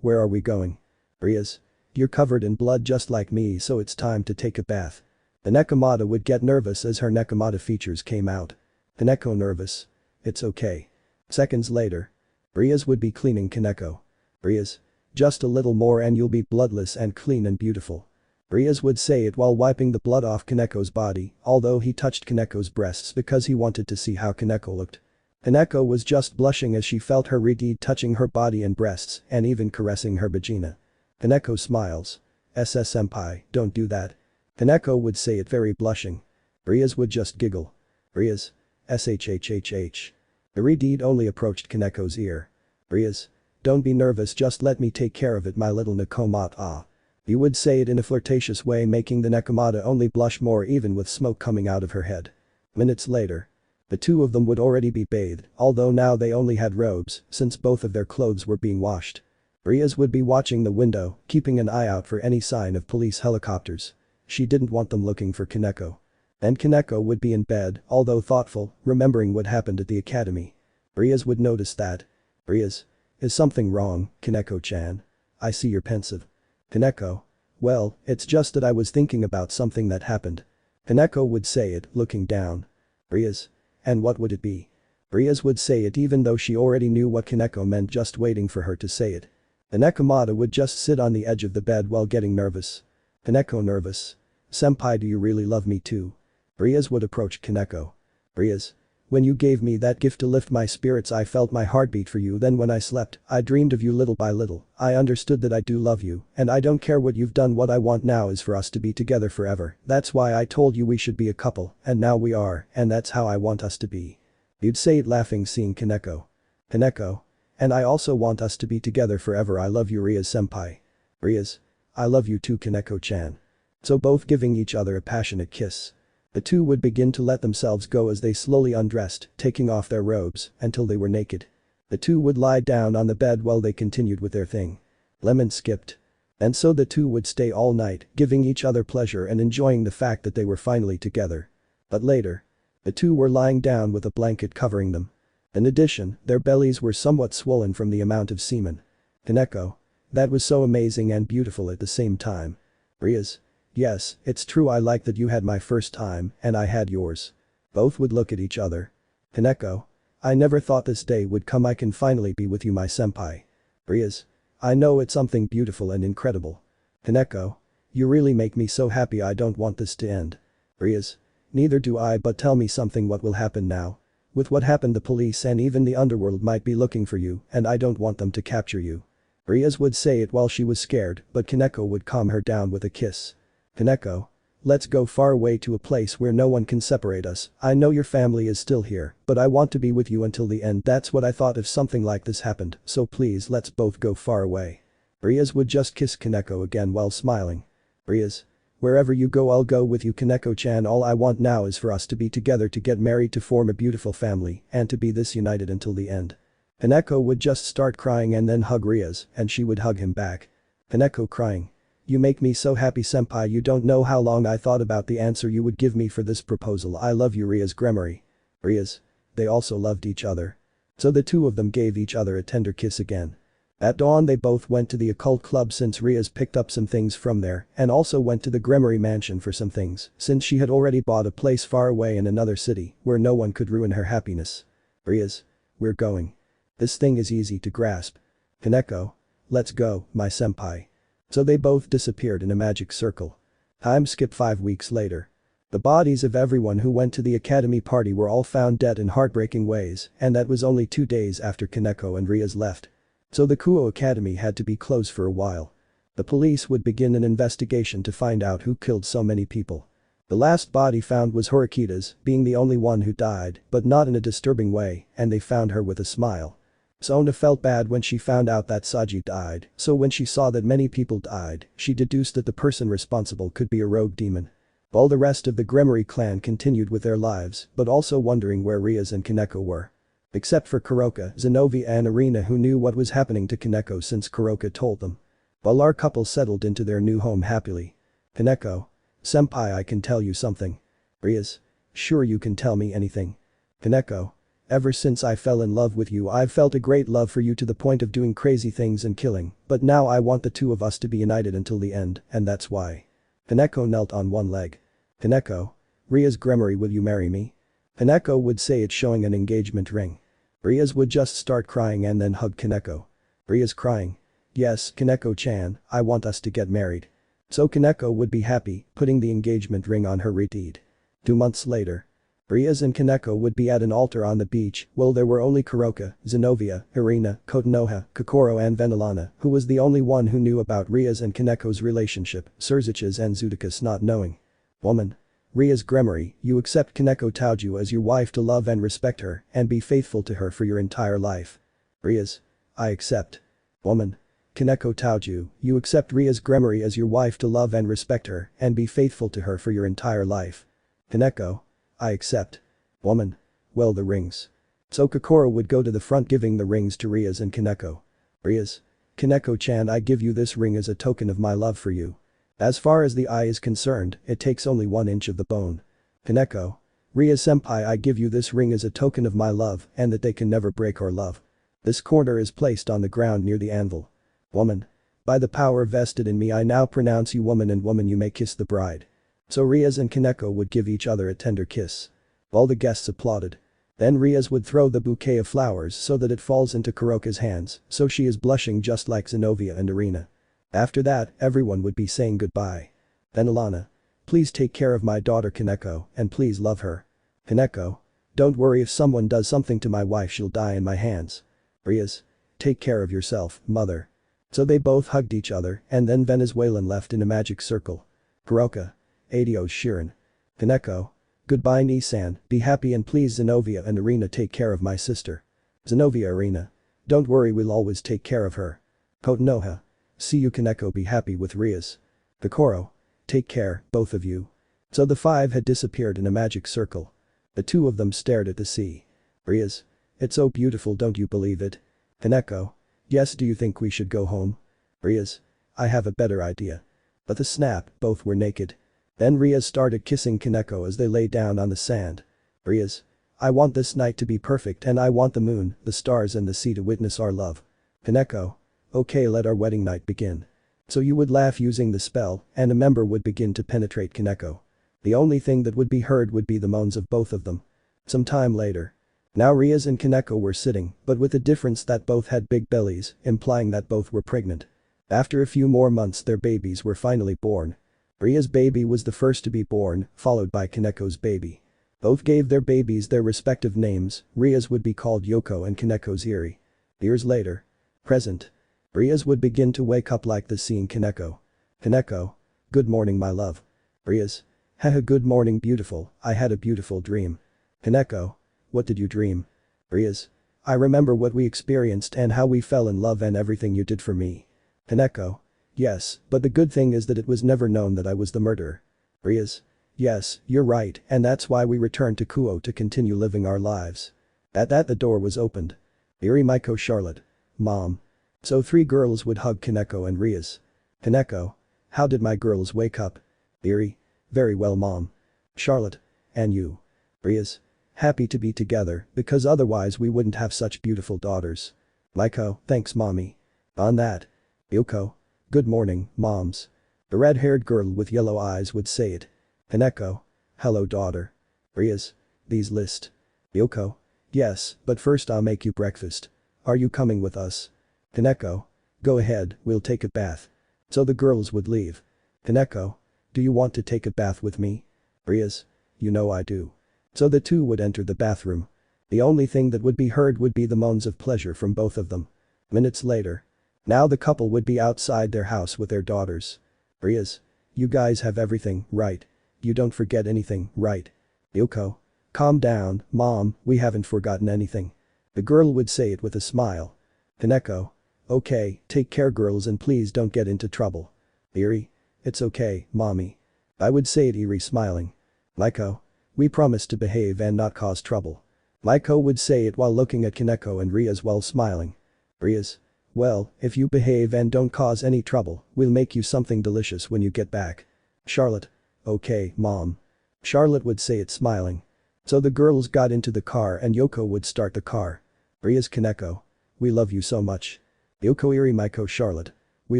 Where are we going? Rias. You're covered in blood just like me, so it's time to take a bath. The nekomata would get nervous as her nekomata features came out. Koneko nervous. It's okay. Seconds later. Rias would be cleaning Koneko. Rias. Just a little more and you'll be bloodless and clean and beautiful. Rias would say it while wiping the blood off Koneko's body, although he touched Koneko's breasts because he wanted to see how Koneko looked. Koneko was just blushing as she felt her redhead touching her body and breasts and even caressing her vagina. Koneko smiles. SS senpai, don't do that. Koneko would say it very blushing. Rias would just giggle. Rias. SHHHH. The redhead only approached Koneko's ear. Rias. Don't be nervous, just let me take care of it, my little nekomata. He would say it in a flirtatious way, making the nekomata only blush more even with smoke coming out of her head. Minutes later. The two of them would already be bathed, although now they only had robes, since both of their clothes were being washed. Rias would be watching the window, keeping an eye out for any sign of police helicopters. She didn't want them looking for Koneko. And Koneko would be in bed, although thoughtful, remembering what happened at the academy. Rias would notice that. Rias. Is something wrong, Koneko-chan? I see you're pensive. Koneko. Well, it's just that I was thinking about something that happened. Koneko would say it, looking down. Rias. And what would it be? Rias would say it even though she already knew what Koneko meant, just waiting for her to say it. The nekomata would just sit on the edge of the bed while getting nervous. Koneko nervous. Senpai, do you really love me too? Rias would approach Koneko. Rias. When you gave me that gift to lift my spirits, I felt my heartbeat for you, then when I slept, I dreamed of you little by little, I understood that I do love you, and I don't care what you've done, what I want now is for us to be together forever, that's why I told you we should be a couple, and now we are, and that's how I want us to be. You'd say it laughing, seeing Koneko. Koneko. And I also want us to be together forever, I love you Rias senpai. Rias. I love you too, Koneko-chan. So both giving each other a passionate kiss. The two would begin to let themselves go as they slowly undressed, taking off their robes, until they were naked. The two would lie down on the bed while they continued with their thing. Lemon skipped. And so the two would stay all night, giving each other pleasure and enjoying the fact that they were finally together. But later. The two were lying down with a blanket covering them. In addition, their bellies were somewhat swollen from the amount of semen. Koneko. That was so amazing and beautiful at the same time. Rias. Yes, it's true, I like that you had my first time, and I had yours. Both would look at each other. Koneko. I never thought this day would come, I can finally be with you, my senpai. Rias. I know, it's something beautiful and incredible. Koneko. You really make me so happy, I don't want this to end. Rias. Neither do I, but tell me something, what will happen now? With what happened, the police and even the underworld might be looking for you, and I don't want them to capture you. Rias would say it while she was scared, but Koneko would calm her down with a kiss. Koneko. Let's go far away to a place where no one can separate us. I know your family is still here, but I want to be with you until the end. That's what I thought if something like this happened, so please let's both go far away. Rias would just kiss Koneko again while smiling. Rias. Wherever you go, I'll go with you, Koneko-chan. All I want now is for us to be together, to get married, to form a beautiful family, and to be this united until the end. Koneko would just start crying and then hug Rias, and she would hug him back. Koneko crying. You make me so happy, senpai, you don't know how long I thought about the answer you would give me for this proposal. I love you, Rias Gremory. Rias. They also loved each other. So the two of them gave each other a tender kiss again. At dawn they both went to the occult club since Rias picked up some things from there, and also went to the Gremory mansion for some things since she had already bought a place far away in another city where no one could ruin her happiness. Rias. We're going. This thing is easy to grasp. Koneko. Let's go, my senpai. So they both disappeared in a magic circle. Time skip 5 weeks later. The bodies of everyone who went to the academy party were all found dead in heartbreaking ways, and that was only 2 days after Koneko and Rias left. So the Kuo Academy had to be closed for a while. The police would begin an investigation to find out who killed so many people. The last body found was Horikita's, being the only one who died, but not in a disturbing way, and they found her with a smile. Sona felt bad when she found out that Saji died, so when she saw that many people died, she deduced that the person responsible could be a rogue demon. All the rest of the Gremory clan continued with their lives, but also wondering where Rias and Koneko were. Except for Kuroka, Zenovia and Irina, who knew what was happening to Koneko since Kuroka told them. While our couple settled into their new home happily. Koneko. Senpai, I can tell you something. Rias. Sure, you can tell me anything. Koneko. Ever since I fell in love with you, I've felt a great love for you to the point of doing crazy things and killing, but now I want the two of us to be united until the end, and that's why. Koneko knelt on one leg. Koneko. Rias Gremory, will you marry me? Koneko would say it, showing an engagement ring. Rias would just start crying and then hug Koneko. Rias crying. Yes, Koneko-chan, I want us to get married. So Koneko would be happy, putting the engagement ring on her redhead. 2 months later. Rias and Koneko would be at an altar on the beach. Well, there were only Kuroka, Zenovia, Irina, Kotonoha, Kokoro and Venelana, who was the only one who knew about Rias and Koneko's relationship, Surzich's and Zudikas not knowing. Woman. Rias Gremory, you accept Koneko Toujou as your wife to love and respect her and be faithful to her for your entire life. Rias. I accept. Woman. Koneko Toujou, you accept Rias Gremory as your wife to love and respect her and be faithful to her for your entire life. Koneko. I accept. Woman. Well, the rings. So Kokoro would go to the front giving the rings to Rias and Koneko. Rias. Koneko-chan, I give you this ring as a token of my love for you. As far as the eye is concerned, it takes only 1 inch of the bone. Koneko. Rias senpai, I give you this ring as a token of my love and that they can never break our love. This corner is placed on the ground near the anvil. Woman. By the power vested in me, I now pronounce you woman, and woman, you may kiss the bride. So Rias and Koneko would give each other a tender kiss. All the guests applauded. Then Rias would throw the bouquet of flowers so that it falls into Kuroka's hands, so she is blushing just like Zenovia and Irina. After that, everyone would be saying goodbye. Venelana. Please take care of my daughter Koneko, and please love her. Koneko. Don't worry, if someone does something to my wife, she'll die in my hands. Rias. Take care of yourself, mother. So they both hugged each other, and then Venezuelan left in a magic circle. Kuroka. Adios Shirin. Koneko. Goodbye Nisan, be happy, and please Zenovia and Irina take care of my sister. Zenovia. Irina. Don't worry, we'll always take care of her. Kotonoha. See you Koneko, be happy with Rias. Kokoro. Take care, both of you. So the five had disappeared in a magic circle. The two of them stared at the sea. Rias. It's so beautiful, don't you believe it? Koneko. Yes, do you think we should go home? Rias. I have a better idea. But the snap, both were naked. Then Rias started kissing Koneko as they lay down on the sand. Rias. I want this night to be perfect and I want the moon, the stars and the sea to witness our love. Koneko. Okay, let our wedding night begin. So you would laugh using the spell, and a member would begin to penetrate Koneko. The only thing that would be heard would be the moans of both of them. Some time later. Now Rias and Koneko were sitting, but with the difference that both had big bellies, implying that both were pregnant. After a few more months their babies were finally born. Rias' baby was the first to be born, followed by Koneko's baby. Both gave their babies their respective names. Rias would be called Yoko and Koneko's Issei. Years later. Present. Rias would begin to wake up like this, seeing Koneko. Koneko. Good morning, my love. Rias. Haha, good morning, beautiful, I had a beautiful dream. Koneko. What did you dream? Rias. I remember what we experienced and how we fell in love and everything you did for me. Koneko. Yes, but the good thing is that it was never known that I was the murderer. Rias. Yes, you're right, and that's why we returned to Kuo to continue living our lives. At that the door was opened. Issei, Maiko, Charlotte. Mom. So three girls would hug Koneko and Rias. Koneko. How did my girls wake up? Issei. Very well, Mom. Charlotte. And you? Rias. Happy to be together, because otherwise we wouldn't have such beautiful daughters. Maiko. Thanks, Mommy. On that. Yoko. Good morning, moms. The red-haired girl with yellow eyes would say it. Koneko. Hello, daughter. Rias. These list. Yoko. Yes, but first I'll make you breakfast. Are you coming with us? Koneko. Go ahead, we'll take a bath. So the girls would leave. Koneko. Do you want to take a bath with me? Rias. You know I do. So the two would enter the bathroom. The only thing that would be heard would be the moans of pleasure from both of them. Minutes later. Now the couple would be outside their house with their daughters. Rias. You guys have everything, right? You don't forget anything, right? Yoko. Calm down, Mom, we haven't forgotten anything. The girl would say it with a smile. Koneko. Okay, take care girls and please don't get into trouble. Issei. It's okay, Mommy. I would say it, Issei smiling. Maiko. We promise to behave and not cause trouble. Maiko would say it while looking at Koneko and Rias while smiling. Rias. Well, if you behave and don't cause any trouble, we'll make you something delicious when you get back. Charlotte. Okay, Mom. Charlotte would say it smiling. So the girls got into the car and Yoko would start the car. Rias. Koneko. We love you so much. Yoko. Issei, Maiko, Charlotte. We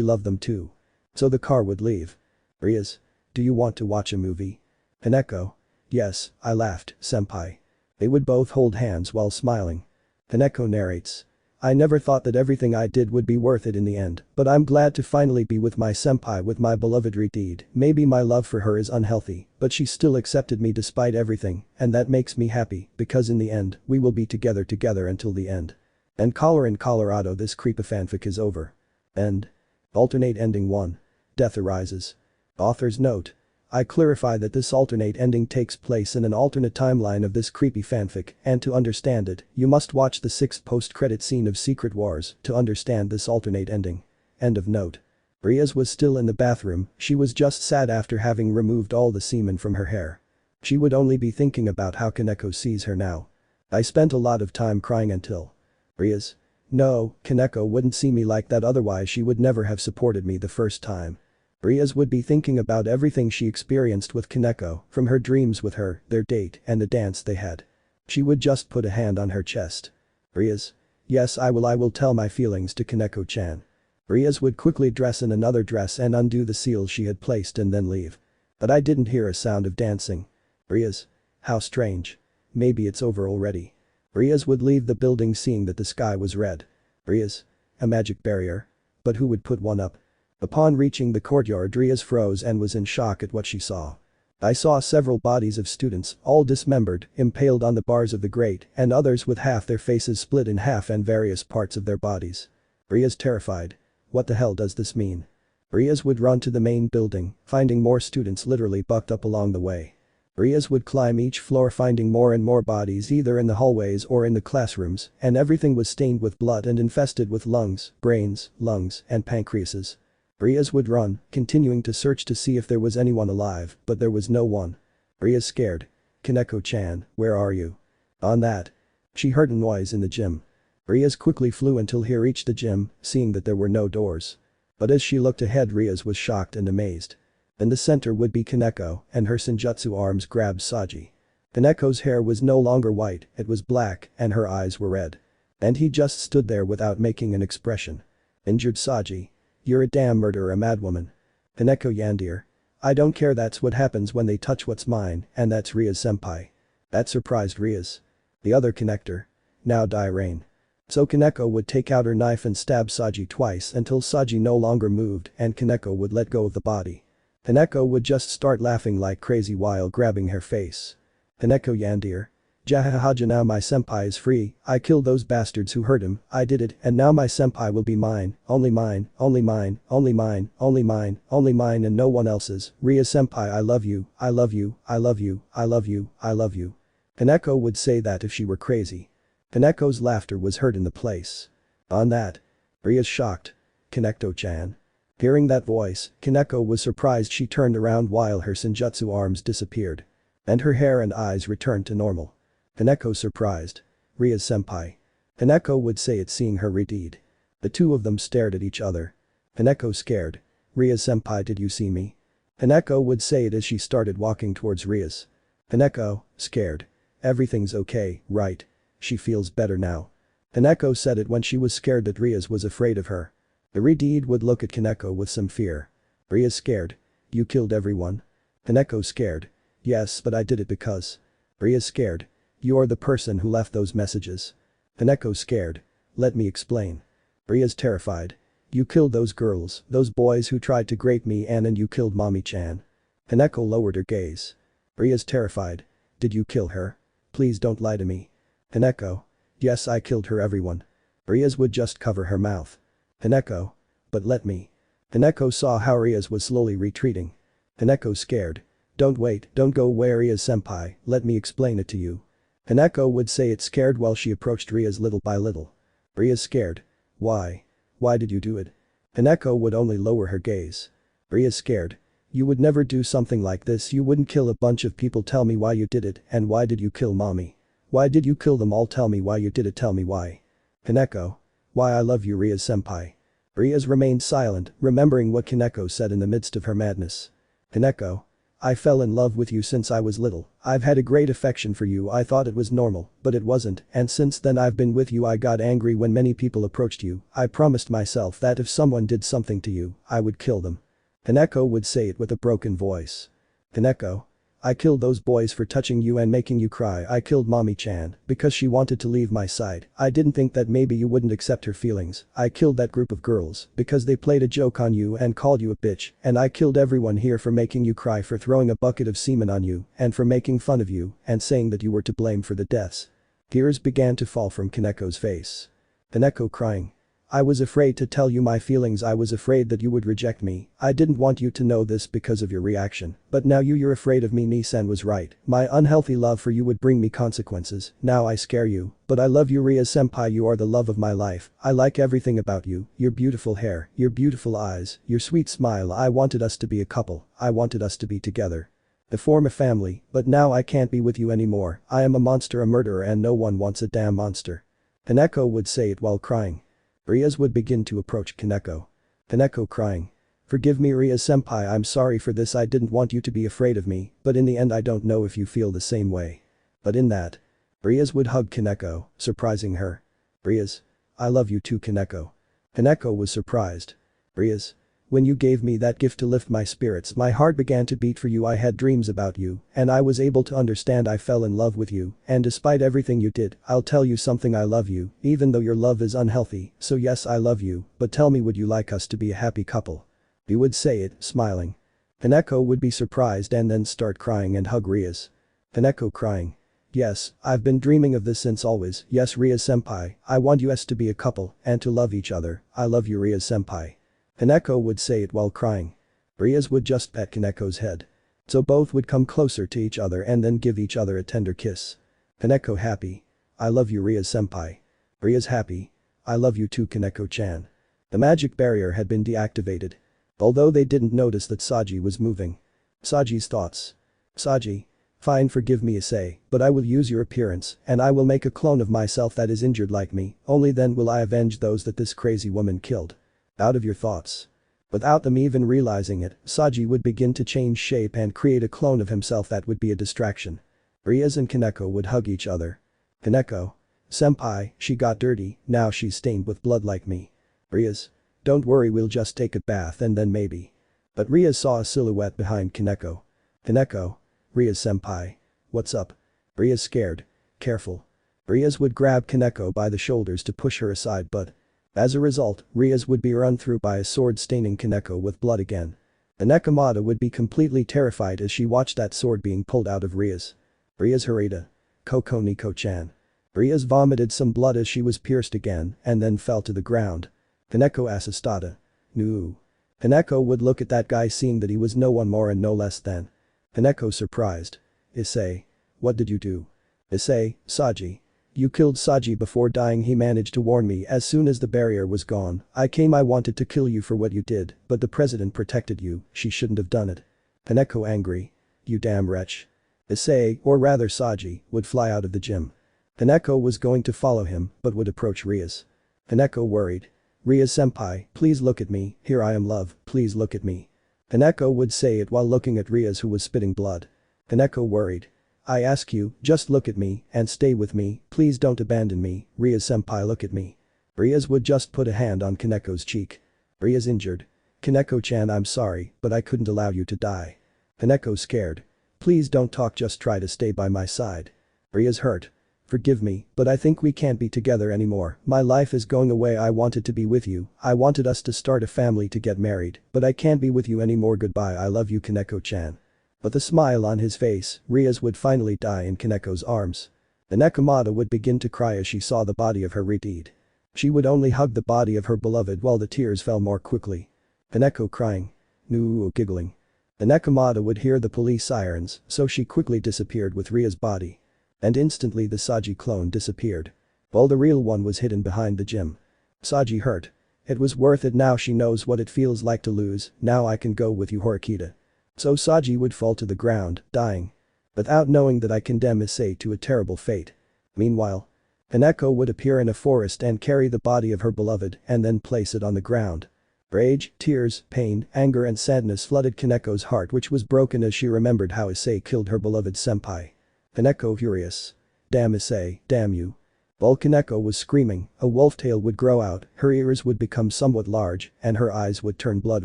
love them too. So the car would leave. Rias. Do you want to watch a movie? Koneko. Yes, I laughed, senpai. They would both hold hands while smiling. Koneko narrates. I never thought that everything I did would be worth it in the end, but I'm glad to finally be with my senpai, with my beloved redhead. Maybe my love for her is unhealthy, but she still accepted me despite everything, and that makes me happy, because in the end, we will be together until the end. And in Colorado, this Creepyfanfic is over. End. Alternate ending 1. Death arises. Author's note. I clarify that this alternate ending takes place in an alternate timeline of this creepy fanfic, and to understand it, you must watch the 6th post-credit scene of Secret Wars to understand this alternate ending. End of note. Rias was still in the bathroom, she was just sad after having removed all the semen from her hair. She would only be thinking about how Koneko sees her now. I spent a lot of time crying until. Rias. No, Koneko wouldn't see me like that, otherwise she would never have supported me the first time. Rias would be thinking about everything she experienced with Koneko, from her dreams with her, their date, and the dance they had. She would just put a hand on her chest. Rias. Yes, I will tell my feelings to Koneko-chan. Rias would quickly dress in another dress and undo the seals she had placed and then leave. But I didn't hear a sound of dancing. Rias. How strange. Maybe it's over already. Rias would leave the building seeing that the sky was red. Rias. A magic barrier? But who would put one up? Upon reaching the courtyard, Rias froze and was in shock at what she saw. I saw several bodies of students, all dismembered, impaled on the bars of the grate, and others with half their faces split in half and various parts of their bodies. Rias terrified. What the hell does this mean? Rias would run to the main building, finding more students literally bucked up along the way. Rias would climb each floor, finding more and more bodies either in the hallways or in the classrooms, and everything was stained with blood and infested with lungs, brains, lungs, and pancreases. Rias would run, continuing to search to see if there was anyone alive, but there was no one. Rias scared. Koneko-chan, where are you? On that. She heard a noise in the gym. Rias quickly flew until he reached the gym, seeing that there were no doors. But as she looked ahead, Rias was shocked and amazed. In the center would be Koneko, and her senjutsu arms grabbed Saji. Koneko's hair was no longer white, it was black, and her eyes were red. And he just stood there without making an expression. Injured Saji. You're a damn murderer, a madwoman. Koneko Yandere. I don't care, that's what happens when they touch what's mine, and that's Rias-senpai. That surprised Rias. The other connector. Now die Rain. So Koneko would take out her knife and stab Saji twice until Saji no longer moved and Koneko would let go of the body. Koneko would just start laughing like crazy while grabbing her face. Koneko Yandere. Jahahaja, now my senpai is free, I killed those bastards who hurt him, I did it, and now my senpai will be mine, only mine, only mine, only mine, only mine, only mine and no one else's. Rias-senpai, I love you, I love you, I love you, I love you, I love you. Koneko would say that if she were crazy. Koneko's laughter was heard in the place. On that. Rias shocked. Koneko-chan. Hearing that voice, Koneko was surprised. She turned around while her senjutsu arms disappeared. And her hair and eyes returned to normal. Koneko surprised. Rias-senpai. Koneko would say it, seeing her redhead. The two of them stared at each other. Koneko scared. Rias-senpai, did you see me? Koneko would say it as she started walking towards Rias. Koneko, scared. Everything's okay, right? She feels better now. Koneko said it when she was scared that Rias was afraid of her. The redhead would look at Koneko with some fear. Rias scared. You killed everyone? Koneko scared. Yes, but I did it because. Rias scared. You're the person who left those messages. Koneko scared. Let me explain. Rias terrified. You killed those girls, those boys who tried to grape me and you killed Mommy-chan. Koneko lowered her gaze. Rias terrified. Did you kill her? Please don't lie to me. Koneko. Yes, I killed her, everyone. Rias would just cover her mouth. Koneko. But let me. Koneko saw how Rias was slowly retreating. Koneko scared. Don't wait, don't go away, Rias-senpai, let me explain it to you. Koneko would say it scared while she approached Rias little by little. Rias scared. Why? Why did you do it? Koneko would only lower her gaze. Rias scared. You would never do something like this, you wouldn't kill a bunch of people, tell me why you did it, and why did you kill Mommy? Why did you kill them all, tell me why you did it, tell me why. Koneko. Why I love you, Rias-senpai. Rias remained silent, remembering what Koneko said in the midst of her madness. Koneko. I fell in love with you since I was little, I've had a great affection for you, I thought it was normal, but it wasn't, and since then I've been with you. I got angry when many people approached you, I promised myself that if someone did something to you, I would kill them. Koneko would say it with a broken voice. Koneko. I killed those boys for touching you and making you cry. I killed Mommy-chan because she wanted to leave my side. I didn't think that maybe you wouldn't accept her feelings. I killed that group of girls because they played a joke on you and called you a bitch, and I killed everyone here for making you cry, for throwing a bucket of semen on you, and for making fun of you and saying that you were to blame for the deaths. Tears began to fall from Koneko's face. Koneko crying. I was afraid to tell you my feelings, I was afraid that you would reject me, I didn't want you to know this because of your reaction, but now you're afraid of me. Nissan was right, my unhealthy love for you would bring me consequences, now I scare you, but I love you, Rias-senpai, you are the love of my life, I like everything about you, your beautiful hair, your beautiful eyes, your sweet smile. I wanted us to be a couple, I wanted us to be together. To form a family, but now I can't be with you anymore, I am a monster, a murderer, and no one wants a damn monster. Koneko would say it while crying. Rias would begin to approach Koneko. Koneko crying. Forgive me, Rias-senpai, I'm sorry for this, I didn't want you to be afraid of me, but in the end I don't know if you feel the same way. But in that. Rias would hug Koneko, surprising her. Rias. I love you too, Koneko. Koneko was surprised. Rias. When you gave me that gift to lift my spirits, my heart began to beat for you. I had dreams about you, and I was able to understand. I fell in love with you, and despite everything you did, I'll tell you something, I love you, even though your love is unhealthy, so yes, I love you, but tell me, would you like us to be a happy couple? He would say it, smiling. Koneko would be surprised and then start crying and hug Rias. Koneko crying. Yes, I've been dreaming of this since always, yes, Rias-senpai, I want us to be a couple, and to love each other, I love you, Rias-senpai. Koneko would say it while crying. Rias would just pet Koneko's head. So both would come closer to each other and then give each other a tender kiss. Koneko happy. I love you, Rias-senpai. Rias happy. I love you too, Koneko-chan. The magic barrier had been deactivated. Although they didn't notice that Saji was moving. Saji's thoughts. Saji. Fine, forgive me Issei, but I will use your appearance and I will make a clone of myself that is injured like me, only then will I avenge those that this crazy woman killed. Out of your thoughts. Without them even realizing it, Saji would begin to change shape and create a clone of himself that would be a distraction. Rias and Koneko would hug each other. Koneko. Senpai, she got dirty, now she's stained with blood like me. Rias. Don't worry, we'll just take a bath and then maybe. But Rias saw a silhouette behind Koneko. Koneko. Rias senpai. What's up? Rias scared. Careful. Rias would grab Koneko by the shoulders to push her aside but. As a result, Rias would be run through by a sword staining Koneko with blood again. The nekomata would be completely terrified as she watched that sword being pulled out of Rias. Rias Harita. Koneko-chan. Rias vomited some blood as she was pierced again and then fell to the ground. Koneko assistada. No. Koneko would look at that guy seeing that he was no one more and no less than. Koneko surprised. Issei. What did you do? Issei, Saji. You killed Saji before dying, he managed to warn me as soon as the barrier was gone. I wanted to kill you for what you did, but the president protected you, she shouldn't have done it. Koneko angry. You damn wretch. Issei, or rather Saji, would fly out of the gym. Koneko was going to follow him, but would approach Rias. Koneko worried. Rias senpai, please look at me, here I am love, please look at me. Koneko would say it while looking at Rias who was spitting blood. Koneko worried. I ask you, just look at me and stay with me, please don't abandon me, Rias senpai look at me. Rias would just put a hand on Koneko's cheek. Rias injured. Koneko-chan, I'm sorry, but I couldn't allow you to die. Koneko scared. Please don't talk, just try to stay by my side. Rias hurt. Forgive me, but I think we can't be together anymore, my life is going away, I wanted to be with you, I wanted us to start a family to get married, but I can't be with you anymore, goodbye, I love you Koneko-chan. With a smile on his face, Rias would finally die in Koneko's arms. The nekomata would begin to cry as she saw the body of her redhead. She would only hug the body of her beloved while the tears fell more quickly. Koneko crying. No, giggling. The nekomata would hear the police sirens, so she quickly disappeared with Ria's body. And instantly the Saji clone disappeared. While the real one was hidden behind the gym. Saji hurt. It was worth it, now she knows what it feels like to lose, now I can go with you Horikita. So Saji would fall to the ground, dying. Without knowing that I condemn Issei to a terrible fate. Meanwhile. Koneko would appear in a forest and carry the body of her beloved and then place it on the ground. Rage, tears, pain, anger and sadness flooded Koneko's heart, which was broken as she remembered how Issei killed her beloved senpai. Koneko furious. Damn Issei, damn you. While Koneko was screaming, a wolf tail would grow out, her ears would become somewhat large, and her eyes would turn blood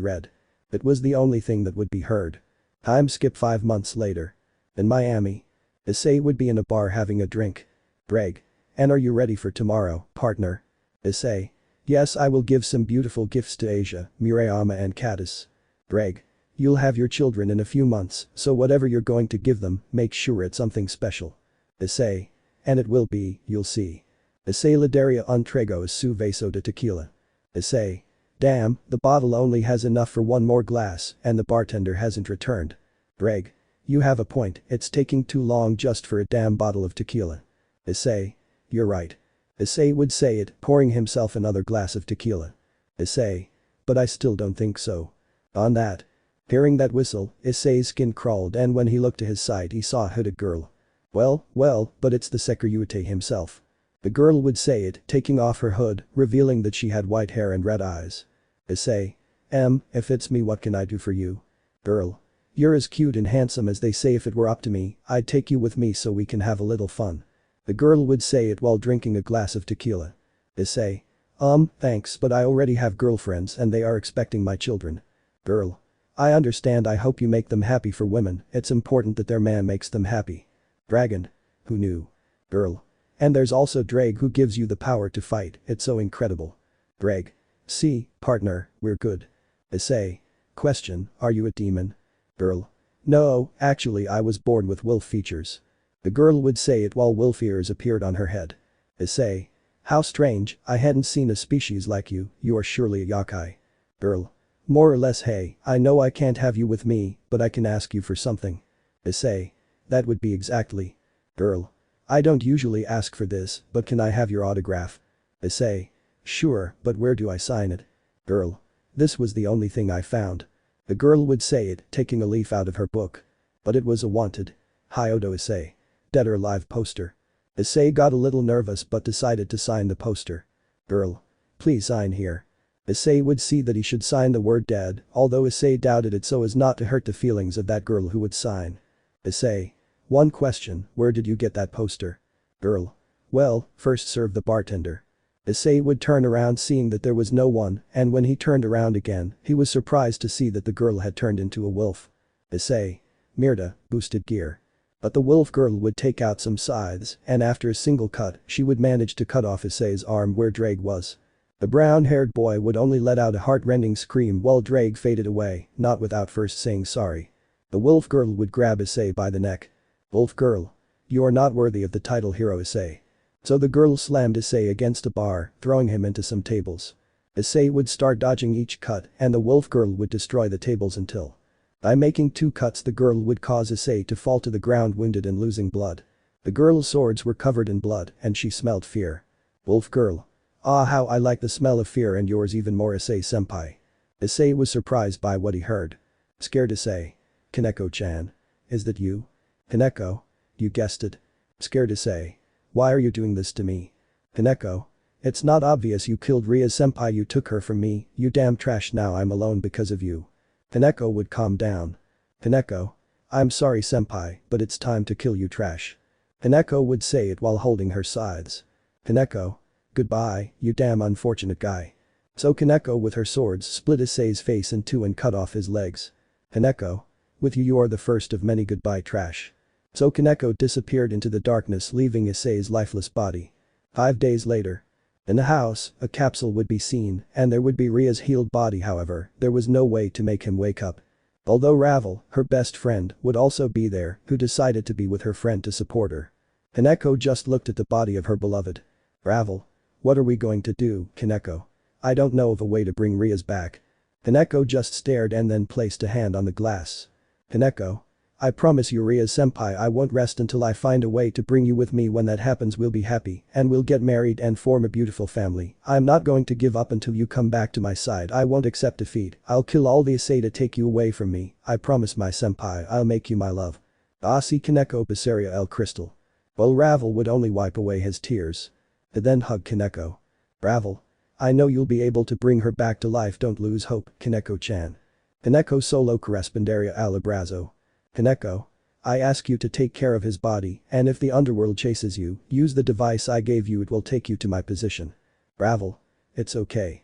red. It was the only thing that would be heard. Time skip 5 months later. In Miami. Issei would be in a bar having a drink. Greg. And are you ready for tomorrow, partner? Issei. Yes, I will give some beautiful gifts to Asia, Murayama and Caddis. Greg. You'll have your children in a few months, so whatever you're going to give them, make sure it's something special. Issei. And it will be, you'll see. Issei la daria un trago su vaso de tequila. Issei. Damn, the bottle only has enough for one more glass and the bartender hasn't returned. Greg. You have a point, it's taking too long just for a damn bottle of tequila. Issei. You're right. Issei would say it, pouring himself another glass of tequila. Issei. But I still don't think so. On that. Hearing that whistle, Issei's skin crawled and when he looked to his side he saw a hooded girl. Well, but it's the Sekiryuutei himself. The girl would say it, taking off her hood, revealing that she had white hair and red eyes. Issei. If it's me, what can I do for you? Girl. You're as cute and handsome as they say, if it were up to me, I'd take you with me so we can have a little fun. The girl would say it while drinking a glass of tequila. Issei. Thanks, but I already have girlfriends and they are expecting my children. Girl. I understand, I hope you make them happy, for women, it's important that their man makes them happy. Dragon. Who knew? Girl. And there's also Drake who gives you the power to fight, it's so incredible. Drake. See, partner, we're good. Issei. Question, are you a demon? Girl. No, actually I was born with wolf features. The girl would say it while wolf ears appeared on her head. Issei. How strange, I hadn't seen a species like you, you are surely a yakai. Girl. More or less. Hey, I know I can't have you with me, but I can ask you for something. Issei. That would be exactly. Girl. I don't usually ask for this, but can I have your autograph? Issei. Sure, but where do I sign it? Girl. This was the only thing I found. The girl would say it, taking a leaf out of her book. But it was a wanted. Hyodo Issei. Dead or alive poster. Issei got a little nervous but decided to sign the poster. Girl. Please sign here. Issei would see that he should sign the word dead, although Issei doubted it so as not to hurt the feelings of that girl who would sign. Issei. One question, where did you get that poster? Girl. Well, first serve the bartender. Issei would turn around seeing that there was no one, and when he turned around again, he was surprised to see that the girl had turned into a wolf. Issei. Mirda, boosted gear. But the wolf girl would take out some scythes, and after a single cut, she would manage to cut off Issei's arm where Drake was. The brown-haired boy would only let out a heart-rending scream while Drake faded away, not without first saying sorry. The wolf girl would grab Issei by the neck. Wolf girl. You are not worthy of the title hero Issei. So the girl slammed Issei against a bar, throwing him into some tables. Issei would start dodging each cut and the wolf girl would destroy the tables until. By making 2 cuts the girl would cause Issei to fall to the ground wounded and losing blood. The girl's swords were covered in blood and she smelled fear. Wolf girl. Ah, how I like the smell of fear and yours even more Issei-senpai. Issei was surprised by what he heard. Scared Issei. Koneko-chan. Is that you? Koneko. You guessed it. Scared Issei. Why are you doing this to me? Koneko. It's not obvious you killed Rias-senpai, you took her from me, you damn trash, now I'm alone because of you. Koneko would calm down. Koneko. I'm sorry senpai, but it's time to kill you trash. Koneko would say it while holding her scythes. Koneko. Goodbye, you damn unfortunate guy. So Koneko with her swords split Issei's face in 2 and cut off his legs. Koneko. With you are the first of many goodbye trash. So Koneko disappeared into the darkness leaving Issei's lifeless body. 5 days later. In the house, a capsule would be seen and there would be Ria's healed body, however, there was no way to make him wake up. Although Ravel, her best friend, would also be there, who decided to be with her friend to support her. Koneko just looked at the body of her beloved. Ravel. What are we going to do, Koneko? I don't know of a way to bring Rias back. Koneko just stared and then placed a hand on the glass. Koneko. I promise you Rias-senpai, I won't rest until I find a way to bring you with me. When that happens we'll be happy and we'll get married and form a beautiful family. I'm not going to give up until you come back to my side. I won't accept defeat. I'll kill all the Issei to take you away from me. I promise my senpai, I'll make you my love. See Koneko Basaria El Crystal. Well, Ravel would only wipe away his tears. He then hugged Koneko. Ravel. I know you'll be able to bring her back to life, don't lose hope, Koneko-chan. Koneko solo corresponderia al abrazo. Koneko. I ask you to take care of his body and if the underworld chases you, use the device I gave you, it will take you to my position. Ravel. It's okay.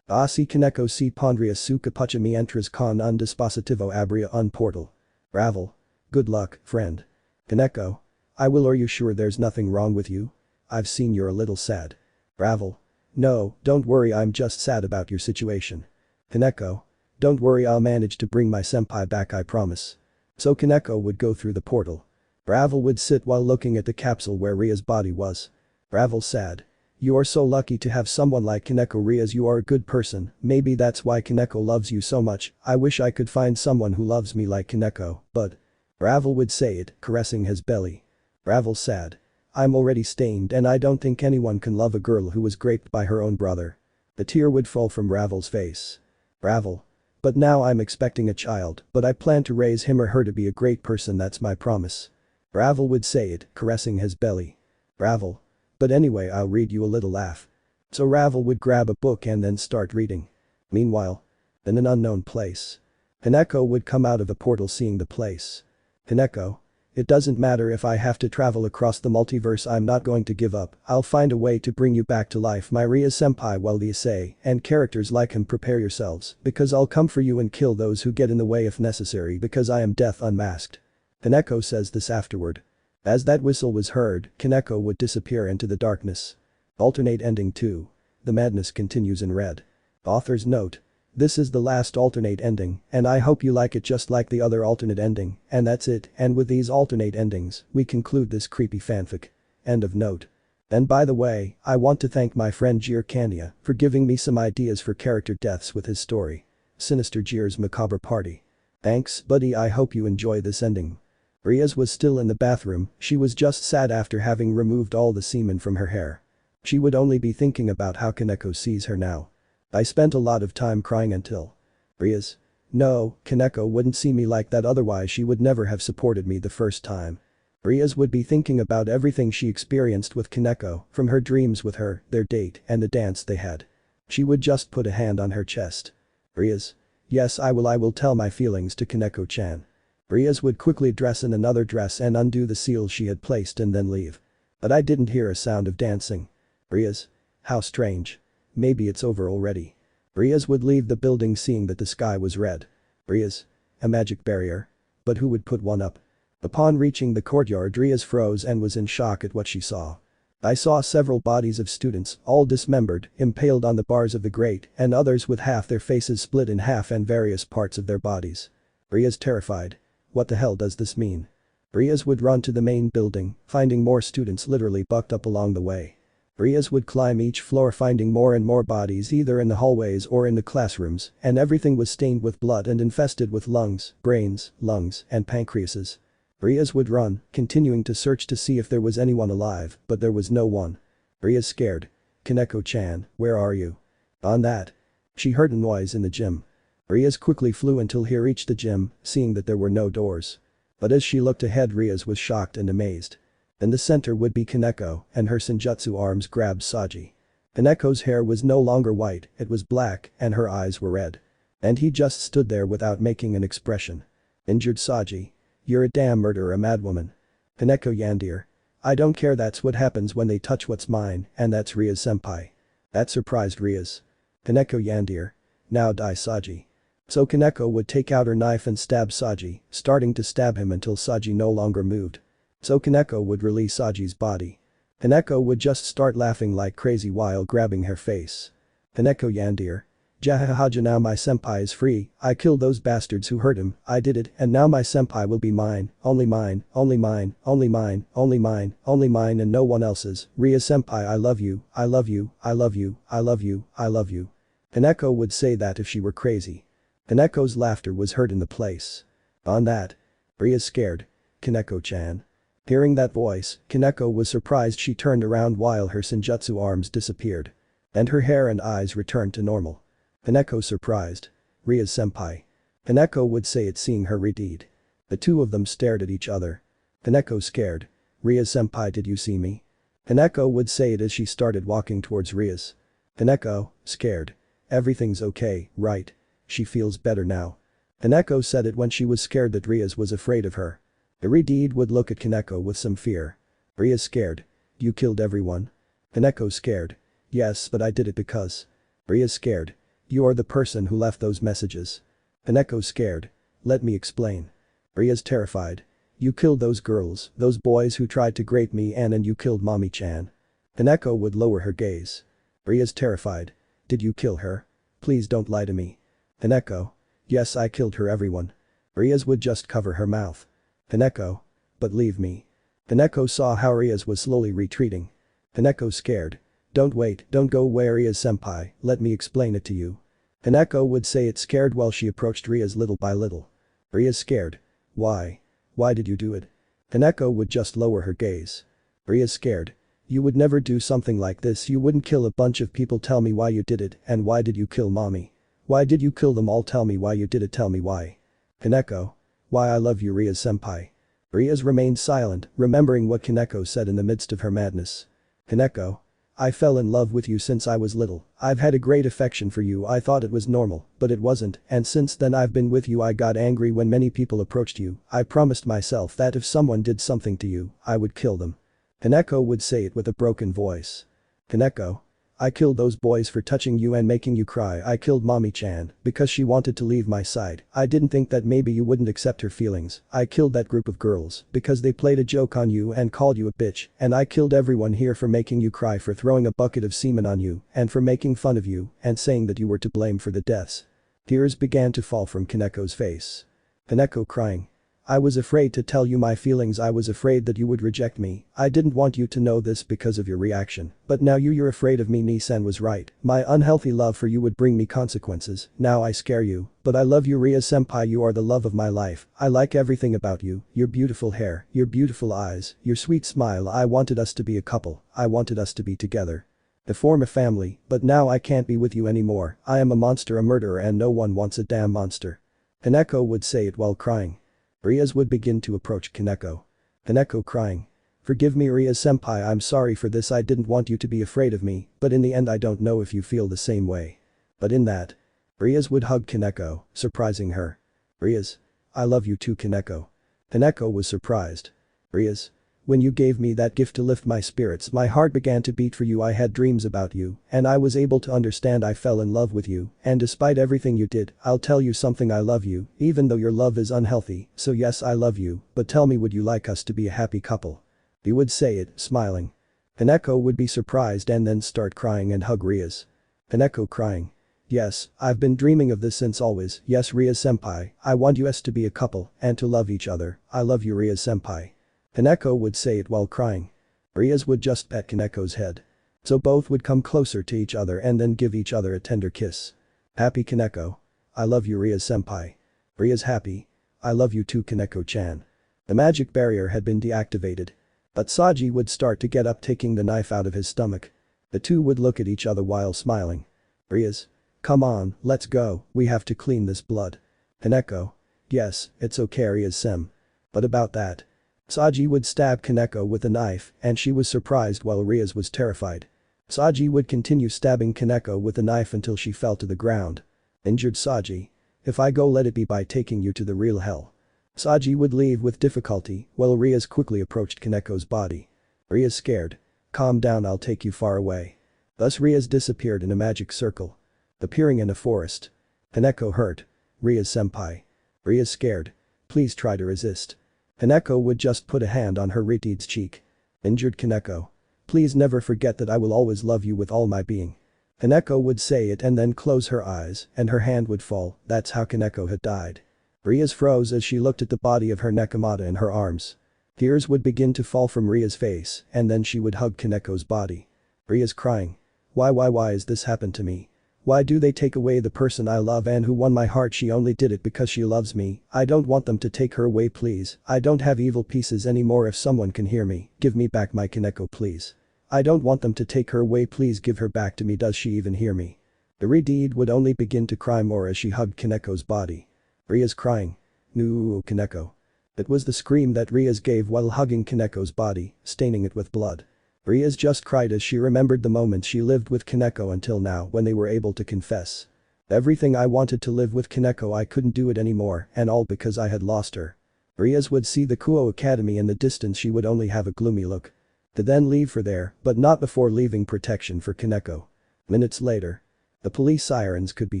Si Koneko si pondria su capucha mi entras con un dispositivo abria un portal. Ravel. Good luck, friend. Koneko. I will. Are you sure there's nothing wrong with you? I've seen you're a little sad. Ravel. No, don't worry, I'm just sad about your situation. Koneko. Don't worry, I'll manage to bring my senpai back, I promise. So Koneko would go through the portal. Ravel would sit while looking at the capsule where Ria's body was. Ravel sad. You are so lucky to have someone like Koneko. Rias, you are a good person, maybe that's why Koneko loves you so much. I wish I could find someone who loves me like Koneko, but. Ravel would say it, caressing his belly. Ravel sad. I'm already stained and I don't think anyone can love a girl who was raped by her own brother. The tear would fall from Ravel's face. Ravel. But now I'm expecting a child, but I plan to raise him or her to be a great person, that's my promise. Ravel would say it, caressing his belly. Ravel. But anyway, I'll read you a little laugh. So Ravel would grab a book and then start reading. Meanwhile. In an unknown place. Koneko would come out of a portal seeing the place. Koneko. It doesn't matter if I have to travel across the multiverse, I'm not going to give up, I'll find a way to bring you back to life, my Rias-senpai. Well, the Issei and characters like him, prepare yourselves, because I'll come for you and kill those who get in the way if necessary, because I am death unmasked. Koneko says this afterward. As that whistle was heard, Koneko would disappear into the darkness. Alternate ending 2. The madness continues in red. Author's note. This is the last alternate ending, and I hope you like it just like the other alternate ending, and that's it, and with these alternate endings, we conclude this creepy fanfic. End of note. And by the way, I want to thank my friend Jir Kanya for giving me some ideas for character deaths with his story. Sinister Jir's Macabre Party. Thanks, buddy, I hope you enjoy this ending. Rias was still in the bathroom, she was just sad after having removed all the semen from her hair. She would only be thinking about how Koneko sees her now. I spent a lot of time crying until. Rias. No, Koneko wouldn't see me like that, otherwise she would never have supported me the first time. Rias would be thinking about everything she experienced with Koneko, from her dreams with her, their date, and the dance they had. She would just put a hand on her chest. Rias. Yes, I will tell my feelings to Koneko-chan. Rias would quickly dress in another dress and undo the seals she had placed and then leave. But I didn't hear a sound of dancing. Rias. How strange. Maybe it's over already. Rias would leave the building seeing that the sky was red. Rias. A magic barrier? But who would put one up? Upon reaching the courtyard, Rias froze and was in shock at what she saw. I saw several bodies of students, all dismembered, impaled on the bars of the grate, and others with half their faces split in half and various parts of their bodies. Rias terrified. What the hell does this mean? Rias would run to the main building, finding more students literally bucked up along the way. Rias would climb each floor finding more and more bodies either in the hallways or in the classrooms, and everything was stained with blood and infested with lungs, brains, lungs, and pancreases. Rias would run, continuing to search to see if there was anyone alive, but there was no one. Rias scared. Koneko-chan, where are you? On that. She heard a noise in the gym. Rias quickly flew until he reached the gym, seeing that there were no doors. But as she looked ahead, Rias was shocked and amazed. In the center would be Koneko, and her senjutsu arms grabbed Saji. Koneko's hair was no longer white, it was black, and her eyes were red. And he just stood there without making an expression. Injured Saji. You're a damn murderer, a madwoman. Koneko Yandere. I don't care, that's what happens when they touch what's mine, and that's Rias senpai. That surprised Rias. Koneko Yandere. Now die Saji. So Koneko would take out her knife and stab Saji, starting to stab him until Saji no longer moved. So Koneko would release Saji's body. Koneko would just start laughing like crazy while grabbing her face. Koneko Yandere. Jahahaja, now my senpai is free, I killed those bastards who hurt him, I did it, and now my senpai will be mine, only mine, only mine, only mine, only mine, only mine and no one else's. Rias senpai, I love you, I love you, I love you, I love you, I love you. Koneko would say that if she were crazy. Koneko's laughter was heard in the place. On that. Rias scared. Koneko-chan. Hearing that voice, Koneko was surprised. She turned around while her senjutsu arms disappeared. And her hair and eyes returned to normal. Koneko surprised. Rias senpai. Koneko would say it seeing her redhead. The two of them stared at each other. Koneko scared. Rias senpai, did you see me? Koneko would say it as she started walking towards Rias. Koneko, scared. Everything's okay, right? She feels better now. Koneko said it when she was scared that Rias was afraid of her. The redhead would look at Koneko with some fear. Rias scared. You killed everyone? Koneko scared. Yes, but I did it because. Rias scared. You are the person who left those messages. Koneko scared. Let me explain. Rias terrified. You killed those girls, those boys who tried to grape me and you killed Mommy-chan. Koneko would lower her gaze. Rias terrified. Did you kill her? Please don't lie to me. Koneko. Yes, I killed her, everyone. Rias would just cover her mouth. Koneko. But leave me. Koneko saw how Rias was slowly retreating. Koneko scared. Don't wait, don't go away Rias senpai, let me explain it to you. Koneko would say it scared while she approached Rias little by little. Rias scared. Why? Why did you do it? Koneko would just lower her gaze. Rias scared. You would never do something like this, you wouldn't kill a bunch of people, tell me why you did it, and why did you kill mommy? Why did you kill them all, tell me why you did it, tell me why. Koneko. Why I love you Rias senpai. Rias remained silent, remembering what Koneko said in the midst of her madness. Koneko. I fell in love with you since I was little, I've had a great affection for you, I thought it was normal, but it wasn't, and since then I've been with you. I got angry when many people approached you, I promised myself that if someone did something to you, I would kill them. Koneko would say it with a broken voice. Koneko. I killed those boys for touching you and making you cry. I killed Mommy-chan because she wanted to leave my side. I didn't think that maybe you wouldn't accept her feelings. I killed that group of girls because they played a joke on you and called you a bitch, and I killed everyone here for making you cry, for throwing a bucket of semen on you, and for making fun of you and saying that you were to blame for the deaths. Tears began to fall from Koneko's face. Koneko crying. I was afraid to tell you my feelings, I was afraid that you would reject me, I didn't want you to know this because of your reaction, but now you're afraid of me. Nissan was right, my unhealthy love for you would bring me consequences, now I scare you, but I love you Rias senpai, you are the love of my life, I like everything about you, your beautiful hair, your beautiful eyes, your sweet smile. I wanted us to be a couple, I wanted us to be together. To form a family, but now I can't be with you anymore, I am a monster, a murderer, and no one wants a damn monster. Koneko would say it while crying. Rias would begin to approach Koneko. Koneko crying. Forgive me Rias-senpai, I'm sorry for this, I didn't want you to be afraid of me, but in the end I don't know if you feel the same way. But in that. Rias would hug Koneko, surprising her. Rias. I love you too Koneko. Koneko was surprised. Rias. When you gave me that gift to lift my spirits, my heart began to beat for you, I had dreams about you, and I was able to understand, I fell in love with you, and despite everything you did, I'll tell you something, I love you, even though your love is unhealthy, so yes I love you, but tell me, would you like us to be a happy couple? He would say it, smiling. Koneko would be surprised and then start crying and hug Rias. Koneko crying. Yes, I've been dreaming of this since always, yes Rias-senpai, I want us to be a couple, and to love each other, I love you Rias-senpai. Koneko would say it while crying. Rias would just pet Koneko's head. So both would come closer to each other and then give each other a tender kiss. Happy Koneko. I love you Rias-senpai. Rias happy. I love you too Koneko-chan. The magic barrier had been deactivated. But Saji would start to get up, taking the knife out of his stomach. The two would look at each other while smiling. Rias. Come on, let's go, we have to clean this blood. Koneko. Yes, it's okay Rias-sem. But about that. Saji would stab Koneko with a knife and she was surprised while Rias was terrified. Saji would continue stabbing Koneko with a knife until she fell to the ground. Injured Saji. If I go, let it be by taking you to the real hell. Saji would leave with difficulty while Rias quickly approached Koneko's body. Rias scared. Calm down, I'll take you far away. Thus Rias disappeared in a magic circle. Appearing in a forest. Koneko hurt. Rias-senpai. Rias scared. Please try to resist. Koneko would just put a hand on her redhead's cheek. Injured Koneko. Please never forget that I will always love you with all my being. Koneko would say it and then close her eyes and her hand would fall, that's how Koneko had died. Rias froze as she looked at the body of her nekomata in her arms. Tears would begin to fall from Rias' face and then she would hug Koneko's body. Rias crying. Why is this happened to me? Why do they take away the person I love and who won my heart? She only did it because she loves me, I don't want them to take her away please, I don't have evil pieces anymore, if someone can hear me, give me back my Koneko please. I don't want them to take her away, please give her back to me, does she even hear me? The redhead would only begin to cry more as she hugged Koneko's body. Rias crying. No Koneko. It was the scream that Rias gave while hugging Koneko's body, staining it with blood. Rias just cried as she remembered the moments she lived with Koneko until now when they were able to confess. Everything I wanted to live with Koneko, I couldn't do it anymore, and all because I had lost her. Rias would see the Kuo Academy in the distance, she would only have a gloomy look. To then leave for there, but not before leaving protection for Koneko. Minutes later. The police sirens could be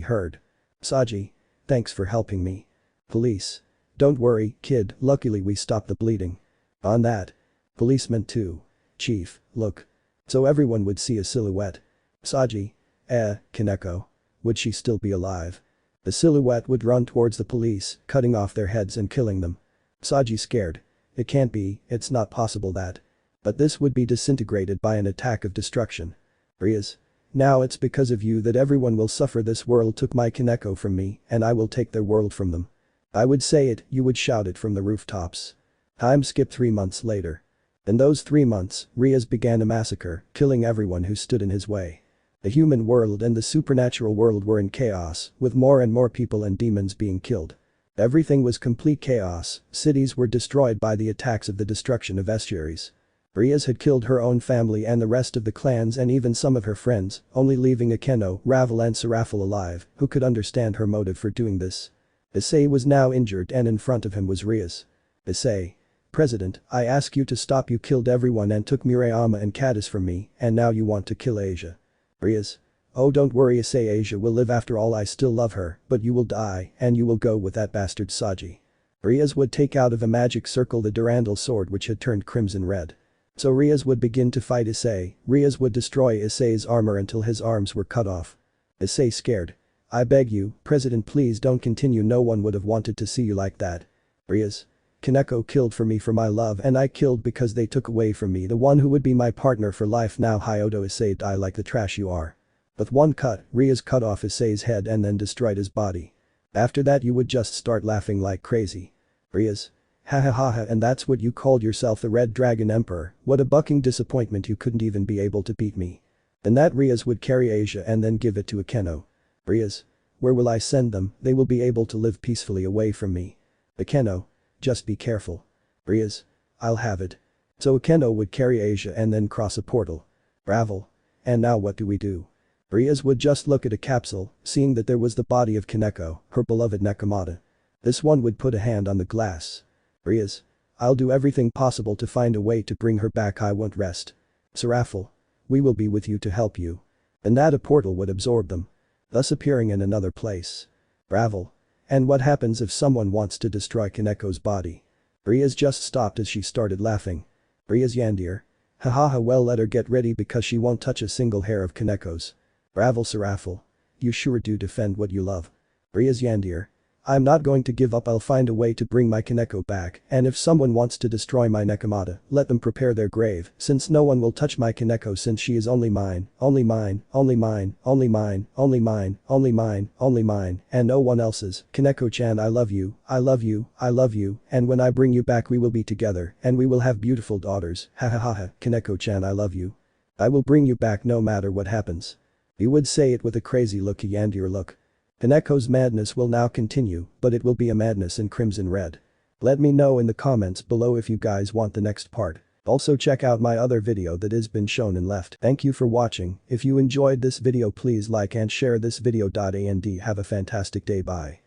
heard. Saji. Thanks for helping me. Police. Don't worry, kid, luckily we stopped the bleeding. On that. Policeman 2. Chief, look. So everyone would see a silhouette. Saji. Koneko. Would she still be alive? The silhouette would run towards the police, cutting off their heads and killing them. Saji scared. It can't be, it's not possible that. But this would be disintegrated by an attack of destruction. Rias. Now it's because of you that everyone will suffer. This world took my Koneko from me and I will take their world from them. I would say it, you would shout it from the rooftops. Time skip 3 months later. In those 3 months, Rias began a massacre, killing everyone who stood in his way. The human world and the supernatural world were in chaos, with more and more people and demons being killed. Everything was complete chaos, cities were destroyed by the attacks of the destruction of estuaries. Rias had killed her own family and the rest of the clans and even some of her friends, only leaving Akeno, Ravel and Serafall alive, who could understand her motive for doing this. Issei was now injured and in front of him was Rias. Issei. President, I ask you to stop, you killed everyone and took Murayama and Caddis from me, and now you want to kill Asia. Rias. Oh don't worry Issei, Asia will live after all, I still love her, but you will die and you will go with that bastard Saji. Rias would take out of a magic circle the Durandal sword which had turned crimson red. So Rias would begin to fight Issei. Rias would destroy Issei's armor until his arms were cut off. Issei scared. I beg you, President, please don't continue, no one would have wanted to see you like that. Rias. Koneko killed for me for my love and I killed because they took away from me the one who would be my partner for life. Now Hyodo Issei, die like the trash you are. With one cut, Rias cut off Issei's head and then destroyed his body. After that you would just start laughing like crazy. Rias. Ha ha ha ha, and that's what you called yourself, the Red Dragon Emperor, what a bucking disappointment, you couldn't even be able to beat me. And that Rias would carry Asia and then give it to Akeno. Rias. Where will I send them? They will be able to live peacefully away from me. Akeno. Just be careful. Rias. I'll have it. So Akeno would carry Asia and then cross a portal. Bravo. And now what do we do? Rias would just look at a capsule, seeing that there was the body of Koneko, her beloved nekomata. This one would put a hand on the glass. Rias. I'll do everything possible to find a way to bring her back. I won't rest. Serafall. We will be with you to help you. And that a portal would absorb them. Thus appearing in another place. Bravo. And what happens if someone wants to destroy Koneko's body? Rias just stopped as she started laughing. Rias Yandere. Hahaha, well, let her get ready because she won't touch a single hair of Koneko's. Bravo Serafall. You sure do defend what you love. Rias Yandere. I'm not going to give up. I'll find a way to bring my Koneko back, and if someone wants to destroy my nekomata, let them prepare their grave, since no one will touch my Koneko since she is only mine, only mine, only mine, only mine, only mine, only mine, only mine, and no one else's. Koneko-chan, I love you, I love you, I love you, and when I bring you back we will be together, and we will have beautiful daughters. Ha ha ha ha. Koneko-chan, I love you. I will bring you back no matter what happens. He would say it with a crazy look, a Yandere look. Koneko's madness will now continue, but it will be a madness in crimson red. Let me know in the comments below if you guys want the next part. Also check out my other video that has been shown and left. Thank you for watching. If you enjoyed this video please like and share this video. And have a fantastic day. Bye.